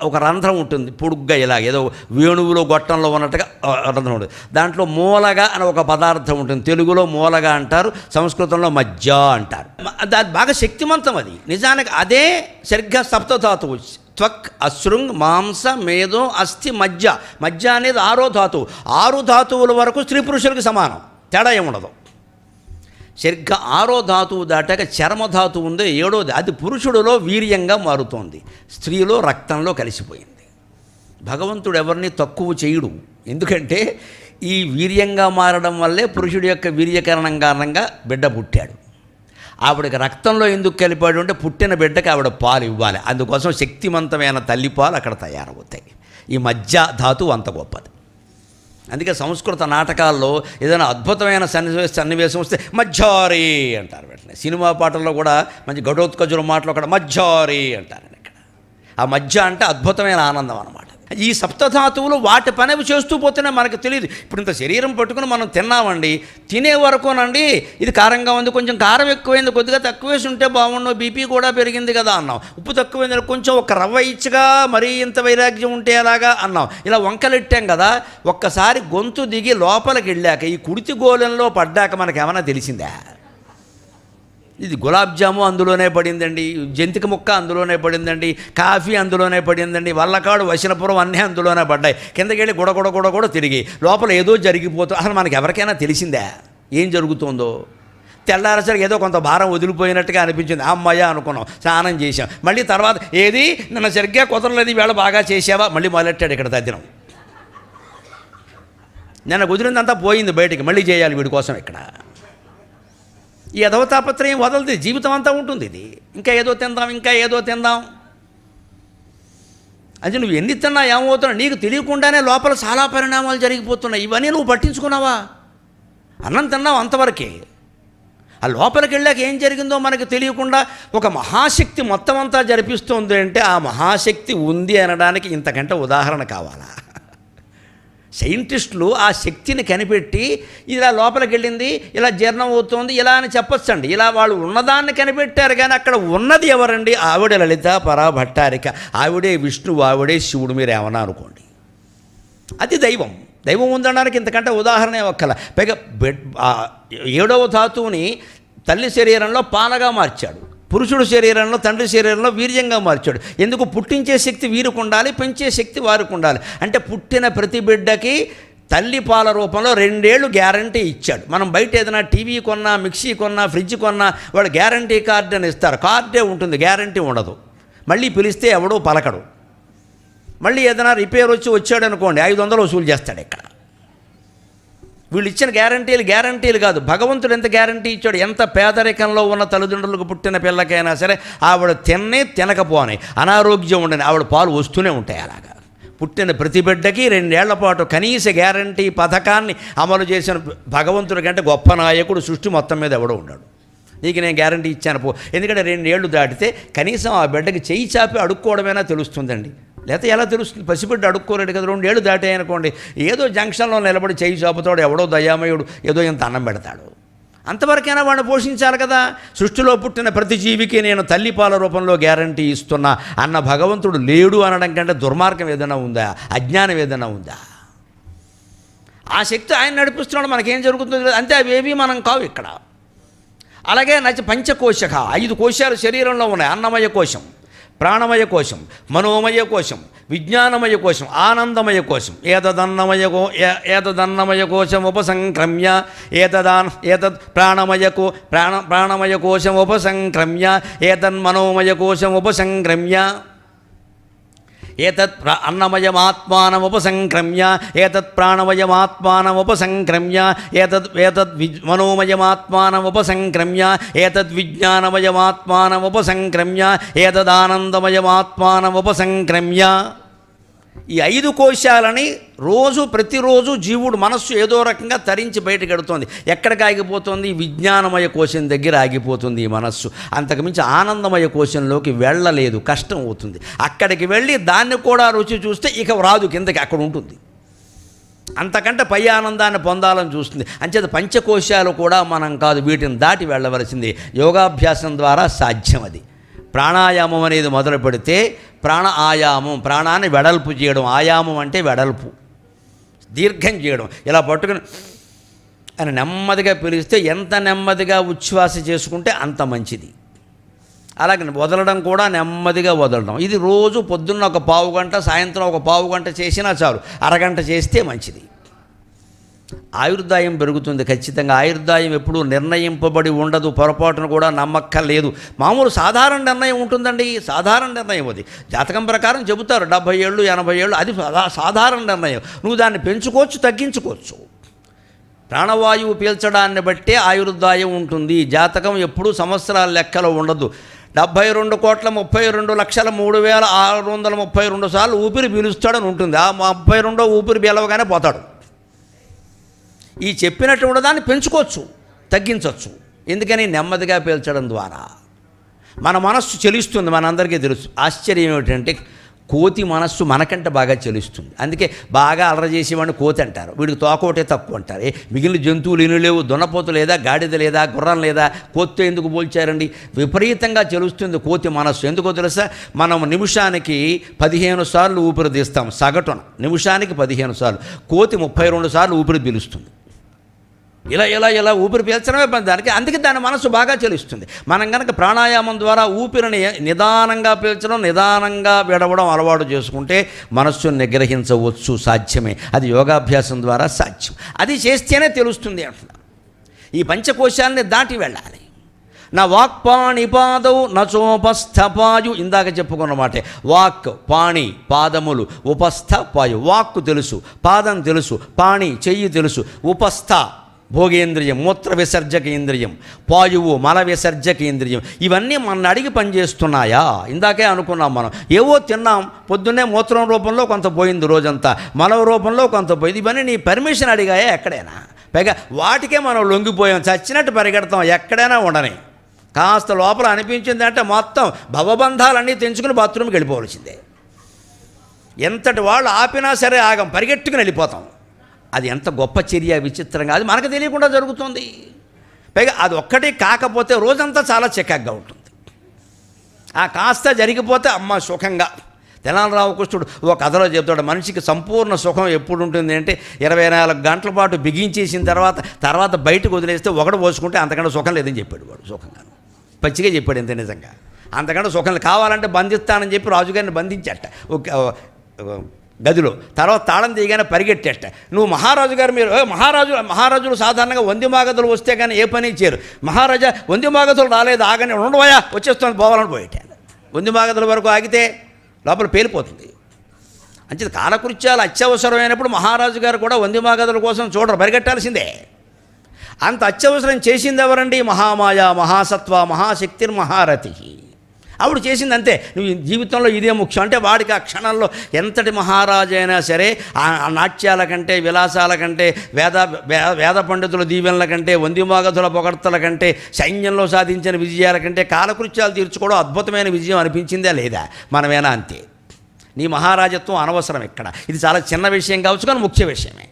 ఒక రంధ్రం ఉంటుంది పొడుగ్గా, ఇలా ఏదో వేణువులో గొట్టంలో ఉన్నట్టుగా రంధ్రం ఉంటుంది. దాంట్లో మూలగా అని ఒక పదార్థం ఉంటుంది. తెలుగులో మూలగా అంటారు, సంస్కృతంలో మజ్జ అంటారు. అది బాగా శక్తివంతం. అది నిజానికి అదే సరిగ్గా సప్తధాతువు. త్వక్ అశృంగ్ మాంస మేధో అస్థి మజ్జ. మజ్జ అనేది 6వ ధాతువు. 6 ధాతువుల వరకు స్త్రీ పురుషులకు సమానం, తేడా ఏముండదు. సరిగ్గా 6వ ధాతువు దాటాక చర్మధాతువు ఉందో 7వది, అది పురుషుడిలో వీర్యంగా మారుతోంది, స్త్రీలో రక్తంలో కలిసిపోయింది. భగవంతుడు ఎవరిని తక్కువ చేయడు. ఎందుకంటే ఈ వీర్యంగా మారడం వల్లే పురుషుడి యొక్క వీర్యకరణం కారణంగా బిడ్డ పుట్టాడు. ఆవిడకి రక్తంలో ఎందుకు కలిపాడు అంటే పుట్టిన బిడ్డకి ఆవిడ పాలు ఇవ్వాలి. అందుకోసం శక్తివంతమైన తల్లిపాలు అక్కడ తయారవుతాయి. ఈ మధ్య ధాతువు అంత గొప్పది. అందుకే సంస్కృత నాటకాల్లో ఏదైనా అద్భుతమైన సన్నివేశం వస్తే మధ్యారి అంటారు. వెంటనే సినిమా పాటల్లో కూడా మంచి ఘటోత్కజుల మాటలు అక్కడ మధ్యారి అంటారండి. ఇక్కడ ఆ మధ్య అంటే అద్భుతమైన ఆనందం అన్నమాట. ఈ సప్తధాతువులు వాటి పనివి చేస్తూ పోతేనే మనకు తెలియదు. ఇప్పుడు ఇంత శరీరం పట్టుకుని మనం తిన్నామండి, తినే వరకునండి ఇది కారంగా ఉంది, కొంచెం కారం ఎక్కువైంది, కొద్దిగా తక్కువ వేసి ఉంటే బాగుండు, బీపీ కూడా పెరిగింది కదా అన్నాం. ఉప్పు తక్కువైంది, కొంచెం ఒక రవ్వ ఇచ్చిగా మరీ ఇంత వైరాగ్యం ఉంటే అలాగా అన్నాం. ఇలా వంకలెట్టాం కదా. ఒక్కసారి గొంతు దిగి లోపలికి వెళ్ళాక ఈ కుడితి గోళంలో పడ్డాక మనకేమైనా తెలిసిందా? ఇది గులాబ్ జాము అందులోనే పడిందండి, జంతిక ముక్క అందులోనే పడిందండి, కాఫీ అందులోనే పడిందండి, వల్లకాడు వశనపురం అన్నీ అందులోనే పడ్డాయి. కిందకి వెళ్ళి గుడ తిరిగి లోపల ఏదో జరిగిపోతుంది. అసలు మనకి ఎవరికైనా తెలిసిందా ఏం జరుగుతుందో? తెల్లారసరికి ఏదో కొంత భారం వదిలిపోయినట్టుగా అనిపించింది. అమ్మయ్య అనుకున్నాం, స్నానం చేసాం. మళ్ళీ తర్వాత ఏది నిన్న సరిగ్గా కుదరలేదు, ఈవేళ బాగా చేసావా, మళ్ళీ మొదలెట్టాడు ఇక్కడ తద్దినం. నిన్న కుదిరిందంతా పోయింది బయటికి, మళ్ళీ చేయాలి వీడి కోసం. ఇక్కడ ఈ అధవతాపత్రయం వదలది, జీవితం అంతా ఉంటుంది. ఇది ఇంకా ఏదో తిందాం. అది నువ్వు ఎన్ని తిన్నా ఏమవుతున్నావు నీకు తెలియకుండానే లోపల చాలా పరిణామాలు జరిగిపోతున్నాయి. ఇవన్నీ నువ్వు పట్టించుకున్నావా? అన్నం తిన్నావు అంతవరకే. ఆ లోపలికి వెళ్ళాక ఏం జరిగిందో మనకు తెలియకుండా ఒక మహాశక్తి మొత్తం అంతా జరిపిస్తుంది అంటే ఆ మహాశక్తి ఉంది అనడానికి ఇంతకంటే ఉదాహరణ కావాలా? సైంటిస్టులు ఆ శక్తిని కనిపెట్టి ఇలా లోపలికి వెళ్ళింది, ఇలా జీర్ణం అవుతుంది, ఇలా అని చెప్పొచ్చండి. ఇలా వాళ్ళు ఉన్నదాన్ని కనిపెట్టారు. కానీ అక్కడ ఉన్నది ఎవరండి? ఆవిడే లలిత పరాభట్టారిక, ఆవిడే విష్ణువు, ఆవిడే శివుడు. మీరు ఏమన్నా అనుకోండి, అది దైవం ఉందనడానికి ఇంతకంటే ఉదాహరణ ఒక్కల. పైగా 7వ ధాతువుని తల్లి శరీరంలో పాలగా మార్చాడు, పురుషుడు శరీరంలో తండ్రి శరీరంలో వీర్యంగా మార్చాడు. ఎందుకు? పుట్టించే శక్తి వీరికి ఉండాలి, పెంచే శక్తి వారికి ఉండాలి. అంటే పుట్టిన ప్రతి బిడ్డకి తల్లి పాల రూపంలో 2 ఏళ్ళు గ్యారంటీ ఇచ్చాడు. మనం బయట ఏదైనా టీవీ కొన్నా, మిక్సీ కొన్నా, ఫ్రిడ్జ్ కొన్నా వాళ్ళు గ్యారంటీ కార్డు అని ఇస్తారు. కార్డే ఉంటుంది, గ్యారంటీ ఉండదు. మళ్ళీ పిలిస్తే ఎవడో పలకడు. మళ్ళీ ఏదైనా రిపేర్ వచ్చాడు అనుకోండి, 500 వసూలు చేస్తాడు. ఇక్కడ వీళ్ళు ఇచ్చిన గ్యారంటీలు కాదు. భగవంతుడు ఎంత గ్యారంటీ ఇచ్చాడు? ఎంత పేదరికంలో ఉన్న తల్లిదండ్రులకు పుట్టిన పిల్లకైనా సరే ఆవిడ తినకపోని, అనారోగ్యం ఉండని ఆవిడ పాలు వస్తూనే ఉంటాయి. అలాగా పుట్టిన ప్రతి బిడ్డకి 2 ఏళ్ల పాటు కనీస గ్యారంటీ పథకాన్ని అమలు చేసిన భగవంతుడి కంటే గొప్ప నాయకుడు సృష్టి మొత్తం మీద ఎవడో ఉన్నాడు. నీకు నేను గ్యారంటీ ఇచ్చాను పో. ఎందుకంటే 2 ఏళ్ళు దాటితే కనీసం ఆ బిడ్డకి చెయ్యి చాపి అడుక్కోవడమైనా తెలుస్తుందండి. లేకపోతే ఎలా తెలుస్తుంది? పసిబిడ్డ అడుక్కోలేడు కదా. 2 ఏళ్ళు దాటాయనుకోండి, ఏదో జంక్షన్లో నిలబడి చెయ్యి చాపుతాడు ఎవడో దయామయుడు, ఏదో ఇంత అన్నం పెడతాడు. అంతవరకైనా వాడిని పోషించాలి కదా. సృష్టిలో పుట్టిన ప్రతి జీవికి నేను తల్లిపాల రూపంలో గ్యారంటీ ఇస్తున్నా అన్న భగవంతుడు లేడు అనడం కంటే దుర్మార్గం ఏదైనా ఉందా? అజ్ఞానం ఏదైనా ఉందా? ఆ శక్తి ఆయన నడిపిస్తున్నాడు. మనకేం జరుగుతుంది అంతే, అవేవి మనం కావు ఇక్కడ. అలాగే పంచకోశ, 5 కోశాలు శరీరంలో ఉన్నాయి. అన్నమయ కోశం, ప్రాణమయ కోశం, మనోమయ కోశం, విజ్ఞానమయ కోశం, ఆనందమయ కోశం. ఏతదన్నమయ కోశం ఉపసంక్రమ్య ఏతద్ ప్రాణమయ కోశం ఉపసంక్రమ్య ఏతన్మనోమయ కోశం ఉపసంక్రమ్య ఏతత్ అన్నమయమాత్మానముపసంక్రమ్య ఏతత్ ప్రాణమయమాత్మానముపసంక్రమ్య ఏతద్ మనోమయమాత్మానముపసంక్రమ్య ఏతద్ విజ్ఞానమయమాత్మానముపసంక్రమ్య ఏతదానందమయమాత్మానముపసంక్రమ్య. ఈ 5 కోశాలని ప్రతిరోజు జీవుడు మనస్సు ఏదో రకంగా తరించి బయటకు ఎడుతోంది. ఎక్కడికి ఆగిపోతుంది? విజ్ఞానమయ కోశం దగ్గర ఆగిపోతుంది ఈ మనస్సు. అంతకుమించి ఆనందమయ కోశంలోకి వెళ్ళలేదు, కష్టం అవుతుంది. అక్కడికి వెళ్ళి దాన్ని కూడా రుచి చూస్తే ఇక రాదు కిందకి, అక్కడ ఉంటుంది. అంతకంటే పై ఆనందాన్ని పొందాలని చూస్తుంది. అంచేత పంచకోశాలు కూడా మనం కాదు, వీటిని దాటి వెళ్ళవలసింది. యోగాభ్యాసం ద్వారా సాధ్యం అది. ప్రాణాయామం అనేది మొదలు పెడితే ఆయామం, ప్రాణాన్ని వెడల్పు చేయడం. ఆయామం అంటే వెడల్పు, దీర్ఘం చేయడం. ఇలా పట్టుకుని అని నెమ్మదిగా పిలిస్తే ఎంత నెమ్మదిగా ఉచ్ఛ్వాస చేసుకుంటే అంత మంచిది. అలాగే వదలడం కూడా నెమ్మదిగా వదలడం. ఇది రోజు పొద్దున్న ఒక పావు గంట, సాయంత్రం ఒక పావు గంట చేసినా చాలు. అరగంట చేస్తే మంచిది. ఆయుర్దాయం పెరుగుతుంది ఖచ్చితంగా. ఆయుర్దాయం ఎప్పుడూ నిర్ణయింపబడి ఉండదు, పొరపాటును కూడా నమ్మక్కర్లేదు. మామూలు సాధారణ నిర్ణయం ఉంటుందండి. సాధారణ నిర్ణయం అది జాతకం ప్రకారం చెబుతారు 70 ఏళ్ళు 80 ఏళ్ళు, అది సాధారణ నిర్ణయం. నువ్వు దాన్ని పెంచుకోవచ్చు, తగ్గించుకోవచ్చు. ప్రాణవాయువు పీల్చడాన్ని బట్టే ఆయుర్దాయం ఉంటుంది. జాతకం ఎప్పుడూ సంవత్సరాల లెక్కలో ఉండదు. 72,32,03,632 సార్లు ఊపిరి పీలుస్తాడని ఉంటుంది. ఆ 32వ ఊపిరి పీలవగానే పోతాడు. ఈ చెప్పినటువంటి దాన్ని పెంచుకోవచ్చు, తగ్గించవచ్చు. ఎందుకని? నెమ్మదిగా పీల్చడం ద్వారా మన మనస్సు చెలిస్తుంది. మనందరికీ తెలుసు. ఆశ్చర్యం ఏమిటంటే కోతి మనస్సు మనకంటే బాగా చెలుస్తుంది. అందుకే బాగా అలర చేసేవాడిని కోతి అంటారు. వీడికి తోకోటే తక్కువ అంటారు. మిగిలిన జంతువులు ఎన్ని లేవు, దున్నపోతు లేదా, గాడిద లేదా, గుర్రం లేదా, కోతితో ఎందుకు పోల్చారండి? విపరీతంగా చెలుస్తుంది కోతి మనస్సు. ఎందుకో తెలుసా? మనం నిమిషానికి 15 సార్లు ఊపిరి తీస్తాం సగటున. నిమిషానికి 15 సార్లు. కోతి 32 సార్లు ఊపిరి పీలుస్తుంది. ఇలా ఊపిరి పీల్చడమే దానికి. అందుకే దాని మనసు బాగా చెలుస్తుంది. మనం కనుక ప్రాణాయామం ద్వారా ఊపిరిని నిదానంగా పీల్చడం, నిదానంగా విడవడం అలవాటు చేసుకుంటే మనస్సును నిగ్రహించవచ్చు. సాధ్యమే. అది యోగాభ్యాసం ద్వారా సాధ్యం. అది చేస్తేనే తెలుస్తుంది అంటున్నారు. ఈ పంచకోశాలని దాటి వెళ్ళాలి. నా వాక్ పాణి పాదవు నచోపస్థపాయు. ఇందాక చెప్పుకున్నమాట. వాక్ పాణి పాదములు, ఉపస్థ పాయు. వాక్కు తెలుసు, పాదం తెలుసు, పాణి చెయ్యి తెలుసు, ఉపస్థ భోగేంద్రియం, మూత్ర విసర్జక ఇంద్రియం, పాయువు మల విసర్జక ఇంద్రియం. ఇవన్నీ మన అడిగి పనిచేస్తున్నాయా? ఇందాకే అనుకున్నాం మనం. ఏవో తిన్నాం, పొద్దున్నే మూత్రం రూపంలో కొంత పోయింది, రోజంతా మల రూపంలో కొంత పోయింది. ఇవన్నీ నీ పర్మిషన్ అడిగాయా ఎక్కడైనా? పైగా వాటికే మనం లొంగిపోయాం, చచ్చినట్టు పరిగెడతాం. ఎక్కడైనా ఉండని కాస్త లోపల అనిపించింది అంటే మొత్తం భవబంధాలన్నీ తెంచుకుని బాత్రూమ్కి వెళ్ళిపోవలసిందే. ఎంతటి వాళ్ళు ఆపినా సరే ఆగం, పరిగెట్టుకుని వెళ్ళిపోతాం. అది ఎంత గొప్ప చర్య, విచిత్రంగా. అది మనకు తెలియకుండా జరుగుతుంది. పైగా అది ఒక్కటి కాకపోతే రోజంతా చాలా చికాగ్గా ఉంటుంది. ఆ కాస్త జరిగిపోతే అమ్మ సుఖంగా. తెనాలి రామకృష్ణుడు ఒక కథలో చెప్తాడు, మనిషికి సంపూర్ణ సుఖం ఎప్పుడు ఉంటుంది అంటే 24 గంటల పాటు బిగించేసిన తర్వాత బయటకు వదిలేస్తే ఒకటి పోసుకుంటే అంతకంటే సుఖం లేదని చెప్పాడు వాడు. సుఖంగా పచ్చిగా చెప్పాడు. ఎంత నిజంగా అంతకంటే సుఖం కావాలంటే బంధిస్తానని చెప్పి రాజుగారిని బంధించట గదిలో. తర్వాత తాళం తీయగానే పరిగెట్టేట. నువ్వు మహారాజు గారు, మీరు మహారాజులు సాధారణంగా వందిమాగతులు వస్తే కానీ ఏ పని చేయరు. మహారాజా వందిమాగతులు రాలేదు, ఆగని ఉండవయా, వచ్చేస్తుంది, పోవాలని పోయేటాను. వందిమాగతుల వరకు ఆగితే లోపల పేలిపోతుంది. అంటే కాలకృత్యాలు అత్యవసరమైనప్పుడు మహారాజు గారు కూడా వందిమాగతుల కోసం చూడరు, పరిగెట్టాల్సిందే. అంత అత్యవసరం చేసింది ఎవరండి? మహామాయ, మహాసత్వ, మహాశక్తిర్మహారథి. ఆవిడ చేసింది అంతే. నువ్వు జీవితంలో ఇదే ముఖ్యం అంటే వాడికి ఆ క్షణంలో ఎంతటి మహారాజు అయినా సరే ఆ నాట్యాల కంటే, విలాసాల కంటే, వేద పండితుల దీవెనల కంటే, వందిమాగతుల పొగడ్తల కంటే, సైన్యంలో సాధించిన విజయాల కంటే కాలకృత్యాలు తీర్చుకోవడం అద్భుతమైన విజయం అనిపించిందా లేదా? మనమేనా అంతే. నీ మహారాజత్వం అనవసరం ఇక్కడ. ఇది చాలా చిన్న విషయం కావచ్చు కానీ ముఖ్య విషయమే.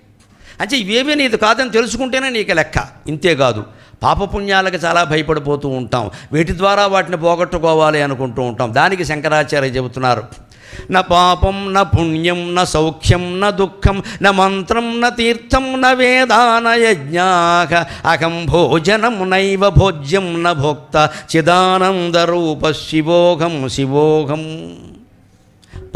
అంటే ఇవేవీ నీది కాదని తెలుసుకుంటేనే నీకు లెక్క. ఇంతేకాదు, పాపపుణ్యాలకు చాలా భయపడిపోతూ ఉంటాం. వీటి ద్వారా వాటిని పోగొట్టుకోవాలి అనుకుంటూ ఉంటాం. దానికి శంకరాచార్య చెబుతున్నారు, న పాపం న పుణ్యం న సౌఖ్యం న దుఃఖం న మంత్రం న తీర్థం న వేదాన యజ్ఞాః అహం భోజనం నైవ భోజ్యం న భోక్త చిదానందరూప శివోహం శివోహం.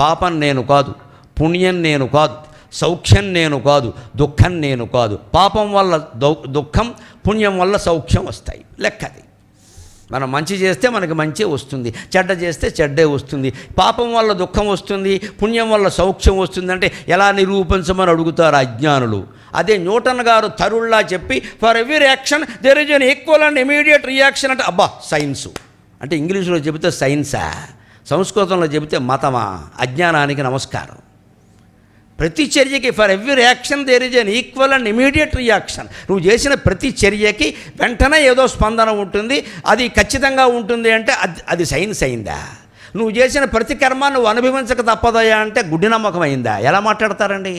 పాపం నేను కాదు, పుణ్యం నేను కాదు, సౌఖ్యం నేను కాదు, దుఃఖం నేను కాదు. పాపం వల్ల దుఃఖం, పుణ్యం వల్ల సౌఖ్యం వస్తాయి. లెక్కది. మనం మంచి చేస్తే మనకి మంచి వస్తుంది, చెడ్డ చేస్తే చెడ్డే వస్తుంది. పాపం వల్ల దుఃఖం వస్తుంది, పుణ్యం వల్ల సౌఖ్యం వస్తుంది అంటే ఎలా నిరూపించమని అడుగుతారు అజ్ఞానులు. అదే న్యూటన్ గారు తరుళ్లా చెప్పి for every action there is an equal and immediate reaction అంటే అబ్బా సైన్సు అంటే ఇంగ్లీషులో చెబితే సైన్సా, సంస్కృతంలో చెబితే మతమా? అజ్ఞానానికి నమస్కారం. ప్రతి చర్యకి for every action there is an equal and immediate reaction. నువ్వు చేసిన ప్రతి చర్యకి వెంటనే ఏదో స్పందన ఉంటుంది, అది ఖచ్చితంగా ఉంటుంది అంటే అది సైన్స్ అయిందా? నువ్వు చేసిన ప్రతి కర్మ నువ్వు అనుభవించక తప్పదయా అంటే గుడ్డి నమ్మకం అయిందా? ఎలా మాట్లాడతారండి?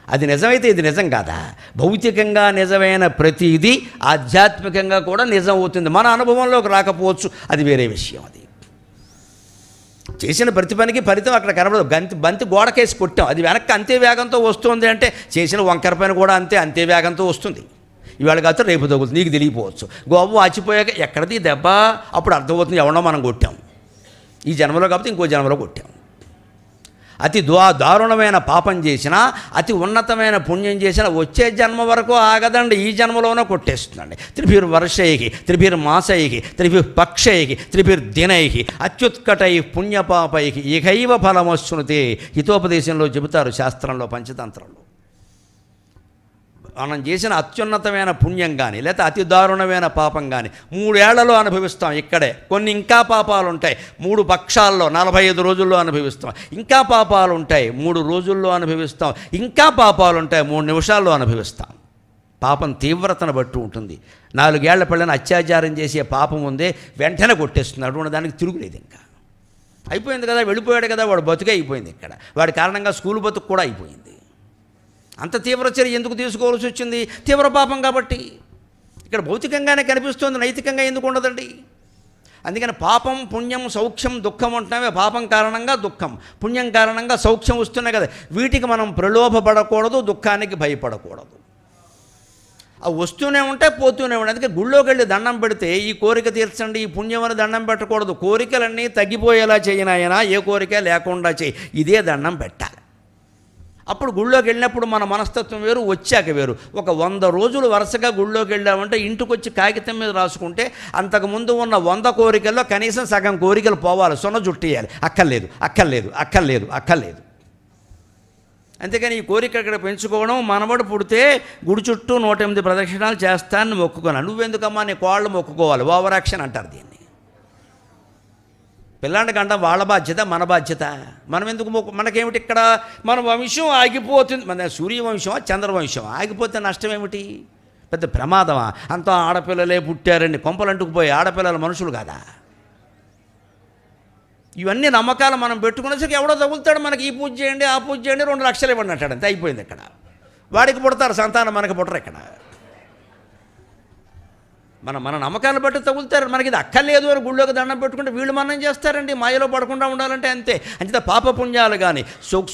అది నిజమైతే ఇది నిజం కాదా? భౌతికంగా నిజమైన ప్రతిదీ ఆధ్యాత్మికంగా కూడా నిజం అవుతుంది. మన అనుభవంలోకి రాకపోవచ్చు, అది వేరే విషయం. అది చేసిన ప్రతి పనికి ఫలితం అక్కడ కనబడదు. బంతి గోడకేసి కొట్టాం, అది వెనక్కి అంతే వేగంతో వస్తుంది అంటే చేసిన వంకర పైన కూడా అంతే వేగంతో వస్తుంది. ఇవాళ కాదు రేపు తగ్గుతుంది, నీకు తెలియపోవచ్చు. గోబు వాచిపోయాక ఎక్కడిది దెబ్బ అప్పుడు అర్థమవుతుంది ఎవడో మనం కొట్టాం. ఈ జన్మలో కాకపోతే ఇంకో జన్మలో కొట్టాం. అతి దారుణమైన పాపం చేసినా, అతి ఉన్నతమైన పుణ్యం చేసినా వచ్చే జన్మ వరకు ఆగదండి, ఈ జన్మలోనే కొట్టేస్తుందండి. త్రిభిర్ వర్షైకి త్రిభిర్ మాసైకి త్రిభిర్ పక్షైకి త్రిభిర్ దినైకి అత్యుత్కటై పుణ్యపాపైకి ఇహైవ ఫలమశ్నుతే. హితోపదేశంలో చెబుతారు శాస్త్రంలో, పంచతంత్రంలో. మనం చేసిన అత్యున్నతమైన పుణ్యం కానీ లేకపోతే అతి దారుణమైన పాపం కానీ 3 ఏళ్లలో అనుభవిస్తాం ఇక్కడే. కొన్ని ఇంకా పాపాలు ఉంటాయి 3 పక్షాల్లో 45 రోజుల్లో అనుభవిస్తాం. ఇంకా పాపాలు ఉంటాయి 3 రోజుల్లో అనుభవిస్తాం. ఇంకా పాపాలు ఉంటాయి 3 నిమిషాల్లో అనుభవిస్తాం. పాపం తీవ్రతను బట్టి ఉంటుంది. 4 ఏళ్ల పిల్లని అత్యాచారం చేసే పాపం ఉందే వెంటనే కొట్టేస్తుంది. అటువంటి దానికి తిరుగులేదు. ఇంకా అయిపోయింది కదా, వెళ్ళిపోయాడు కదా, వాడు బతుకే అయిపోయింది. ఇక్కడ వాడి కారణంగా స్కూల్ బతుకు కూడా అయిపోయింది. అంత తీవ్ర చర్య ఎందుకు తీసుకోవాల్సి వచ్చింది? తీవ్ర పాపం కాబట్టి. ఇక్కడ భౌతికంగానే కనిపిస్తుంది, నైతికంగా ఎందుకు ఉండదండి? అందుకని పాపం, పుణ్యం, సౌఖ్యం, దుఃఖం ఉంటున్నామే. పాపం కారణంగా దుఃఖం, పుణ్యం కారణంగా సౌఖ్యం వస్తున్నాయి కదా. వీటికి మనం ప్రలోభపడకూడదు, దుఃఖానికి భయపడకూడదు. అవి వస్తూనే ఉంటాయి, పోతూనే ఉంటాయి. అందుకే గుళ్ళోకి వెళ్ళి దండం పెడితే ఈ కోరిక తీర్చండి, ఈ పుణ్యం అని దండం పెట్టకూడదు. కోరికలన్నీ తగ్గిపోయేలా చేయనాయనా, ఏ కోరిక లేకుండా చేయి, ఇదే దండం పెట్టాలి. అప్పుడు గుళ్ళోకి వెళ్ళినప్పుడు మన మనస్తత్వం వేరు, వచ్చాక వేరు. ఒక 100 రోజులు వరుసగా గుళ్ళోకి వెళ్ళామంటే ఇంటికి వచ్చి కాగితం మీద రాసుకుంటే అంతకుముందు ఉన్న 100 కోరికల్లో కనీసం సగం కోరికలు పోవాలి, సొన్న జుట్టేయాలి. అక్కర్లేదు, అక్కర్లేదు, అక్కర్లేదు, అక్కర్లేదు. అంతేకాని ఈ కోరిక ఇక్కడ పెంచుకోవడం, మనవడు పుడితే గుడి చుట్టూ 108 ప్రదక్షిణాలు చేస్తానని మొక్కుకున్నాను. నువ్వెందుకమ్మా నీ కోళ్ళు మొక్కుకోవాలి? ఓవర్ యాక్షన్ అంటారు దీన్ని. పిల్లాడికి అంటాం వాళ్ళ బాధ్యత, మన బాధ్యత. మనం ఎందుకు మనకేమిటి ఇక్కడ? మన వంశం ఆగిపోతుంది. మన సూర్యవంశమా చంద్రవంశమా? ఆగిపోతే నష్టం ఏమిటి? పెద్ద ప్రమాదమా? అంతా ఆడపిల్లలే పుట్టారండి, కొంపలంటుకుపోయి ఆడపిల్లల మనుషులు కాదా? ఇవన్నీ నమ్మకాలు మనం పెట్టుకునేసరికి ఎవడో తగులుతాడు మనకి, ఈ పూజ చేయండి, ఆ పూజ చేయండి, 2 లక్షలు ఇవ్వండి అంటాడు. అంతే అయిపోయింది. ఇక్కడ వాడికి పుడతారు సంతానం, మనకి పుట్టరు. ఇక్కడ మన నమ్మకాలను బట్టి తగులుతారు. మనకి ఇది అక్కర్లేదు అని గుళ్ళోకి దండం పెట్టుకుంటే వీళ్ళు మనం చేస్తారండి. మాయలో పడకుండా ఉండాలంటే అంతే. అంతే పాపపుణ్యాలు కానీ,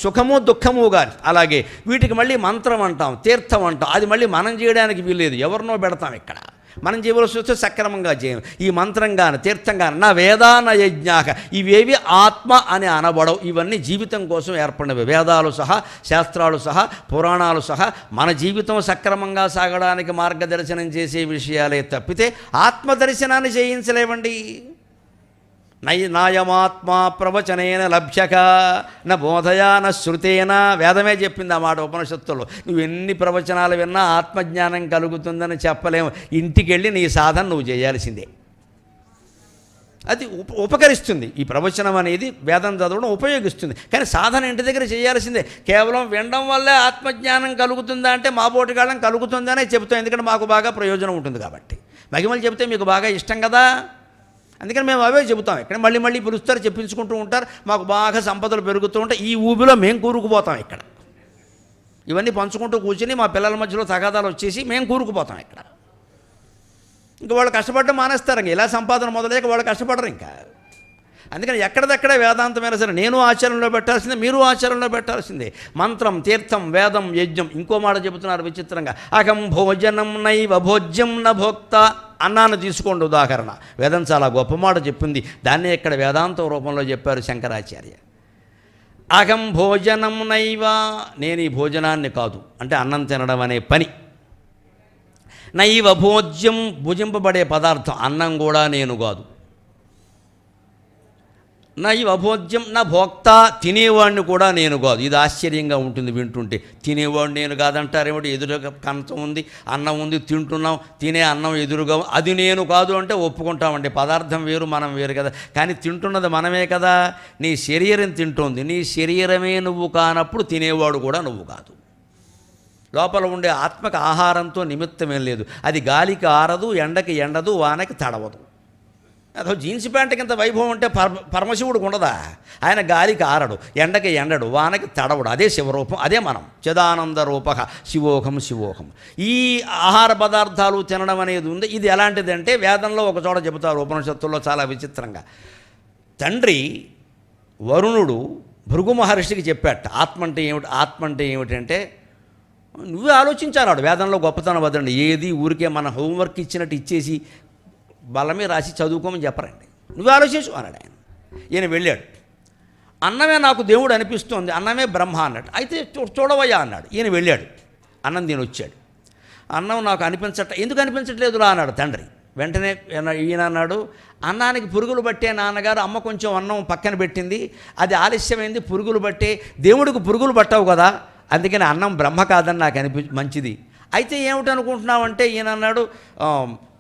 సుఖము దుఃఖము కానీ, అలాగే వీటికి మళ్ళీ మంత్రం అంటాం, తీర్థం అంటాం. అది మళ్ళీ మనం చేయడానికి వీల్లేదు, ఎవరినో పెడతాం. ఇక్కడ మనం చేయవలసి వస్తే సక్రమంగా చేయం. ఈ మంత్రం కానీ, తీర్థం కానీ, నా వేదాన యజ్ఞాక, ఇవేవి ఆత్మ అని అనబడవు. ఇవన్నీ జీవితం కోసం ఏర్పడినవి. వేదాలు సహా, శాస్త్రాలు సహా, పురాణాలు సహా మన జీవితం సక్రమంగా సాగడానికి మార్గదర్శనం చేసే విషయాలే తప్పితే ఆత్మదర్శనాన్ని చేయించలేవండి. నాయమాత్మా ప్రవచనేన లభ్యక నా బోధయా నా శృతేన. వేదమే చెప్పింది ఆ మాట ఉపనిషత్తులో. నువ్వు ఎన్ని ప్రవచనాలు విన్నా ఆత్మజ్ఞానం కలుగుతుందని చెప్పలేము. ఇంటికి వెళ్ళి నీ సాధన నువ్వు చేయాల్సిందే. అది ఉపకరిస్తుంది. ఈ ప్రవచనం అనేది వేదం చదవడం ఉపయోగిస్తుంది. కానీ సాధన ఇంటి దగ్గర చేయాల్సిందే. కేవలం వినడం వల్లే ఆత్మజ్ఞానం కలుగుతుందా అంటే మా పోటీకాలం కలుగుతుందనే చెబుతాం. ఎందుకంటే మాకు బాగా ప్రయోజనం ఉంటుంది కాబట్టి. మహిమలు చెబితే మీకు బాగా ఇష్టం కదా, అందుకని మేము అవే చెబుతాం. ఇక్కడ మళ్ళీ మళ్ళీ పిలుస్తారు, చెప్పించుకుంటూ ఉంటారు. మాకు బాగా సంపదలు పెరుగుతూ ఉంటాయి. ఈ ఊబిలో మేము కూరుకుపోతాం. ఇక్కడ ఇవన్నీ పంచుకుంటూ కూర్చుని మా పిల్లల మధ్యలో తగాదాలు వచ్చేసి మేము కూరుకుపోతాం. ఇక్కడ ఇంకా వాళ్ళు కష్టపడడం మానేస్తారు. ఇలా సంపాదన మొదలయ్యాక వాళ్ళు కష్టపడరు ఇంకా. అందుకని ఎక్కడిదక్కడే వేదాంతమైనా సరే నేను ఆచరణలో పెట్టాల్సిందే, మీరు ఆచరణలో పెట్టాల్సిందే. మంత్రం, తీర్థం, వేదం, యజ్ఞం. ఇంకో మాట చెబుతున్నారు విచిత్రంగా, అహం భోజనం నైవ భోజ్యం న భోక్త. అన్నాన్ని తీసుకోండి ఉదాహరణ. వేదం చాలా గొప్ప మాట చెప్పింది. దాన్నే ఇక్కడ వేదాంత రూపంలో చెప్పారు శంకరాచార్య. అహం భోజనం నైవ, నేను ఈ భోజనాన్ని కాదు, అంటే అన్నం తినడం అనే పని. నైవ భోజ్యం, భుజింపబడే పదార్థం అన్నం కూడా నేను కాదు. నైవ భోజ్యం నా భోక్త, తినేవాడిని కూడా నేను కాదు. ఇది ఆశ్చర్యంగా ఉంటుంది వింటుంటే. తినేవాడు నేను కాదంటారేమిటి? ఎదురుగా కంచం ఉంది, అన్నం ఉంది, తింటున్నాం, తినే అన్నం ఎదురుగా, అది నేను కాదు అంటే ఒప్పుకుంటామండి. పదార్థం వేరు, మనం వేరు కదా. కానీ తింటున్నది మనమే కదా. నీ శరీరం తింటోంది, నీ శరీరమే నువ్వు కానప్పుడు తినేవాడు కూడా నువ్వు కాదు. లోపల ఉండే ఆత్మకు ఆహారంతో నిమిత్తమేం లేదు. అది గాలికి ఆరదు, ఎండకి ఎండదు, వానకి తడవదు. అదో జీన్స్ ప్యాంటుకి ఇంత వైభవం ఉంటే పరమశివుడికి ఉండదా? ఆయన గాలికి ఆరడు, ఎండకి ఎండడు, వానకి తడవడు. అదే శివరూపం, అదే మనం. చిదానంద రూపక శివోహం శివోహం. ఈ ఆహార పదార్థాలు తినడం అనేది ఉంది. ఇది ఎలాంటిదంటే వేదంలో ఒక చోట చెబుతారు, ఉపనిషత్తుల్లో చాలా విచిత్రంగా. తండ్రి వరుణుడు భృగు మహర్షికి చెప్పాట, ఆత్మ అంటే ఏమిటి, ఆత్మ అంటే ఏమిటంటే నువ్వే ఆలోచించాడు. వేదంలో గొప్పతనం వదండి. ఏది ఊరికే మన హోంవర్క్ ఇచ్చినట్టు ఇచ్చేసి బలమే రాసి చదువుకోమని చెప్పరండి. నువ్వు ఆలోచించు అన్నాడు ఆయన. ఈయన వెళ్ళాడు. అన్నమే నాకు దేవుడు అనిపిస్తోంది, అన్నమే బ్రహ్మ అన్నాడు. అయితే చూడవయ్యా అన్నాడు. ఈయన వెళ్ళాడు, అన్నం తిని వచ్చాడు. అన్నం నాకు ఎందుకు అనిపించట్లేదురా అన్నాడు తండ్రి. వెంటనే ఈయన అన్నాడు, అన్నానికి పురుగులు పట్టే నాన్నగారు, అమ్మ కొంచెం అన్నం పక్కన పెట్టింది, అది ఆలస్యమైంది, పురుగులు పట్టే. దేవుడికి పురుగులు పట్టవు కదా, అందుకని అన్నం బ్రహ్మ కాదని నాకు మంచిది. అయితే ఏమిటనుకుంటున్నావంటే ఈయన అన్నాడు,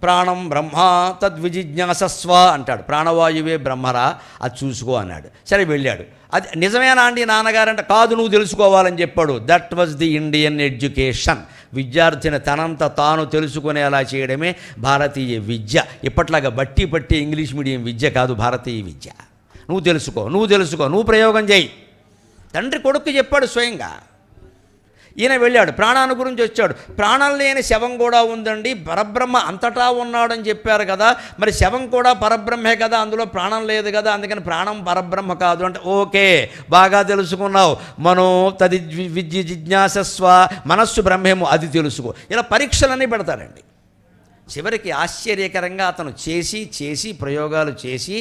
ప్రాణం బ్రహ్మ తద్విజిజ్ఞాసస్వ అంటాడు. ప్రాణవాయువే బ్రహ్మరా, అది చూసుకో అన్నాడు. సరే వెళ్ళాడు. అది నిజమేనా అండి నాన్నగారంటే, కాదు నువ్వు తెలుసుకోవాలని చెప్పాడు. That was the Indian education. విద్యార్థిని తనంత తాను తెలుసుకునేలా చేయడమే భారతీయ విద్య. ఇప్పట్లాగా బట్టి పట్టి ఇంగ్లీష్ మీడియం విద్య కాదు భారతీయ విద్య. నువ్వు తెలుసుకో, నువ్వు ప్రయోగం చేయి. తండ్రి కొడుకు చెప్పాడు స్వయంగా. ఈయన వెళ్ళాడు, ప్రాణాన్ని గురించి వచ్చాడు. ప్రాణం లేని శవం కూడా ఉందండి, పరబ్రహ్మ అంతటా ఉన్నాడని చెప్పారు కదా, మరి శవం కూడా పరబ్రహ్మే కదా, అందులో ప్రాణం లేదు కదా, అందుకని ప్రాణం పరబ్రహ్మ కాదు అంటే, ఓకే బాగా తెలుసుకున్నావు. మనో తది విద్య జిజ్ఞాసస్వ, మనస్సు బ్రహ్మేమో అది తెలుసుకో. ఇలా పరీక్షలన్నీ పెడతారండి. చివరికి ఆశ్చర్యకరంగా అతను చేసి ప్రయోగాలు చేసి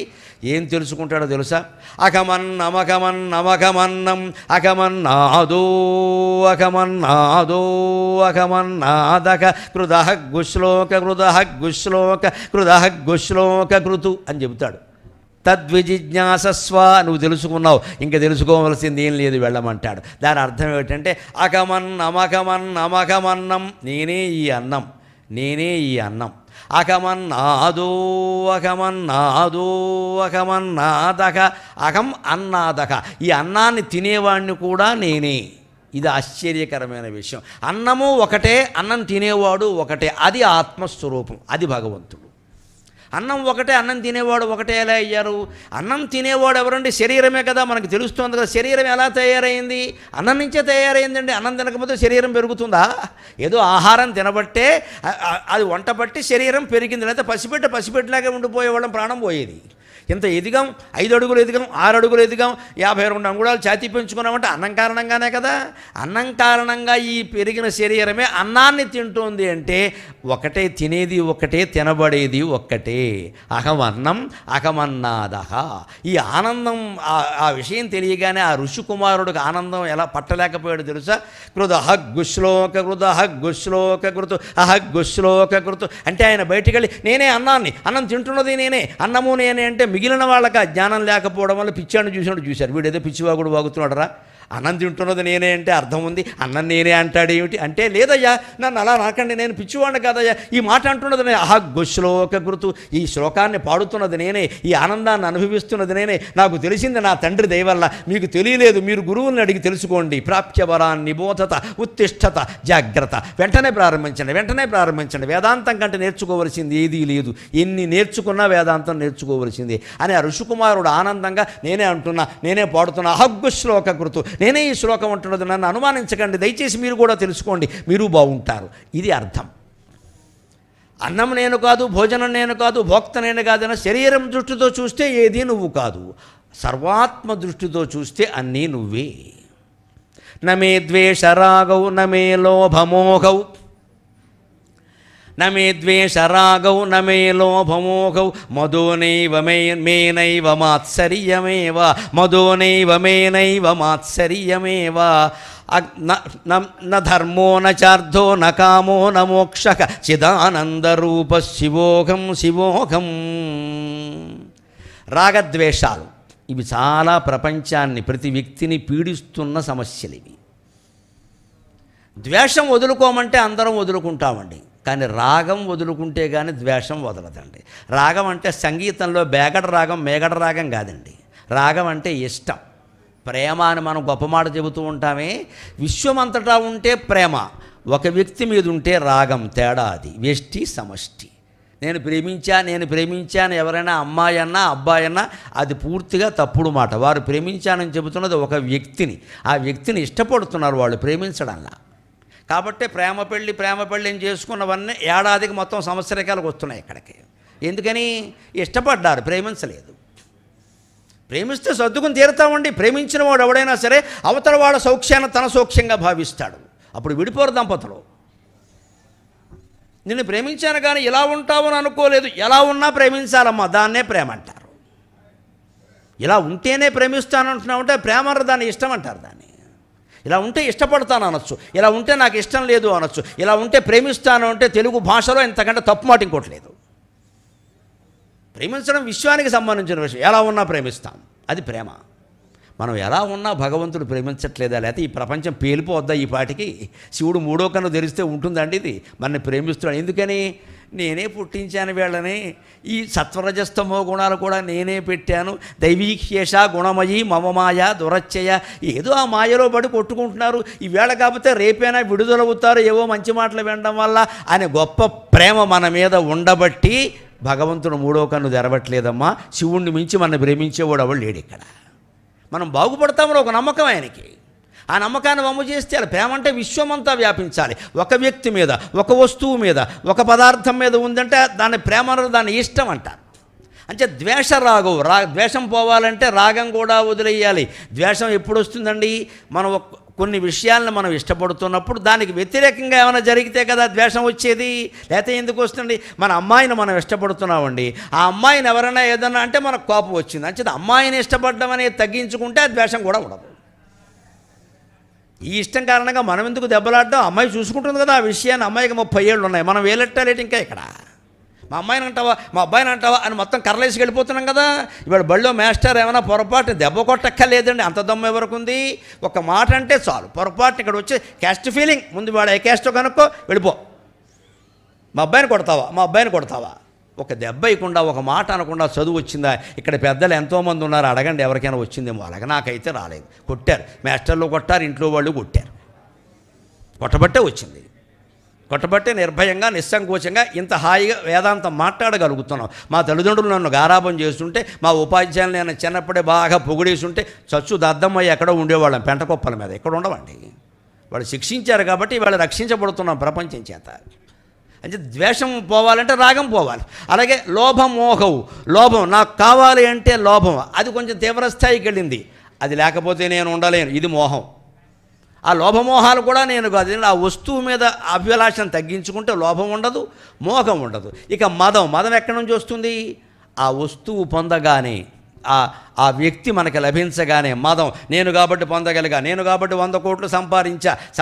ఏం తెలుసుకుంటాడో తెలుసా? అకమన్నమకమన్నమకమన్నం అకమన్నాదో అకమన్నాదక కృదః గుశ్లోక కృతు అని చెబుతాడు. తద్విజిజ్ఞాసస్వ, నువ్వు తెలుసుకున్నావు, ఇంకా తెలుసుకోవలసింది ఏం లేదు, వెళ్ళమంటాడు. దాని అర్థం ఏమిటంటే అకమన్నమకమన్నమకమన్నం, నేనే ఈ అన్నం, అకమన్నాదో అకమన్నాదక అహం అన్నాదక, ఈ అన్నాన్ని తినేవాడిని కూడా నేనే. ఇది ఆశ్చర్యకరమైన విషయం. అన్నము ఒకటే, అన్నం తినేవాడు ఒకటే, అది ఆత్మస్వరూపం, అది భగవంతుడు. అన్నం ఒకటే, అన్నం తినేవాడు ఒకటే ఎలా అయ్యారు? అన్నం తినేవాడు ఎవరండి? శరీరమే కదా, మనకు తెలుస్తుంది కదా. శరీరం ఎలా తయారైంది? అన్నం నుంచే తయారైందండి. అన్నం తినకపోతే శరీరం పెరుగుతుందా? ఏదో ఆహారం తినబట్టే అది వంట బట్టి శరీరం పెరిగింది. లేకపోతే పసిపెట్టలాగే ఉండిపోయేవాళ్ళం, ప్రాణం పోయేది. ఇంత ఎదిగాం, 5 అడుగులు ఎదిగాం, 6 అడుగులు ఎదిగాం, 52 అంగుళాలు ఛాతీ పెంచుకున్నామంటే అన్నం కారణంగానే కదా. అన్నం కారణంగా ఈ పెరిగిన శరీరమే అన్నాన్ని తింటోంది అంటే ఒకటే, తినేది ఒకటే, తినబడేది ఒక్కటే. అహం అన్నం అహమన్నాదహ. ఈ ఆనందం, ఆ విషయం తెలియగానే ఆ ఋషికుమారుడికి ఆనందం ఎలా పట్టలేకపోయాడు తెలుసా? కృతః గుశ్లోక కృతు అహ కృతు అంటే ఆయన బయటికి వెళ్ళి నేనే అన్నాన్ని, అన్నం తింటున్నది నేనే, అన్నము నేనే అంటే మిగిలిన వాళ్ళకి ఆ జ్ఞానం లేకపోవడం వల్ల పిచ్చాన్ని చూశారు. వీడేదో పిచ్చివాగుడు వాగుతున్నాడరా, అన్నం తింటున్నది నేనే అంటే అర్థం ఉంది, అన్నం నేనే అంటాడు ఏమిటి అంటే, లేదయ్యా నన్ను అలా నాకండి, నేను పిచ్చివాడిని కాదయ్యా, ఈ మాట అంటున్నది నేనే, అహ కృతు, ఈ శ్లోకాన్ని పాడుతున్నది నేనే, ఈ ఆనందాన్ని అనుభవిస్తున్నది నేనే, నాకు తెలిసింది నా తండ్రి దయ వల్ల, మీకు తెలియలేదు, మీరు గురువుల్ని అడిగి తెలుసుకోండి. ప్రాప్యవరాన్ని నిబోధత ఉత్తిష్టత జాగ్రత్త. వెంటనే ప్రారంభించండి. వేదాంతం కంటే నేర్చుకోవలసింది ఏదీ లేదు, ఎన్ని నేర్చుకున్నా వేదాంతం నేర్చుకోవలసింది అని ఆ ఋషికుమారుడు ఆనందంగా నేనే అంటున్నా, నేనే పాడుతున్నా, అహ కృతు, నేనే ఈ శ్లోకం అంటున్నది, నన్ను అనుమానించకండి, దయచేసి మీరు కూడా తెలుసుకోండి, మీరు బాగుంటారు. ఇది అర్థం. అన్నం నేను కాదు, భోజనం నేను కాదు, భోక్త నేను కాదన్న శరీరం దృష్టితో చూస్తే ఏది నువ్వు కాదు, సర్వాత్మ దృష్టితో చూస్తే అన్నీ నువ్వే. నమే ద్వేషరాగౌ నమే లోభమోఘౌ నమే ద్వేషరాగౌ నమే లోభమోఘౌ మదోనైవ మేనైవ మాత్సర్యమేవ న ధర్మో న చార్థో న కామో న మోక్షః చిదానందరూప శివోహం. రాగద్వేషాలు ఇవి చాలా ప్రపంచాన్ని, ప్రతి వ్యక్తిని పీడిస్తున్న సమస్యలు ఇవి. ద్వేషం వదులుకోమంటే అందరం వదులుకుంటామండి, కానీ రాగం వదులుకుంటే కానీ ద్వేషం వదలదండి. రాగం అంటే సంగీతంలో మేగడ రాగం కాదండి. రాగం అంటే ఇష్టం, ప్రేమ అని మనం గొప్ప మాట చెబుతూ ఉంటామే. విశ్వమంతటా ఉంటే ప్రేమ, ఒక వ్యక్తి మీద ఉంటే రాగం, తేడా అది. వ్యష్టి సమష్టి. నేను ప్రేమించాను ఎవరైనా అమ్మాయి అన్నా అబ్బాయి అన్నా అది పూర్తిగా తప్పుడు మాట. వారు ప్రేమించానని చెబుతున్నది ఒక వ్యక్తిని, ఆ వ్యక్తిని ఇష్టపడుతున్నారు వాళ్ళు, ప్రేమించడంలా. కాబట్టి ప్రేమ పెళ్ళి అని చేసుకున్నవన్నీ ఏడాదికి మొత్తం సంవత్సరకాలకు వస్తున్నాయి ఇక్కడికి. ఎందుకని? ఇష్టపడ్డారు, ప్రేమించలేదు. ప్రేమిస్తే సర్దుకుని తీరుతామండి. ప్రేమించిన వాడు ఎవడైనా సరే అవతల వాడు సౌఖ్యాన్ని తన సౌఖ్యంగా భావిస్తాడు, అప్పుడు విడిపోరు దంపతులు. నిన్ను ప్రేమించాను కానీ ఇలా ఉంటావని అనుకోలేదు, ఎలా ఉన్నా ప్రేమించాలమ్మా, దాన్నే ప్రేమ అంటారు. ఇలా ఉంటేనే ప్రేమిస్తానంటున్నామంటే ప్రేమ దాన్ని ఇష్టం అంటారు. దాన్ని ఇలా ఉంటే ఇష్టపడతాను అనొచ్చు, ఇలా ఉంటే నాకు ఇష్టం లేదు అనొచ్చు, ఇలా ఉంటే ప్రేమిస్తాను అంటే తెలుగు భాషలో ఇంతకంటే తప్పు మాట ఇంకోటి లేదు. ప్రేమించడం విశ్వానికి సంబంధించిన విషయం. ఎలా ఉన్నా ప్రేమిస్తాం, అది ప్రేమ. మనం ఎలా ఉన్నా భగవంతుడు ప్రేమించట్లేదా, లేకపోతే ఈ ప్రపంచం పేలిపోద్దా ఈ పాటికి? శివుడు మూడో కన్ను తెరిస్తే ఉంటుందండి ఇది, మనని ప్రేమిస్తున్నాడు. ఎందుకని? నేనే పుట్టించాను వీళ్ళని, ఈ సత్వరజస్తమో గుణాలు కూడా నేనే పెట్టాను. దైవీక్షేష గుణమయి మమమాయ దురచ్చయ, ఏదో ఆ మాయలో పడి కొట్టుకుంటున్నారు. ఈ వేళ కాకపోతే రేపైనా విడుదలవుతారు ఏవో మంచి మాటలు వినడం వల్ల అనే గొప్ప ప్రేమ మన మీద ఉండబట్టి భగవంతుడు మూడో కన్ను తెరవట్లేదమ్మా. శివుణ్ణి మించి మన ప్రేమించేవాడు ఎవడు లేడు ఇక్కడ. మనం బాగుపడతామని ఒక నమ్మకం ఆయనకి. ఆ నమ్మకాన్ని వమ్ము చేస్తే ప్రేమ అంటే విశ్వమంతా వ్యాపించాలి. ఒక వ్యక్తి మీద, ఒక వస్తువు మీద, ఒక పదార్థం మీద ఉందంటే దాన్ని ప్రేమ అన్నారు, దాన్ని ఇష్టం అంటారు. అంటే ద్వేష రాగం, ద్వేషం పోవాలంటే రాగం కూడా వదిలేయాలి. ద్వేషం ఎప్పుడు వస్తుందండి? మనం కొన్ని విషయాలను మనం ఇష్టపడుతున్నప్పుడు దానికి వ్యతిరేకంగా ఏమైనా జరిగితే కదా ద్వేషం వచ్చేది. లేకపోతే ఎందుకు వస్తుంది? మన అమ్మాయిని మనం ఇష్టపడుతున్నామండి, ఆ అమ్మాయిని ఎవరైనా ఏదన్నా అంటే మనకు కోపం వచ్చింది, అంటే అమ్మాయిని ఇష్టపడడం అనేది తగ్గించుకుంటే ఆ ద్వేషం కూడా ఉండదు. ఈ ఇష్టం కారణంగా మనం ఎందుకు దెబ్బలాడడం? అమ్మాయి చూసుకుంటుంది కదా ఆ విషయాన్ని. అమ్మాయికి 30 ఏళ్ళు ఉన్నాయి, మనం వేలెట్టాలేటి ఇంకా ఇక్కడ. మా అమ్మాయిని అంటావా, మా అబ్బాయిని అంటావా అని మొత్తం కర్రలేసి వెళ్ళిపోతున్నాం కదా. ఇవాళ బళ్ళో మాస్టర్ ఏమైనా పొరపాటు దెబ్బ కొట్టక్కర్లేదండి, అంత దమ్ము ఎవరికి ఉంది? ఒక మాట అంటే చాలు, పొరపాటుని ఇక్కడ వచ్చి క్యాస్ట్ ఫీలింగ్ ముందు వాడు ఏ క్యాస్టో కనుక్కో వెళ్ళిపో. మా అబ్బాయిని కొడతావా, మా అబ్బాయిని కొడతావా? ఒక దెబ్బ ఇవ్వకుండా, ఒక మాట అనకుండా చదువు వచ్చిందా? ఇక్కడ పెద్దలు ఎంతోమంది ఉన్నారు, అడగండి ఎవరికైనా వచ్చిందేమో. అలాగే నాకైతే రాలేదు. కొట్టారు, మాస్టర్లు కొట్టారు, ఇంట్లో వాళ్ళు కొట్టారు. కొట్టబట్టే వచ్చింది, కొట్టబట్టే నిర్భయంగా నిస్సంకోచంగా ఇంత హాయిగా వేదాంతం మాట్లాడగలుగుతున్నాం. మా తల్లిదండ్రులు నన్ను గారాబం చేస్తుంటే, మా ఉపాధ్యాయులు నేను చిన్నప్పుడే బాగా పొగిడేస్తుంటే చచ్చు దద్దమ్మయ్య ఎక్కడో ఉండేవాళ్ళం పెంటకొప్పల మీద. ఎక్కడ ఉండవండి, వాళ్ళు శిక్షించారు కాబట్టి వాళ్ళు రక్షించబడుతున్నాం ప్రపంచం చేత. అంటే ద్వేషం పోవాలంటే రాగం పోవాలి. అలాగే లోభమోహవు, లోభం నాకు కావాలి అంటే లోభం, అది కొంచెం తీవ్రస్థాయికి వెళ్ళింది. అది లేకపోతే నేను ఉండలేను, ఇది మోహం. ఆ లోభమోహాలు కూడా నేను కాదు, ఆ వస్తువు మీద అభిలాషను తగ్గించుకుంటే లోభం ఉండదు, మోహం ఉండదు. ఇక మదం, మదం ఎక్కడి నుంచి వస్తుంది? ఆ వస్తువు పొందగానే, ఆ వ్యక్తి మనకి లభించగానే మదం. నేను కాబట్టి పొందగలిగా, నేను కాబట్టి 100 కోట్లు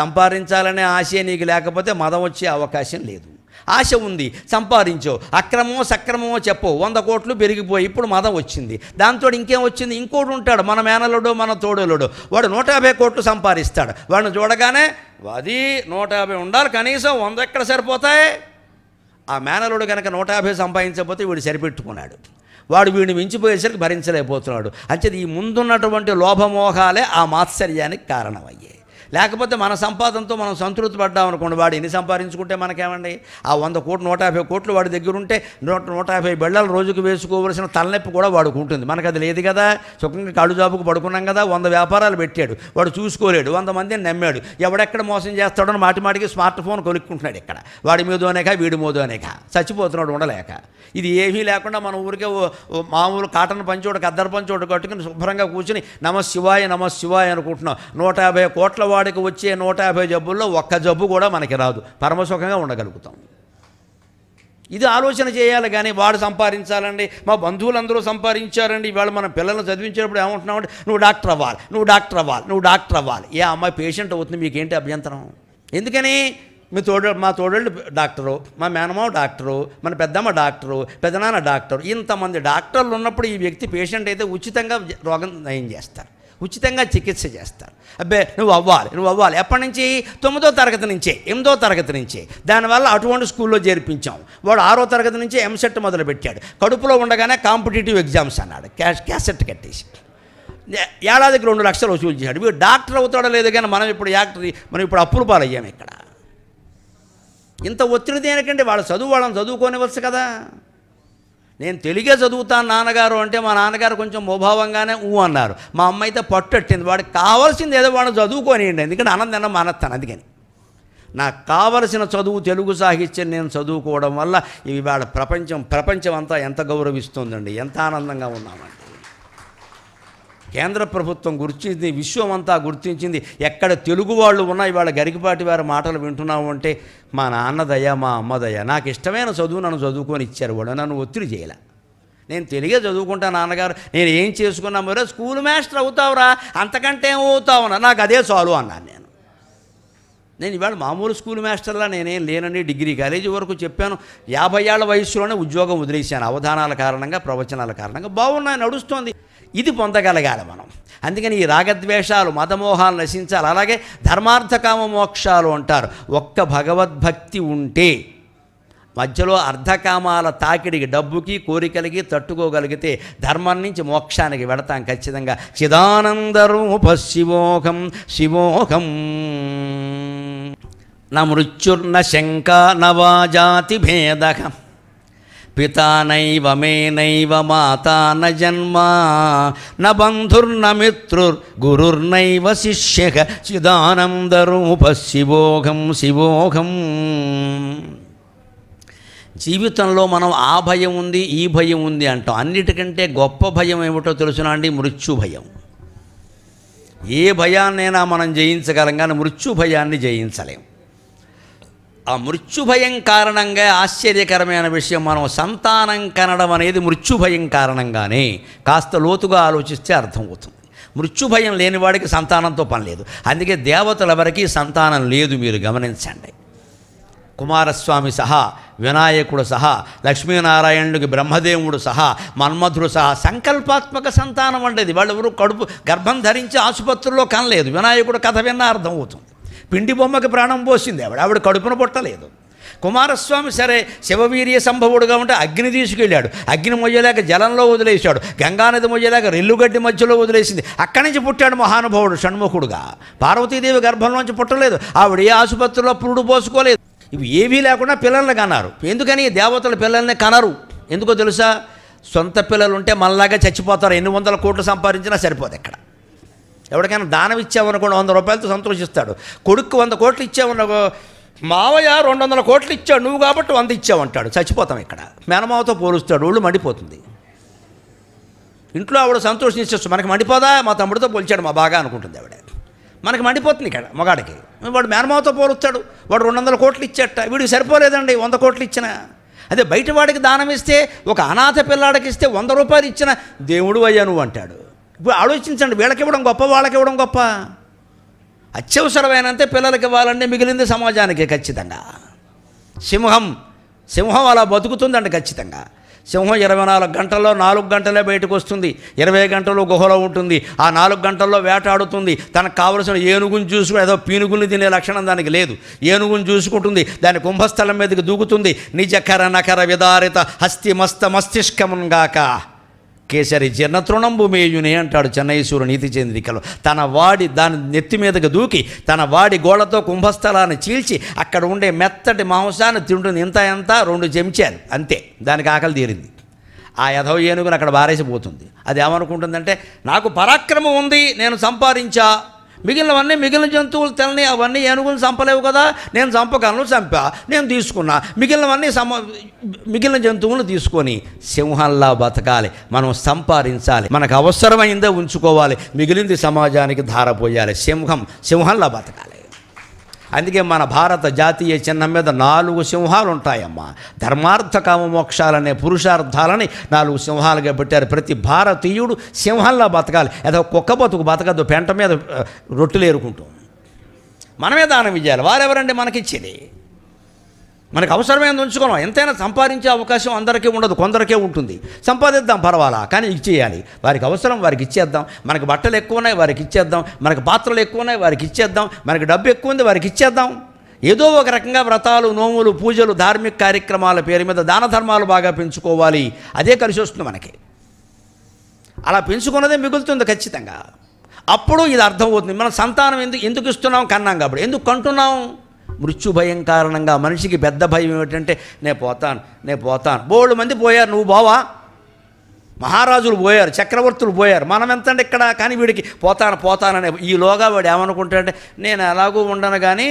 సంపాదించాలనే ఆశ నీకు లేకపోతే మదం వచ్చే అవకాశం లేదు. ఆశ ఉంది, సంపాదించో, అక్రమమో సక్రమమో చెప్పో, 100 కోట్లు పెరిగిపోయి ఇప్పుడు మదం వచ్చింది. దాంతో ఇంకేం వచ్చింది? ఇంకోటి ఉంటాడు, మన మేనలుడు, మన తోడులుడు, వాడు 150 కోట్లు సంపాదిస్తాడు. వాడిని చూడగానే అది 150 ఉండాలి, కనీసం 100 ఎక్కడ సరిపోతాయి? ఆ మేనలుడు కనుక 150 సంపాదించకపోతే వీడు సరిపెట్టుకున్నాడు, వాడు వీడిని మించిపోయేసరికి భరించలేకపోతున్నాడు. అంటే ఈ ముందున్నటువంటి లోభమోహాలే ఆ మాత్సర్యానికి కారణమయ్యాయి. లేకపోతే మన సంపాదనతో మనం సంతృప్తి పడ్డామనుకోండి, వాడు ఎన్ని సంపాదించుకుంటే మనకేమండి? ఆ 100 కోట్లు 150 కోట్లు వాడి దగ్గర ఉంటే 150 బెళ్ళలు రోజుకు వేసుకోవలసిన తలనొప్పి కూడా వాడికి ఉంటుంది. మనకు అది లేదు కదా. సుఖంగా కళ్ళు జాబుకు పడుకున్నాం కదా. 100 వ్యాపారాలు పెట్టాడు, వాడు చూసుకోలేడు, 100 మందిని నమ్మాడు, ఎవడెక్కడ మోసం చేస్తాడో మాటిమాటికి స్మార్ట్ ఫోన్ కొనుక్కుంటున్నాడు. ఇక్కడ వాడి మీదోనేక వీడి మీదోనేక చచ్చిపోతున్నాడు ఉండలేక. ఇది ఏమీ లేకుండా మన ఊరికే మామూలు కాటన్ పంచోడు, కద్దరు పంచోడు కట్టుకుని శుభ్రంగా కూర్చుని నమశివాయ నమశివాయ అనుకుంటున్నాం. 150 కోట్ల వాడికి వచ్చే 150 జబ్బుల్లో ఒక్క జబ్బు కూడా మనకి రాదు, పరమసుఖంగా ఉండగలుగుతాం. ఇది ఆలోచన చేయాలి. కానీ వాడు సంపాదించాలండి, మా బంధువులందరూ సంపాదించారండి, ఇవాళ మన పిల్లలను చదివించేటప్పుడు ఏమంటున్నామంటే నువ్వు డాక్టర్ అవ్వాలి, నువ్వు డాక్టర్ అవ్వాలి, నువ్వు డాక్టర్ అవ్వాలి. ఏ అమ్మాయి పేషెంట్ అవుతుంది, మీకేంటి అభ్యంతరం? ఎందుకని? మా తోడళ్ళు డాక్టరు, మా మేనమావ డాక్టరు, మన పెద్దమ్మ డాక్టరు, పెద్దనాన్న డాక్టరు, ఇంతమంది డాక్టర్లు ఉన్నప్పుడు ఈ వ్యక్తి పేషెంట్ అయితే ఉచితంగా రోగం నయం చేస్తారు, ఉచితంగా చికిత్స చేస్తారు. అబ్బే నువ్వు అవ్వాలి. ఎప్పటి నుంచి? 9వ తరగతి నుంచే, 8వ తరగతి నుంచే. దానివల్ల అటువంటి స్కూల్లో చేర్పించాం. వాడు 6వ తరగతి నుంచే ఎంసెట్ మొదలుపెట్టాడు. కడుపులో ఉండగానే కాంపిటేటివ్ ఎగ్జామ్స్ అన్నాడు, క్యాసెట్ కట్టేసి ఏడాదికి 2 లక్షలు వసూలు చేశాడు. వీడు డాక్టర్ అవుతాడో లేదు కానీ మనం ఇప్పుడు అప్పులు పాలయ్యాము. ఇక్కడ ఇంత ఒత్తిడి దేనికంటే వాళ్ళ చదువు వాళ్ళని చదువుకోనివచ్చు కదా. నేను తెలుగే చదువుతాను నాన్నగారు అంటే మా నాన్నగారు కొంచెం మోభావంగానే అన్నారు. మా అమ్మ అయితే పట్టట్టింది, వాడికి కావాల్సింది ఏదో వాడు చదువుకోనియండి, ఎందుకంటే ఆనందం మానేస్తాను. అందుకని నాకు కావలసిన చదువు తెలుగు సాహిత్యం నేను చదువుకోవడం వల్ల ఇవి వాళ్ళ ప్రపంచం అంతా ఎంత గౌరవిస్తుందండి, ఎంత ఆనందంగా ఉన్నామండి. కేంద్ర ప్రభుత్వం గుర్తించింది, విశ్వం అంతా గుర్తించింది. ఎక్కడ తెలుగు వాళ్ళు ఉన్నా ఇవాళ గరికపాటి వారి మాటలు వింటున్నాము అంటే మా నాన్న దయ, మా అమ్మ దయ. నాకు ఇష్టమైన చదువు నన్ను చదువుకొని ఇచ్చారు, వాడు నన్ను ఒత్తిడి చేయలే. నేను తెలుగే చదువుకుంటా నాన్నగారు, నేను ఏం చేసుకున్నా మరో స్కూల్ మాస్టర్ అవుతావురా, అంతకంటే ఏమవుతావునా, నాకు అదే చాలు అన్నాను నేను. నేను ఇవాళ మామూలు స్కూల్ మాస్టర్లా నేనేం లేనండి, డిగ్రీ కాలేజీ వరకు చెప్పాను. 50 ఏళ్ల వయసులోనే ఉద్యోగం వదిలేశాను, అవధానాల కారణంగా, ప్రవచనాల కారణంగా. బాగున్నాయి, నడుస్తోంది. ఇది పొందగలగాలి మనం. అందుకని ఈ రాగద్వేషాలు, మదమోహాలు నశించాలి. అలాగే ధర్మార్థకామ మోక్షాలు అంటారు. ఒక్క భగవద్భక్తి ఉంటే మధ్యలో అర్ధకామాల తాకిడికి, డబ్బుకి, కోరికలకి తట్టుకోగలిగితే ధర్మం నుంచి మోక్షానికి వెడతాం ఖచ్చితంగా. చిదానందరూప శివోహం శివోహం న మృత్యుర్న శంక నవా జాతి భేదః పితా నైవ మే నైవ మాతా న జన్మ న బంధుర్న మిత్రుర్ గురుర్నైవ శిష్యః చిదానందరూప శివోహం శివోహం. జీవితంలో మనం ఆ భయం ఉంది, ఈ భయం ఉంది అంటాం. అన్నిటికంటే గొప్ప భయం ఏమిటో తెలుసునా అండి? మృత్యు భయం. ఏ భయాన్నైనా మనం జయించగలం, కానీ మృత్యు భయాన్ని జయించలేం. ఆ మృత్యు భయం కారణంగా ఆశ్చర్యకరమైన విషయం, మనం సంతానం కనడం అనేది మృత్యు భయం కారణంగానే. కాస్త లోతుగా ఆలోచిస్తే అర్థమవుతుంది. మృత్యు భయం లేనివాడికి సంతానంతో పని లేదు. అందుకే దేవతల వరకు సంతానం లేదు, మీరు గమనించండి. కుమారస్వామి సహా, వినాయకుడు సహా, లక్ష్మీనారాయణుడికి బ్రహ్మదేవుడు సహా, మన్మధుడు సహా సంకల్పాత్మక సంతానం ఉండేది. వాళ్ళెవరు గర్భం ధరించి ఆసుపత్రుల్లో కనలేదు. వినాయకుడు కథ విన్నా అర్థమవుతుంది. పిండి బొమ్మకి ప్రాణం పోసింది ఆవిడ కడుపున పుట్టలేదు. కుమారస్వామి సరే శివవీర్య సంభవుడుగా ఉంటే అగ్ని తీసుకెళ్ళాడు. అగ్ని మొయ్యలేక జలంలో వదిలేశాడు. గంగానది మొయ్యలేక రెల్లుగడ్డి మధ్యలో వదిలేసింది. అక్కడి నుంచి పుట్టాడు మహానుభావుడు షణ్ముఖుడుగా. పార్వతీదేవి గర్భంలోంచి పుట్టలేదు. ఆవిడ ఏ ఆసుపత్రిలో పురుడు పోసుకోలేదు. ఇవి ఏవీ లేకుండా పిల్లల్ని కన్నారు. ఎందుకని? దేవతల పిల్లల్ని కనరు. ఎందుకో తెలుసా? సొంత పిల్లలు ఉంటే మనలాగా చచ్చిపోతారు. ఎన్ని వందల కోట్లు సంపాదించినా సరిపోదు. ఇక్కడ ఎవరికైనా దానం ఇచ్చామనుకోండి 100 రూపాయలతో సంతోషిస్తాడు. కొడుకు 100 కోట్లు ఇచ్చామనుకో, మావయ్య 200 కోట్లు ఇచ్చాడు నువ్వు కాబట్టి 100 ఇచ్చావంటాడు. చచ్చిపోతాం. ఇక్కడ మేనమావతో పోలుస్తాడు, ఒళ్ళు మండిపోతుంది. ఇంట్లో ఆవిడ సంతోషించచ్చు, మనకి మండిపోదా? మా తమ్ముడితో పోల్చాడు మా బాగా అనుకుంటుంది ఆవిడ. మనకి మండిపోతుంది ఇక్కడ మగాడికి. వాడు మేనమావతో పోలుస్తాడు, వాడు 200 కోట్లు ఇచ్చేట, వీడికి సరిపోలేదండి 100 కోట్లు ఇచ్చినా. అదే బయట వాడికి దానం ఇస్తే, ఒక అనాథ పిల్లాడికి ఇస్తే 100 రూపాయలు ఇచ్చిన దేవుడు అయ్యా నువ్వు అంటాడు. ఇప్పుడు ఆలోచించండి, వీళ్ళకి ఇవ్వడం గొప్ప, వాళ్ళకి ఇవ్వడం గొప్ప. అత్యవసరమైనంతే పిల్లలకి ఇవ్వాలంటే మిగిలింది సమాజానికి ఖచ్చితంగా. సింహం అలా బతుకుతుందండి ఖచ్చితంగా. సింహం 24 గంటల్లో 4 గంటలే బయటకు వస్తుంది, 20 గంటలు గుహలో ఉంటుంది. ఆ 4 గంటల్లో వేటాడుతుంది. తనకు కావలసిన ఏనుగుని చూసుకుని, ఏదో పీనుగుని తినే లక్షణం దానికి లేదు. ఏనుగుని చూసుకుంటుంది, దాని కుంభస్థలం మీదకి దూకుతుంది. నిజకర నకర విదారిత హస్తి మస్త మస్తిష్కముగాక కేసరి జీర్ణతృణంబు మేయుని అంటాడు చెన్నైసూరు నీతి చంద్రికలో. తన వాడి దాని నెత్తి మీదకి దూకి తన వాడి గోళ్లతో కుంభస్థలాన్ని చీల్చి అక్కడ ఉండే మెత్తటి మాంసాన్ని తింటుంది. ఇంత 2 చెంచాలు అంతే, దానికి ఆకలి తీరింది. ఆ యధవ ఏనుగుని అక్కడ బారేసిపోతుంది. అది ఏమనుకుంటుందంటే, నాకు పరాక్రమం ఉంది, నేను సంపాదించా, మిగిలిన జంతువులు తెలని, అవన్నీ ఏనుగులు చంపలేవు కదా, నేను చంపగలను, చంపా, నేను తీసుకున్నా. మిగిలిన జంతువులను తీసుకొని సింహంలా బతకాలి. మనం సంపాదించాలి, మనకు అవసరమైందే ఉంచుకోవాలి, మిగిలింది సమాజానికి ధారపోయాలి. సింహంలా బతకాలి. అందుకే మన భారత జాతీయ చిహ్నం మీద 4 సింహాలు ఉంటాయమ్మా. ధర్మార్థ కామ మోక్షాలనే పురుషార్థాలని 4 సింహాలుగా పెట్టారు. ప్రతి భారతీయుడు సింహంలా బతకాలి. ఏదో కుక్క బతుకు బతకద్దు, పెంట మీద రొట్టెలు ఏరుకుంటూ. మనమే దానం ఇవ్వాలి. వారెవరండి మనకిచ్చేది? మనకు అవసరమైనది ఉంచుకోవడం. ఎంతైనా సంపాదించే అవకాశం అందరికీ ఉండదు, కొందరికే ఉంటుంది. సంపాదిద్దాం పర్వాలా, కానీ ఇచ్చేయాలి. వారికి అవసరం వారికి ఇచ్చేద్దాం. మనకు బట్టలు ఎక్కువ ఉన్నాయి వారికి ఇచ్చేద్దాం, మనకు పాత్రలు ఎక్కువ ఉన్నాయి వారికి ఇచ్చేద్దాం, మనకు డబ్బు ఎక్కువ ఉంది వారికి ఇచ్చేద్దాం. ఏదో ఒక రకంగా వ్రతాలు, నోములు, పూజలు, ధార్మిక కార్యక్రమాల పేరు మీద దాన ధర్మాలు బాగా పెంచుకోవాలి. అదే కలిసి వస్తుంది మనకి. అలా పెంచుకున్నదే మిగులుతుంది ఖచ్చితంగా. అప్పుడు ఇది అర్థమవుతుంది. మన సంతానం ఎందుకు ఇస్తున్నాం? కన్నాం కాబట్టి. ఎందుకు కంటున్నాం? మృత్యు భయం కారణంగా. మనిషికి పెద్ద భయం ఏమిటంటే, నేను పోతాను. బోళ్ళు మంది పోయారు, నువ్వు పోవా? మహారాజులు పోయారు, చక్రవర్తులు పోయారు, మనం ఎంతండి ఇక్కడ. కానీ వీడికి పోతాననే ఈలోగా వాడు ఏమనుకుంటాడంటే, నేను ఎలాగూ ఉండను, కానీ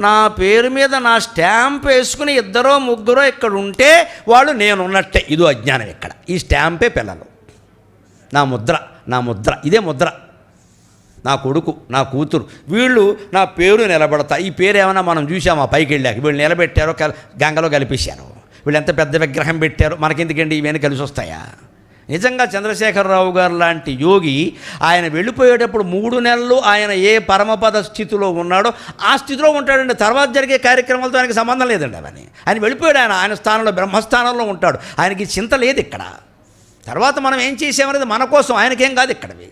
నా పేరు మీద నా స్టాంప్ వేసుకుని 2 3 ఇక్కడ ఉంటే వాళ్ళు నేనున్నట్టే. ఇదో అజ్ఞానం ఇక్కడ. ఈ స్టాంపే పిల్లలు. నా ముద్ర ఇదే ముద్ర. నా కొడుకు, నా కూతురు, వీళ్ళు నా పేరు నిలబడతా. ఈ పేరు ఏమైనా మనం చూసామా? పైకి వెళ్ళాక వీళ్ళు నిలబెట్టారో గంగలో కలిపేశారు. వీళ్ళు ఎంత పెద్ద విగ్రహం పెట్టారో మనకెందుకండి? ఇవన్నీ కలిసి వస్తాయా? నిజంగా చంద్రశేఖరరావు గారు లాంటి యోగి ఆయన వెళ్ళిపోయేటప్పుడు 3 నెలలు ఆయన ఏ పరమపద స్థితిలో ఉన్నాడో ఆ స్థితిలో ఉంటాడండి. తర్వాత జరిగే కార్యక్రమాలతో ఆయనకి సంబంధం లేదండి. అవన్నీ ఆయన వెళ్ళిపోయాడు. ఆయన స్థానంలో బ్రహ్మస్థానంలో ఉంటాడు. ఆయనకి చింత లేదు ఇక్కడ. తర్వాత మనం ఏం చేసామనేది మన కోసం, ఆయనకేం కాదు ఇక్కడవి.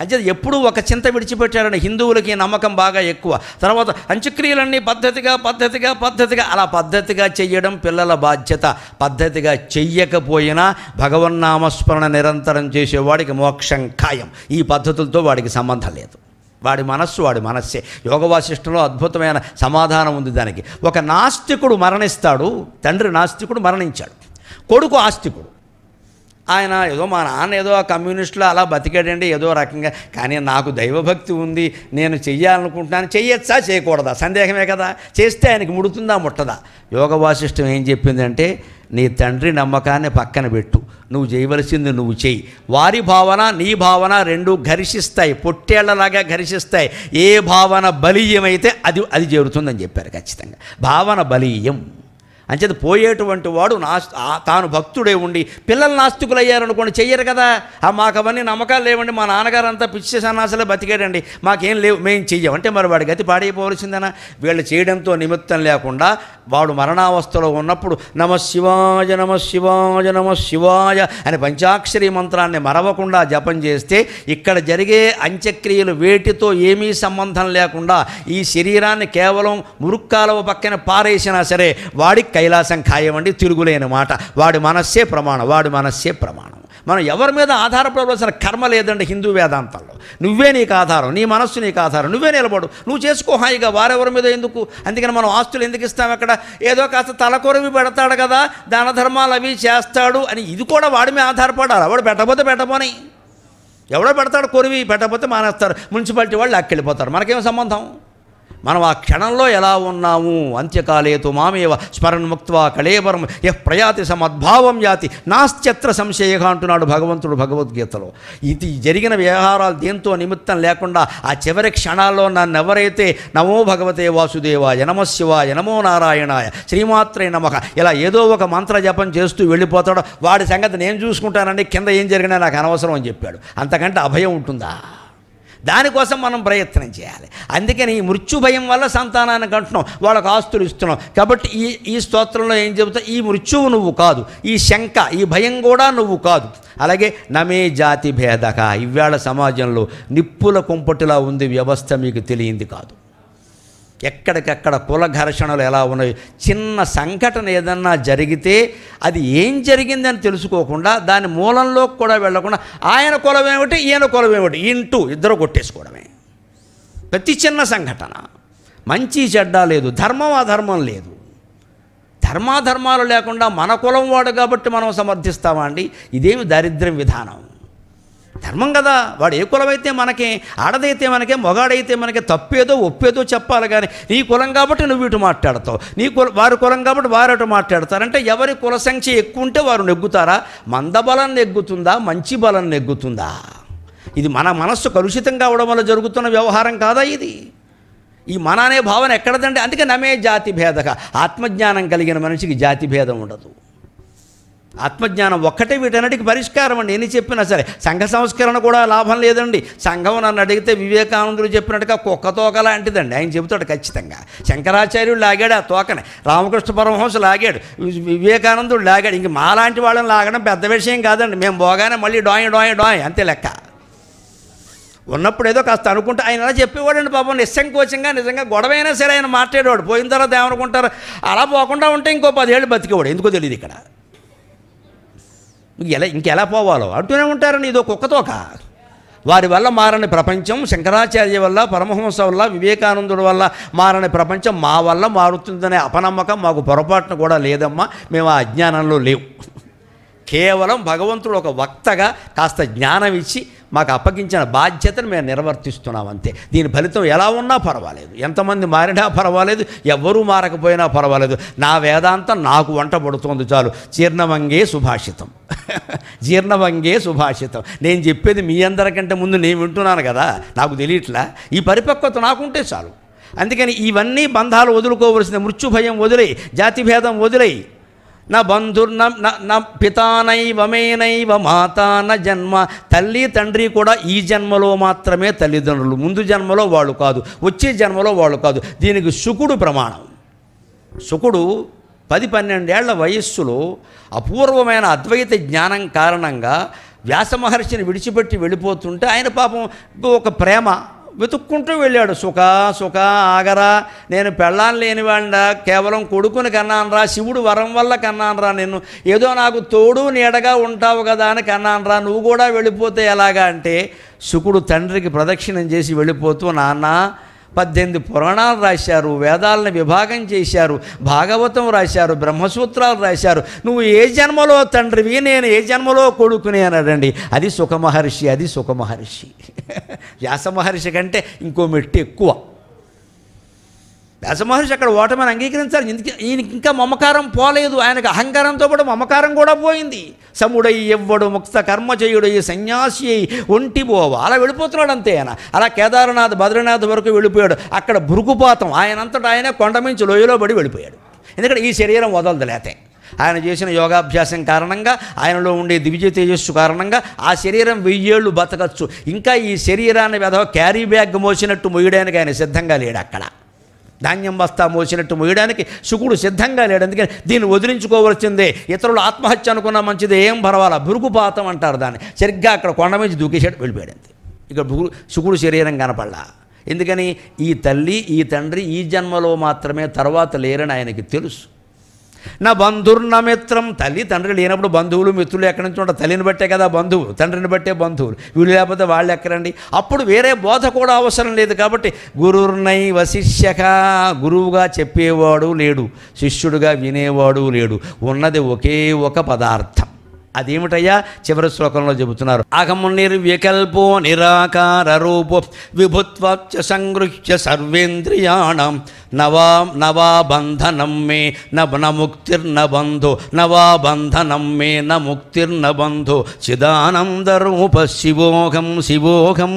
అంటే ఎప్పుడూ ఒక చింత విడిచిపెట్టారని హిందువులకి నమ్మకం బాగా ఎక్కువ. తర్వాత అంత్యక్రియలన్నీ పద్ధతిగా అలా పద్ధతిగా చెయ్యడం పిల్లల బాధ్యత. పద్ధతిగా చెయ్యకపోయినా భగవన్నామస్మరణ నిరంతరం చేసేవాడికి మోక్షం ఖాయం. ఈ పద్ధతులతో వాడికి సంబంధం లేదు. వాడి మనస్సే. యోగ వాసిష్ఠంలో అద్భుతమైన సమాధానం ఉంది దానికి. ఒక నాస్తికుడు మరణిస్తాడు. తండ్రి నాస్తికుడు మరణించాడు, కొడుకు ఆస్తికుడు. ఆయన ఏదో మా నాన్న ఏదో ఆ కమ్యూనిస్టులో అలా బతికాడండి ఏదో రకంగా, కానీ నాకు దైవభక్తి ఉంది, నేను చెయ్యాలనుకుంటున్నాను. చెయ్యొచ్చా చేయకూడదా సందేహమే కదా. చేస్తే ఆయనకి ముడుతుందా ముట్టదా? యోగ వాసిష్టం ఏం చెప్పిందంటే, నీ తండ్రి నమ్మకాన్ని పక్కన పెట్టు, నువ్వు చేయవలసింది నువ్వు చెయ్యి. వారి భావన నీ భావన రెండూ ఘర్షిస్తాయి, పొట్టేళ్లలాగా ఘర్షిస్తాయి. ఏ భావన బలీయమైతే అది చేరుతుందని చెప్పారు ఖచ్చితంగా. భావన బలీయం అంచేది పోయేటువంటి వాడు తాను భక్తుడే ఉండి పిల్లలు నాస్తికులు అయ్యారనుకోండి, చెయ్యరు కదా. మాకు అవన్నీ నమ్మకాలు లేవండి, మా నాన్నగారు అంతా పిచ్చి సన్నాసలే బతికాడండి, మాకేం లేవు, మేము చెయ్యమంటే మరి వాడి గతి పాడైపోవలసిందేనా? వీళ్ళు చేయడంతో నిమిత్తం లేకుండా వాడు మరణావస్థలో ఉన్నప్పుడు నమశివాయ నమశివాయ నమశివాయ అని పంచాక్షరి మంత్రాన్ని మరవకుండా జపం చేస్తే ఇక్కడ జరిగే అంత్యక్రియలు వేటితో ఏమీ సంబంధం లేకుండా ఈ శరీరాన్ని కేవలం మురుక్కాలవ పక్కన పారేసినా సరే వాడికి కైలాసం ఖాయమండి, తిరుగులేని మాట. వాడి మనస్సే ప్రమాణం. మనం ఎవరి మీద ఆధారపడవలసిన కర్మ లేదండి హిందూ వేదాంతంలో. నువ్వే నీకు ఆధారం, నీ మనస్సు నీకు ఆధారం, నువ్వే నిలబడు, నువ్వు చేసుకో హాయిగా, వారెవరి మీద ఎందుకు. అందుకని మనం ఆస్తులు ఎందుకు ఇస్తాం? అక్కడ ఏదో కాస్త తలకొరవి పెడతాడు కదా, దాన ధర్మాలు అవి చేస్తాడు అని, ఇది కూడా వాడి మీద ఆధారపడాలి. వాడు పెట్టకపోతే పెట్టబోని, ఎవడో పెడతాడు కొరివి, పెట్టకపోతే మానేస్తారు. మున్సిపాలిటీ వాళ్ళు లాక్కెళ్ళిపోతారు, మనకేం సంబంధం? మనం ఆ క్షణంలో ఎలా ఉన్నాము? అంత్యకాలేతు మామేవ స్మరణముక్త్వా కళేవరం యః ప్రయాతి సమద్భావం యాతి నాస్త్యత్ర సంశయః అంటున్నాడు భగవంతుడు భగవద్గీతలో. ఇది జరిగిన వ్యవహారాలు దేంతో నిమిత్తం లేకుండా ఆ చివరి క్షణాల్లో నన్నెవరైతే నమో భగవతే వాసుదేవాయ నమః శివాయ నమో నారాయణాయ శ్రీమాత్రే నమః ఇలా ఏదో ఒక మంత్ర జపం చేస్తూ వెళ్ళిపోతాడో వాడి సంగతి నేను చూసుకుంటానండి, కింద ఏం జరిగినా నాకు అనవసరం అని చెప్పాడు. అంతకంటే అభయం ఉంటుందా? దానికోసం మనం ప్రయత్నం చేయాలి. అందుకని ఈ మృత్యు భయం వల్ల సంతానాన్ని కంటున్నాం, వాళ్ళకు ఆస్తులు ఇస్తున్నాం. కాబట్టి ఈ స్తోత్రంలో ఏం చెబుతా, ఈ మృత్యువు నువ్వు కాదు, ఈ శంక ఈ భయం కూడా నువ్వు కాదు. అలాగే నమే జాతి భేదక, ఇవాళ సమాజంలో నిప్పుల కుంపటిలా ఉంది వ్యవస్థ, మీకు తెలియంది కాదు. ఎక్కడికక్కడ కుల ఘర్షణలు ఎలా ఉన్నాయి. చిన్న సంఘటన ఏదన్నా జరిగితే అది ఏం జరిగిందని తెలుసుకోకుండా దాని మూలంలో కూడా వెళ్లకుండా ఆయన కులమేమిటి ఈయన కులమేమిటి ఇంటూ ఇద్దరు కొట్టేసుకోవడమే. ప్రతి చిన్న సంఘటన మంచి చెడ్డ లేదు, ధర్మం అధర్మం లేదు. ధర్మాధర్మాలు లేకుండా మన కులం వాడు కాబట్టి మనం సమర్థిస్తామా అండి? ఇదేమి దారిద్ర్యం విధానం? ధర్మం కదా, వాడు ఏ కులమైతే మనకే, ఆడదైతే మనకే, మొగాడైతే మనకే, తప్పేదో ఒప్పేదో చెప్పాలి. కానీ నీ కులం కాబట్టి నువ్వు ఇటు మాట్లాడతావు, వారి కులం కాబట్టి వారు అటు మాట్లాడతారంటే ఎవరి కుల సంఖ్య ఎక్కువ ఉంటే వారు నెగ్గుతారా? మందబలం నెగ్గుతుందా, మంచి బలం నెగ్గుతుందా? ఇది మన మనస్సు కలుషితం కావడం వల్ల జరుగుతున్న వ్యవహారం కాదా ఇది? ఈ మన అనే భావన ఎక్కడదండి? అందుకే నమే జాతి భేదక. ఆత్మజ్ఞానం కలిగిన మనిషికి జాతి భేదం ఉండదు. ఆత్మజ్ఞానం ఒక్కటే వీటన్నిటికి పరిష్కారం అండి. ఎన్ని చెప్పినా సరే సంఘ సంస్కరణ కూడా లాభం లేదండి. సంఘం నన్ను అడిగితే వివేకానందుడు చెప్పినట్టుగా కుక్క తోక లాంటిదండి. ఆయన చెబుతాడు ఖచ్చితంగా. శంకరాచార్యుడు లాగాడు ఆ తోకని, రామకృష్ణ పరమహంస లాగాడు, వివేకానందుడు లాగాడు. ఇంక మాలాంటి వాళ్ళని లాగడం పెద్ద విషయం కాదండి. మేము పోగానే మళ్ళీ డాయ్ అంతే లెక్క. ఉన్నప్పుడు ఏదో కాస్త అనుకుంటే ఆయన అలా చెప్పేవాడండి పాపం, నిస్సంకోచంగా. నిజంగా గొడవైనా సరే ఆయన మాట్లాడేవాడు. పోయిన తర్వాత ఏమనుకుంటారు, అలా పోకుండా ఉంటే ఇంకో 10 ఏళ్ళు బతికేవాడు. ఎందుకో తెలియదు ఇక్కడ. ఇంకెలా పోవాలో అంటూనే ఉంటారని. ఇదో కుక్కతోక. వారి వల్ల మారని ప్రపంచం, శంకరాచార్య వల్ల, పరమహంస వల్ల, వివేకానందుడి వల్ల మారని ప్రపంచం మా వల్ల మారుతుందనే అపనమ్మకం మాకు పొరపాటున కూడా లేదమ్మా. మేము ఆ అజ్ఞానంలో లేవు. కేవలం భగవంతుడు ఒక వక్తగా కాస్త జ్ఞానం ఇచ్చి మాకు అప్పగించిన బాధ్యతను మేము నిర్వర్తిస్తున్నాం అంతే. దీని ఫలితం ఎలా ఉన్నా పర్వాలేదు, ఎంతమంది మారినా పర్వాలేదు, ఎవ్వరూ మారకపోయినా పర్వాలేదు. నా వేదాంతం నాకు వంట పడుతోంది చాలు. జీర్ణవంగే సుభాషితం. నేను చెప్పేది మీ అందరికంటే ముందు నేను వింటున్నాను కదా, నాకు తెలియట్లా. ఈ పరిపక్వత నాకుంటే చాలు. అందుకని ఇవన్నీ బంధాలు వదులుకోవలసిన, మృత్యు భయం వదిలేయి, జాతి భేదం వదిలేయి. నా బంధుర్న నా పితానైవ మేనైవ మాతా న జన్మ. తల్లి తండ్రి కూడా ఈ జన్మలో మాత్రమే తల్లిదండ్రులు, ముందు జన్మలో వాళ్ళు కాదు, వచ్చే జన్మలో వాళ్ళు కాదు. దీనికి శుకుడు ప్రమాణం. శుకుడు 10-12 ఏళ్ల వయస్సులో అపూర్వమైన అద్వైత జ్ఞానం కారణంగా వ్యాస మహర్షిని విడిచిపెట్టి వెళ్ళిపోతుంటే ఆయన పాపం ఒక ప్రేమ వెతుక్కుంటూ వెళ్ళాడు. సుఖ ఆగరా, నేను పెళ్ళాన్ని లేనివాడినా, కేవలం కొడుకుని కన్నానరా, శివుడు వరం వల్ల కన్నానరా, నేను ఏదో నాకు తోడు నీడగా ఉంటావు కదా అని కన్నానరా, నువ్వు కూడా వెళ్ళిపోతే ఎలాగా అంటే శుకుడు తండ్రికి ప్రదక్షిణం చేసి వెళ్ళిపోతూ, నాన్న 18 పురాణాలు రాశారు, వేదాలను విభాగం చేశారు, భాగవతం రాశారు, బ్రహ్మసూత్రాలు రాశారు, నువ్వు ఏ జన్మలో తండ్రివి, నేను ఏ జన్మలో కొడుకుని అన్నాడండి. అది సుఖమహర్షి, అది సుఖమహర్షి. వ్యాస మహర్షి కంటే ఇంకో మెట్టు ఎక్కువ. వ్యాస మహర్షి అక్కడ ఓటమని అంగీకరించాలి. ఈయనకి ఇంకా మమకారం పోలేదు, ఆయనకు అహంకారంతో పాటు మమకారం కూడా పోయింది. సముడై ఎవ్వడు ముక్త కర్మ చేయుడు ఈ సన్యాసి అయి ఒంటిపోవ, అలా వెళ్ళిపోతున్నాడు అంతే ఆయన. అలా కేదార్నాథ్ బద్రీనాథ్ వరకు వెళ్ళిపోయాడు. అక్కడ భృగుపాతం, ఆయనంతటా ఆయనే కొండ మించి లోయలో పడి వెళ్ళిపోయాడు. ఎందుకంటే ఈ శరీరం వదలదు. లేతే ఆయన చేసిన యోగాభ్యాసం కారణంగా, ఆయనలో ఉండే దివ్య తేజస్సు కారణంగా ఆ శరీరం 1000 ఏళ్ళు బతకచ్చు. ఇంకా ఈ శరీరాన్ని క్యారీ బ్యాగ్ మోసినట్టు మోయడానికి ఆయన సిద్ధంగా లేడు. అక్కడ ధాన్యం బస్తా మోసినట్టు మోయడానికి శుకుడు సిద్ధంగా లేడు. అందుకని దీన్ని వదిలించుకోవాల్సిందే. ఇతరులు ఆత్మహత్య అనుకున్నా మంచిది, ఏం పర్వాలా, భృగుపాతం అంటారు దాన్ని. సరిగ్గా అక్కడ కొండ నుంచి దూకేసాడు, వెళ్ళిపోయాడు అంతే. ఇక శుకుడు శరీరం కనపడలా. ఎందుకని ఈ తల్లి ఈ తండ్రి ఈ జన్మలో మాత్రమే, తర్వాత లేరని ఆయనకి తెలుసు. నా బంధుర్న మిత్రం, తల్లి తండ్రి లేనప్పుడు బంధువులు మిత్రులు ఎక్కడి నుంచి ఉంటారు? తల్లిని బట్టే కదా బంధువులు, తండ్రిని బట్టే బంధువులు. వీళ్ళు లేకపోతే వాళ్ళు ఎక్కరండి? అప్పుడు వేరే బోధ కూడా అవసరం లేదు. కాబట్టి గురుర్నై వశిష్యక, గురువుగా చెప్పేవాడు లేడు, శిష్యుడుగా వినేవాడు లేడు. ఉన్నది ఒకే ఒక పదార్థం. అదేమిటయ్యా? చివరి శ్లోకంలో చెబుతున్నారు. అహము నిర్వికల్పో నిరాకార రూపో విభుత్వాచ సంగృహ్య సర్వేంద్రియాణం నవా బంధనం మే న ముక్తిర్న బంధో, నవా బంధనం మే న ముక్తిర్న బంధో, చిదానందరూప శివోహం శివోహం.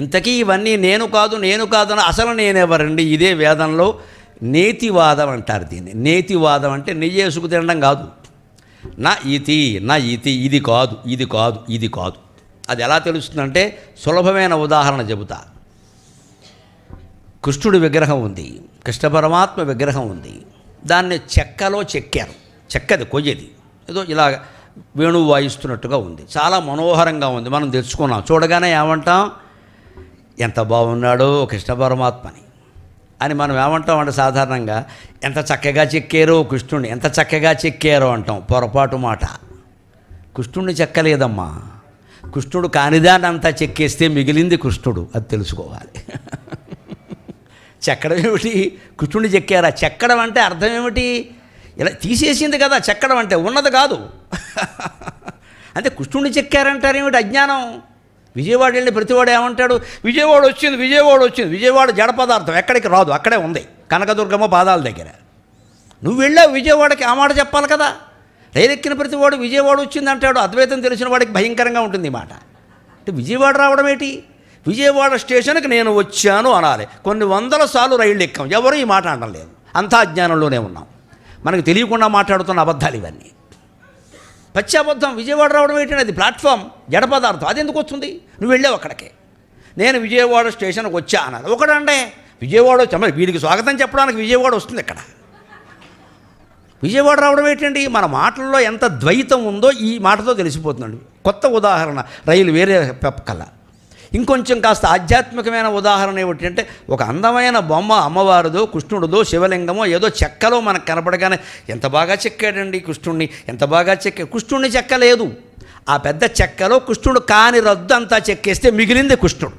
ఇంతకీ ఇవన్నీ నేను కాదని అసలు నేనెవరండి? ఇదే వేదంలో నేతివాదం అంటారు దీన్ని. నేతివాదం అంటే నెయ్యేసుకు తినడం కాదు. నా ఇతి ఇది కాదు, ఇది కాదు, ఇది కాదు. అది ఎలా తెలుస్తుందంటే సులభమైన ఉదాహరణ చెబుతా. కృష్ణుడి విగ్రహం ఉంది, కృష్ణ పరమాత్మ విగ్రహం ఉంది. దాన్ని చెక్కలో చెక్కారు. చెక్కది కొయ్యది, ఏదో ఇలా వేణువు వాయిస్తున్నట్టుగా ఉంది. చాలా మనోహరంగా ఉంది. మనం తెచ్చుకున్నాం, చూడగానే ఏమంటాం? ఎంత బాగున్నాడో కృష్ణ పరమాత్మని అని మనం ఏమంటాం అంటే సాధారణంగా ఎంత చక్కగా చెక్కారో కృష్ణుడిని, ఎంత చక్కగా చెక్కారో అంటాం. పొరపాటు మాట. కృష్ణుడిని చెక్కలేదమ్మా. కృష్ణుడు కానిదాన్ని అంతా చెక్కేస్తే మిగిలింది కృష్ణుడు, అది తెలుసుకోవాలి. చెక్కడం ఏమిటి? కృష్ణుడిని చెక్కారా? చెక్కడం అంటే అర్థం ఏమిటి? ఇలా తీసేసింది కదా చెక్కడం అంటే, ఉన్నది కాదు. అంటే కృష్ణుడిని చెక్కారంటారేమిటి? అజ్ఞానం. విజయవాడ వెళ్ళి ప్రతివాడు ఏమంటాడు? విజయవాడ వచ్చింది. విజయవాడ జడ పదార్థం, ఎక్కడికి రాదు, అక్కడే ఉంది, కనకదుర్గమ్మ పాదాల దగ్గర. నువ్వు వెళ్ళావు విజయవాడకి, ఆ మాట చెప్పాలి కదా. రైలెక్కిన ప్రతివాడు విజయవాడ వచ్చింది అంటాడు. అద్వైతం తెలిసిన వాడికి భయంకరంగా ఉంటుంది ఈ మాట. అంటే విజయవాడ రావడం ఏంటి? విజయవాడ స్టేషన్కి నేను వచ్చాను అనాలి. కొన్ని 100 సార్లు రైళ్ళు ఎక్కాం, ఎవరు ఈ మాట అనడం లేదు. అంతా అజ్ఞానంలోనే ఉన్నాం. మనకు తెలియకుండా మాట్లాడుతున్న అబద్ధాలు ఇవన్నీ. పచ్చాబద్ధం. విజయవాడ రావడం ఏంటంటే అది ప్లాట్ఫామ్, జడ పదార్థం. అది ఎందుకు వస్తుంది? నువ్వు వెళ్ళావు అక్కడికి. నేను విజయవాడ స్టేషన్కి వచ్చా అన్నారు. ఒకటంటే విజయవాడ వచ్చా, మరి వీడికి స్వాగతం చెప్పడానికి విజయవాడ వస్తుంది ఇక్కడ. విజయవాడ రావడం ఏంటండి? మన మాటల్లో ఎంత ద్వైతం ఉందో ఈ మాటతో తెలిసిపోతుందండి. కొత్త ఉదాహరణ రైలు వేరే కల్లా. ఇంకొంచెం కాస్త ఆధ్యాత్మికమైన ఉదాహరణ ఏమిటంటే, ఒక అందమైన బొమ్మ అమ్మవారిదో కృష్ణుడిదో శివలింగమో ఏదో చెక్కలో మనకు కనపడగానే ఎంత బాగా చెక్కాడండి కృష్ణుడిని, ఎంత బాగా కృష్ణుడిని చెక్కలేదు. ఆ పెద్ద చెక్కలో కృష్ణుడు కాని రద్దు అంతా చెక్కేస్తే మిగిలింది కృష్ణుడు.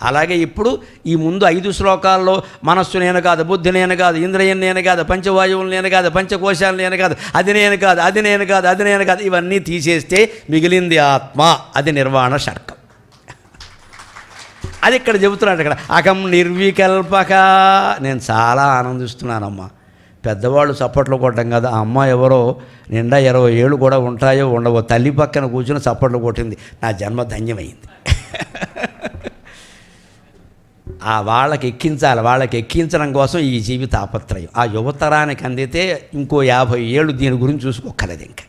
అలాగే ఇప్పుడు ఈ ముందు 5 శ్లోకాల్లో మనస్సు నేను కాదు, బుద్ధి నేను కాదు, ఇంద్రియం నేను కాదు, పంచవాయువులు నేను కాదు, పంచకోశాలు నేను కాదు, అది నేను కాదు, అది నేను కాదు, అది నేను కాదు, ఇవన్నీ తీసేస్తే మిగిలింది ఆత్మ. అది నిర్వాణ షట్కం. అది ఇక్కడ చెబుతున్నాడు. ఇక్కడ అహం నిర్వికల్పక. నేను చాలా ఆనందిస్తున్నానమ్మా. పెద్దవాళ్ళు చప్పట్లు కొట్టడం కదా, ఆ అమ్మ ఎవరో నిండా 20 ఏళ్ళు కూడా ఉంటాయో ఉండవో తల్లి పక్కన కూర్చుని చప్పట్లు కొట్టింది. నా జన్మ ధన్యమైంది. వాళ్ళకి ఎక్కించాలి. వాళ్ళకి ఎక్కించడం కోసం ఈ జీవిత తాపత్రయం. ఆ యువతరానికి అందితే ఇంకో 50 ఏళ్ళు దీని గురించి చూసుకోక్కర్లేదు. ఇంకా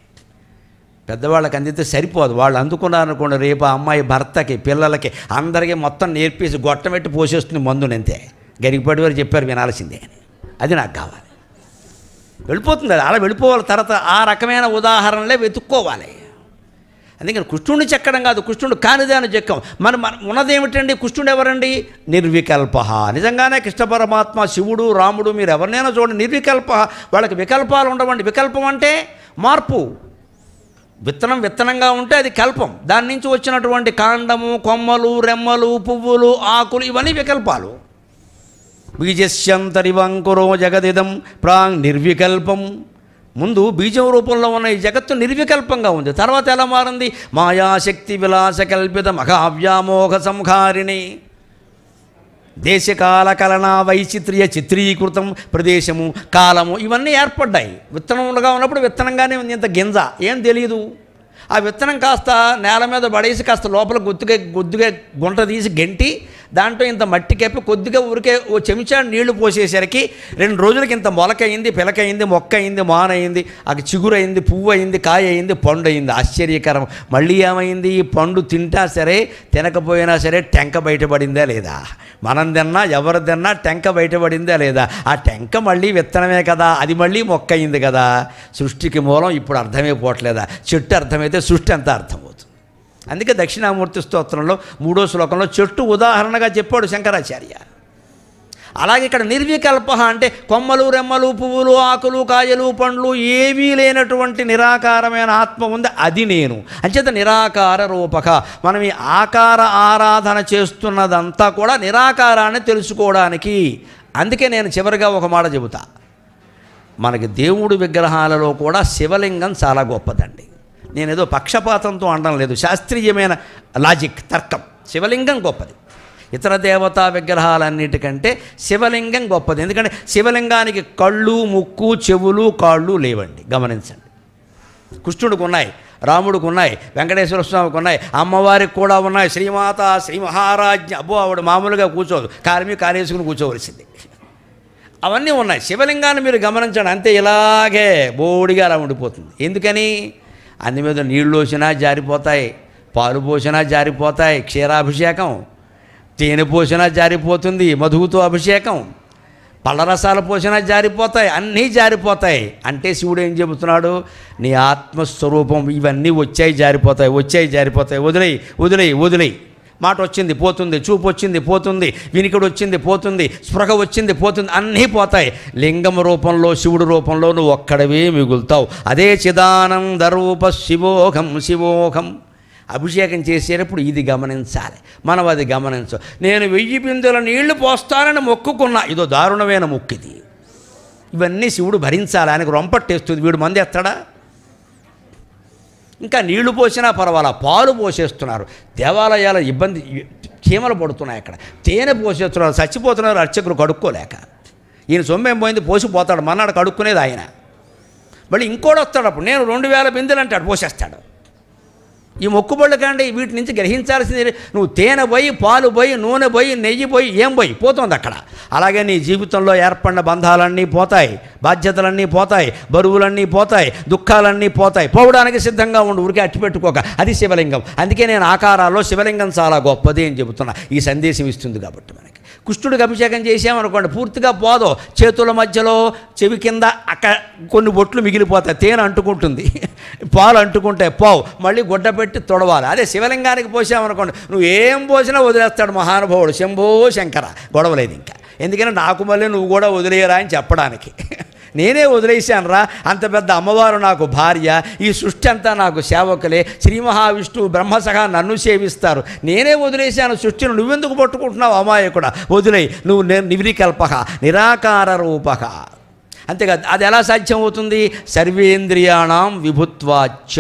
పెద్దవాళ్ళకి అందితే సరిపోదు. వాళ్ళు అందుకున్నారనుకోండి, రేపు ఆ అమ్మాయి భర్తకి, పిల్లలకి, అందరికీ మొత్తం నేర్పేసి గొట్టమెట్టి పోసేస్తుంది మందునంతే. గరికపాటి వారు చెప్పారు, వినాల్సిందే అని. అది నాకు కావాలి. వెళ్ళిపోతుంది అది, అలా వెళ్ళిపోవాలి. తర్వాత ఆ రకమైన ఉదాహరణలే వెతుక్కోవాలి. అందుకని కృష్ణుడిని చెక్కడం కాదు, కృష్ణుడు కానిదాన్ని చెక్కం. మన ఉన్నదేమిటండి? కృష్ణుడు ఎవరండి? నిర్వికల్ప. నిజంగానే కృష్ణ పరమాత్మ, శివుడు, రాముడు, మీరు ఎవరినైనా చూడండి, నిర్వికల్ప. వాళ్ళకి వికల్పాలు ఉండవండి. వికల్పం అంటే మార్పు. విత్తనంగా ఉంటే అది కల్పం. దాని నుంచి వచ్చినటువంటి కాండము, కొమ్మలు, రెమ్మలు, పువ్వులు, ఆకులు, ఇవన్నీ వికల్పాలు. బీజస్యంతరివంకురో జగదిదం ప్రాంగ్ నిర్వికల్పం. ముందు బీజం రూపంలో ఉన్న ఈ జగత్తు నిర్వికల్పంగా ఉంది. తర్వాత ఎలా మారింది? మాయాశక్తి విలాస కల్పిత మహావ్యామోహ సంహారిణి. దేశకాల కలనా వైచిత్ర్య చిత్రీకృతం ప్రదేశము, కాలము, ఇవన్నీ ఏర్పడ్డాయి. విత్తనంగా ఉన్నప్పుడు విత్తనంగానే ఉంది. ఇంత గింజ ఏం తెలియదు. ఆ విత్తనం కాస్త నేల మీద పడేసి కాస్త లోపల కొద్దిగా గుంట తీసి గెంటి దాంట్లో ఇంత మట్టి కప్పి కొద్దిగా ఊరికే ఓ చెంచా నీళ్లు పోసేసరికి 2 రోజులకి ఇంత మొలకయింది, పిలకయింది, మొక్క అయింది, మానయింది, అది చిగురైంది, పువ్వు అయింది, కాయ అయింది, పండు అయింది. ఆశ్చర్యకరం. మళ్ళీ ఏమైంది? ఈ పండు తింటా సరే తినకపోయినా సరే టెంక బయటపడిందా లేదా? మనం తిన్నా ఎవరు తిన్నా టెంక బయటపడిందా లేదా? ఆ టెంక మళ్ళీ విత్తనమే కదా, అది మళ్ళీ మొక్క అయింది కదా. సృష్టికి మూలం ఇప్పుడు అర్థమైపోవట్లేదా? చెట్టు అర్థమైతే సృష్టి అంతా అర్థమవుతుంది. అందుకే దక్షిణామూర్తి స్తోత్రంలో 3వ శ్లోకంలో చెట్టు ఉదాహరణగా చెప్పాడు శంకరాచార్య. అలాగే ఇక్కడ నిర్వికల్ప అంటే కొమ్మలు, రెమ్మలు, పువ్వులు, ఆకులు, కాయలు, పండ్లు ఏవీ లేనటువంటి నిరాకారమైన ఆత్మ ఉంది, అది నేను. అంచేత నిరాకార రూపక. మనం ఈ ఆకార ఆరాధన చేస్తున్నదంతా కూడా నిరాకారాన్ని తెలుసుకోవడానికి. అందుకే నేను చివరిగా ఒక మాట చెబుతా. మనకి దేవుడి విగ్రహాలలో కూడా శివలింగం చాలా గొప్పదండి. నేనేదో పక్షపాతంతో అనడం లేదు, శాస్త్రీయమైన లాజిక్, తర్కం. శివలింగం గొప్పది. ఇతర దేవతా విగ్రహాలన్నిటికంటే శివలింగం గొప్పది. ఎందుకంటే శివలింగానికి కళ్ళు, ముక్కు, చెవులు, కాళ్ళు లేవండి. గమనించండి. కృష్ణుడికి ఉన్నాయి, రాముడికి ఉన్నాయి, వెంకటేశ్వర స్వామికి ఉన్నాయి, అమ్మవారికి కూడా ఉన్నాయి. శ్రీమాత, శ్రీ మహారాజ్ఞ, అబ్బో ఆవిడ మామూలుగా కూర్చోదు, కాలిమి కాలేసుకుని కూర్చోవలసింది. అవన్నీ ఉన్నాయి. శివలింగాన్ని మీరు గమనించండి, అంతే ఇలాగే బోడిగా అలా ఉండిపోతుంది. ఎందుకని? అన్ని మీద నీళ్ళు పోసినా జారిపోతాయి, పాలు పోసినా జారిపోతాయి, క్షీరాభిషేకం, తేనె పోసినా జారిపోతుంది, మధువుతో అభిషేకం, పళ్ళరసాలు పోసినా జారిపోతాయి, అన్నీ జారిపోతాయి. అంటే శివుడు ఏం చెబుతున్నాడు? నీ ఆత్మస్వరూపం ఇవన్నీ వచ్చాయి జారిపోతాయి, వదిలేయి. మాట వచ్చింది పోతుంది, చూపు వచ్చింది పోతుంది, వినికిడి వచ్చింది పోతుంది, స్పృహ వచ్చింది పోతుంది, అన్నీ పోతాయి. లింగం రూపంలో, శివుడు రూపంలో నువ్వు ఒక్కడవే మిగులుతావు. అదే చిదానంద రూప శివోహం. అభిషేకం చేసేటప్పుడు ఇది గమనించాలి, మనం అది గమనించు. నేను 1000 బిందెల నీళ్లు పోస్తానని మొక్కుకున్నా, ఇదో దారుణమైన మొక్కిది. ఇవన్నీ శివుడు భరించాలి. ఆయనకు రొంపట్టేస్తుంది. వీడు మంది ఎత్తడా? ఇంకా నీళ్లు పోసినా పర్వాలా, పాలు పోసేస్తున్నారు. దేవాలయాల ఇబ్బంది, చీమలు పడుతున్నాయి. అక్కడ తేనె పోసేస్తున్నారు, చచ్చిపోతున్నారు అర్చకులు కడుక్కోలేక. ఈయన సొమ్మేం పోయింది, పోసిపోతాడు. మన్నాడు కడుక్కునేది ఆయన. మళ్ళీ ఇంకోటి వస్తాడు, అప్పుడు నేను 2000 బిందెలు అంటాడు, పోసేస్తాడు. ఈ మొక్కుబళ్ళు కండి వీటి నుంచి గ్రహించాల్సింది. నువ్వు తేనె పోయి, పాలు పోయి, నూనె పోయి, నెయ్యి పోయి, ఏం పోయి పోతుంది అక్కడ. అలాగే నీ జీవితంలో ఏర్పడిన బంధాలన్నీ పోతాయి, బాధ్యతలన్నీ పోతాయి, బరువులన్నీ పోతాయి, దుఃఖాలన్నీ పోతాయి. పోవడానికి సిద్ధంగా ఉండు, ఊరికే అట్టి పెట్టుకోక. అది శివలింగం. అందుకే నేను ఆకారాల్లో శివలింగం చాలా గొప్పది అని చెబుతున్నా. ఈ సందేశం ఇస్తుంది కాబట్టి మనకి. కృష్ణుడికి అభిషేకం చేసామనుకోండి, పూర్తిగా పోదు. చేతుల మధ్యలో, చెవి కింద అక్కడ కొన్ని బొట్లు మిగిలిపోతాయి, తేనె అంటుకుంటుంది, పాలు అంటుకుంటాయి, పోవు. మళ్ళీ గుడ్డ పెట్టి తొడవాలి. అదే శివలింగానికి పోసామనుకోండి, నువ్వు ఏం పోసినా వదిలేస్తాడు మహానుభావుడు. శంభో శంకర, గొడవలేదు ఇంకా. ఎందుకంటే నాకు మళ్ళీ నువ్వు కూడా వదిలేయరా అని చెప్పడానికి. నేనే వదిలేశాను రా, అంత పెద్ద అమ్మవారు నాకు భార్య, ఈ సృష్టి అంతా నాకు సేవకులే, శ్రీ మహావిష్ణువు బ్రహ్మసహా నన్ను సేవిస్తారు. నేనే వదిలేశాను సృష్టిని, నువ్వెందుకు పట్టుకుంటున్నావు అమాయకుడా? వదిలేయి. నువ్వు నిర్వికల్పక, నిరాకార రూపక. అంతేకాదు, అది ఎలా సాధ్యం అవుతుంది? సర్వేంద్రియాణం విభుత్వాచ్చ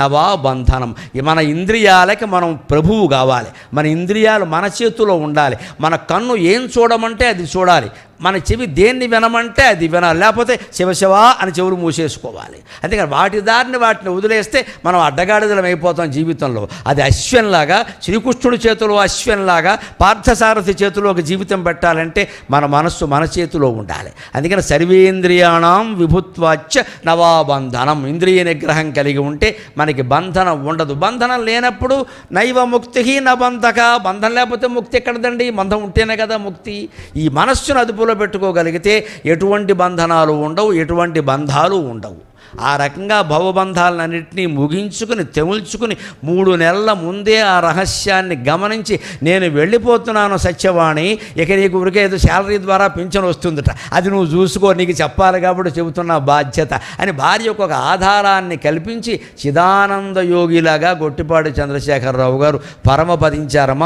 నవా బంధనం. మన ఇంద్రియాలకి మనం ప్రభువు కావాలి. మన ఇంద్రియాలు మన చేతిలో ఉండాలి. మన కన్ను ఏం చూడమంటే అది చూడాలి. మన చెవి దేన్ని వినమంటే అది వినాలి, లేకపోతే శివశివ అని చెవులు మూసేసుకోవాలి. అందుకని వాటి దారిని వాటిని వదిలేస్తే మనం అడ్డగాడిదలం అయిపోతాం జీవితంలో. అది అశ్వంలాగా, శ్రీకృష్ణుడి చేతిలో అశ్వంలాగా పార్థసారథి చేతిలో ఒక జీవితం పెట్టాలంటే మన మనస్సు మన చేతిలో ఉండాలి. అందుకని సర్వేంద్రియాణం విభుత్వాచ్చ నవాబంధనం, ఇంద్రియ నిగ్రహం కలిగి ఉంటే మనకి బంధనం ఉండదు. బంధనం లేనప్పుడు నైవ ముక్తి నబంధక, బంధం లేకపోతే ముక్తి ఎక్కడదండి? బంధం ఉంటేనే కదా ముక్తి. ఈ మనస్సును అదుపులో పెట్టుకోగలిగితే ఎటువంటి బంధనాలు ఉండవు, ఎటువంటి బంధాలు ఉండవు. ఆ రకంగా భవబంధాలన్నింటినీ ముగించుకుని తెముల్చుకుని 3 నెలల ముందే ఆ రహస్యాన్ని గమనించి నేను వెళ్ళిపోతున్నాను సత్యవాణి, ఇక నీకు ఉరికే ఏదో శాలరీ ద్వారా పింఛన్ వస్తుందట, అది నువ్వు చూసుకో, నీకు చెప్పాలి కాబట్టి చెబుతున్న బాధ్యత అని భార్యకు ఒక ఆధారాన్ని కల్పించి చిదానంద యోగిలాగా గొట్టిపాటి చంద్రశేఖరరావు గారు పరమపదించారు.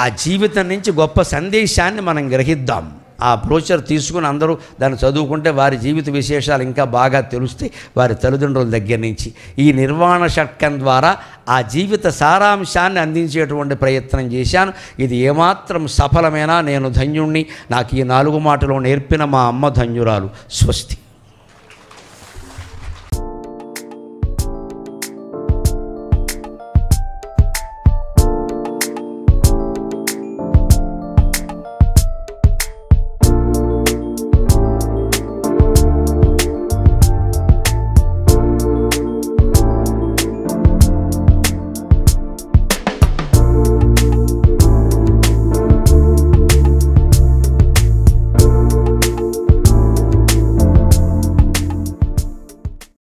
ఆ జీవితం నుంచి గొప్ప సందేశాన్ని మనం గ్రహిద్దాం. ఆ బ్రోచర్ తీసుకుని అందరూ దాన్ని చదువుకుంటే వారి జీవిత విశేషాలు ఇంకా బాగా తెలుస్తాయి, వారి తల్లిదండ్రుల దగ్గర నుంచి. ఈ నిర్వాణ షట్కం ద్వారా ఆ జీవిత సారాంశాన్ని అందించేటువంటి ప్రయత్నం చేశాను. ఇది ఏమాత్రం సఫలమైనా నేను ధన్యుణ్ణి. నాకు ఈ 4 మాటలు నేర్పిన మా అమ్మ ధన్యురాలు. స్వస్తి.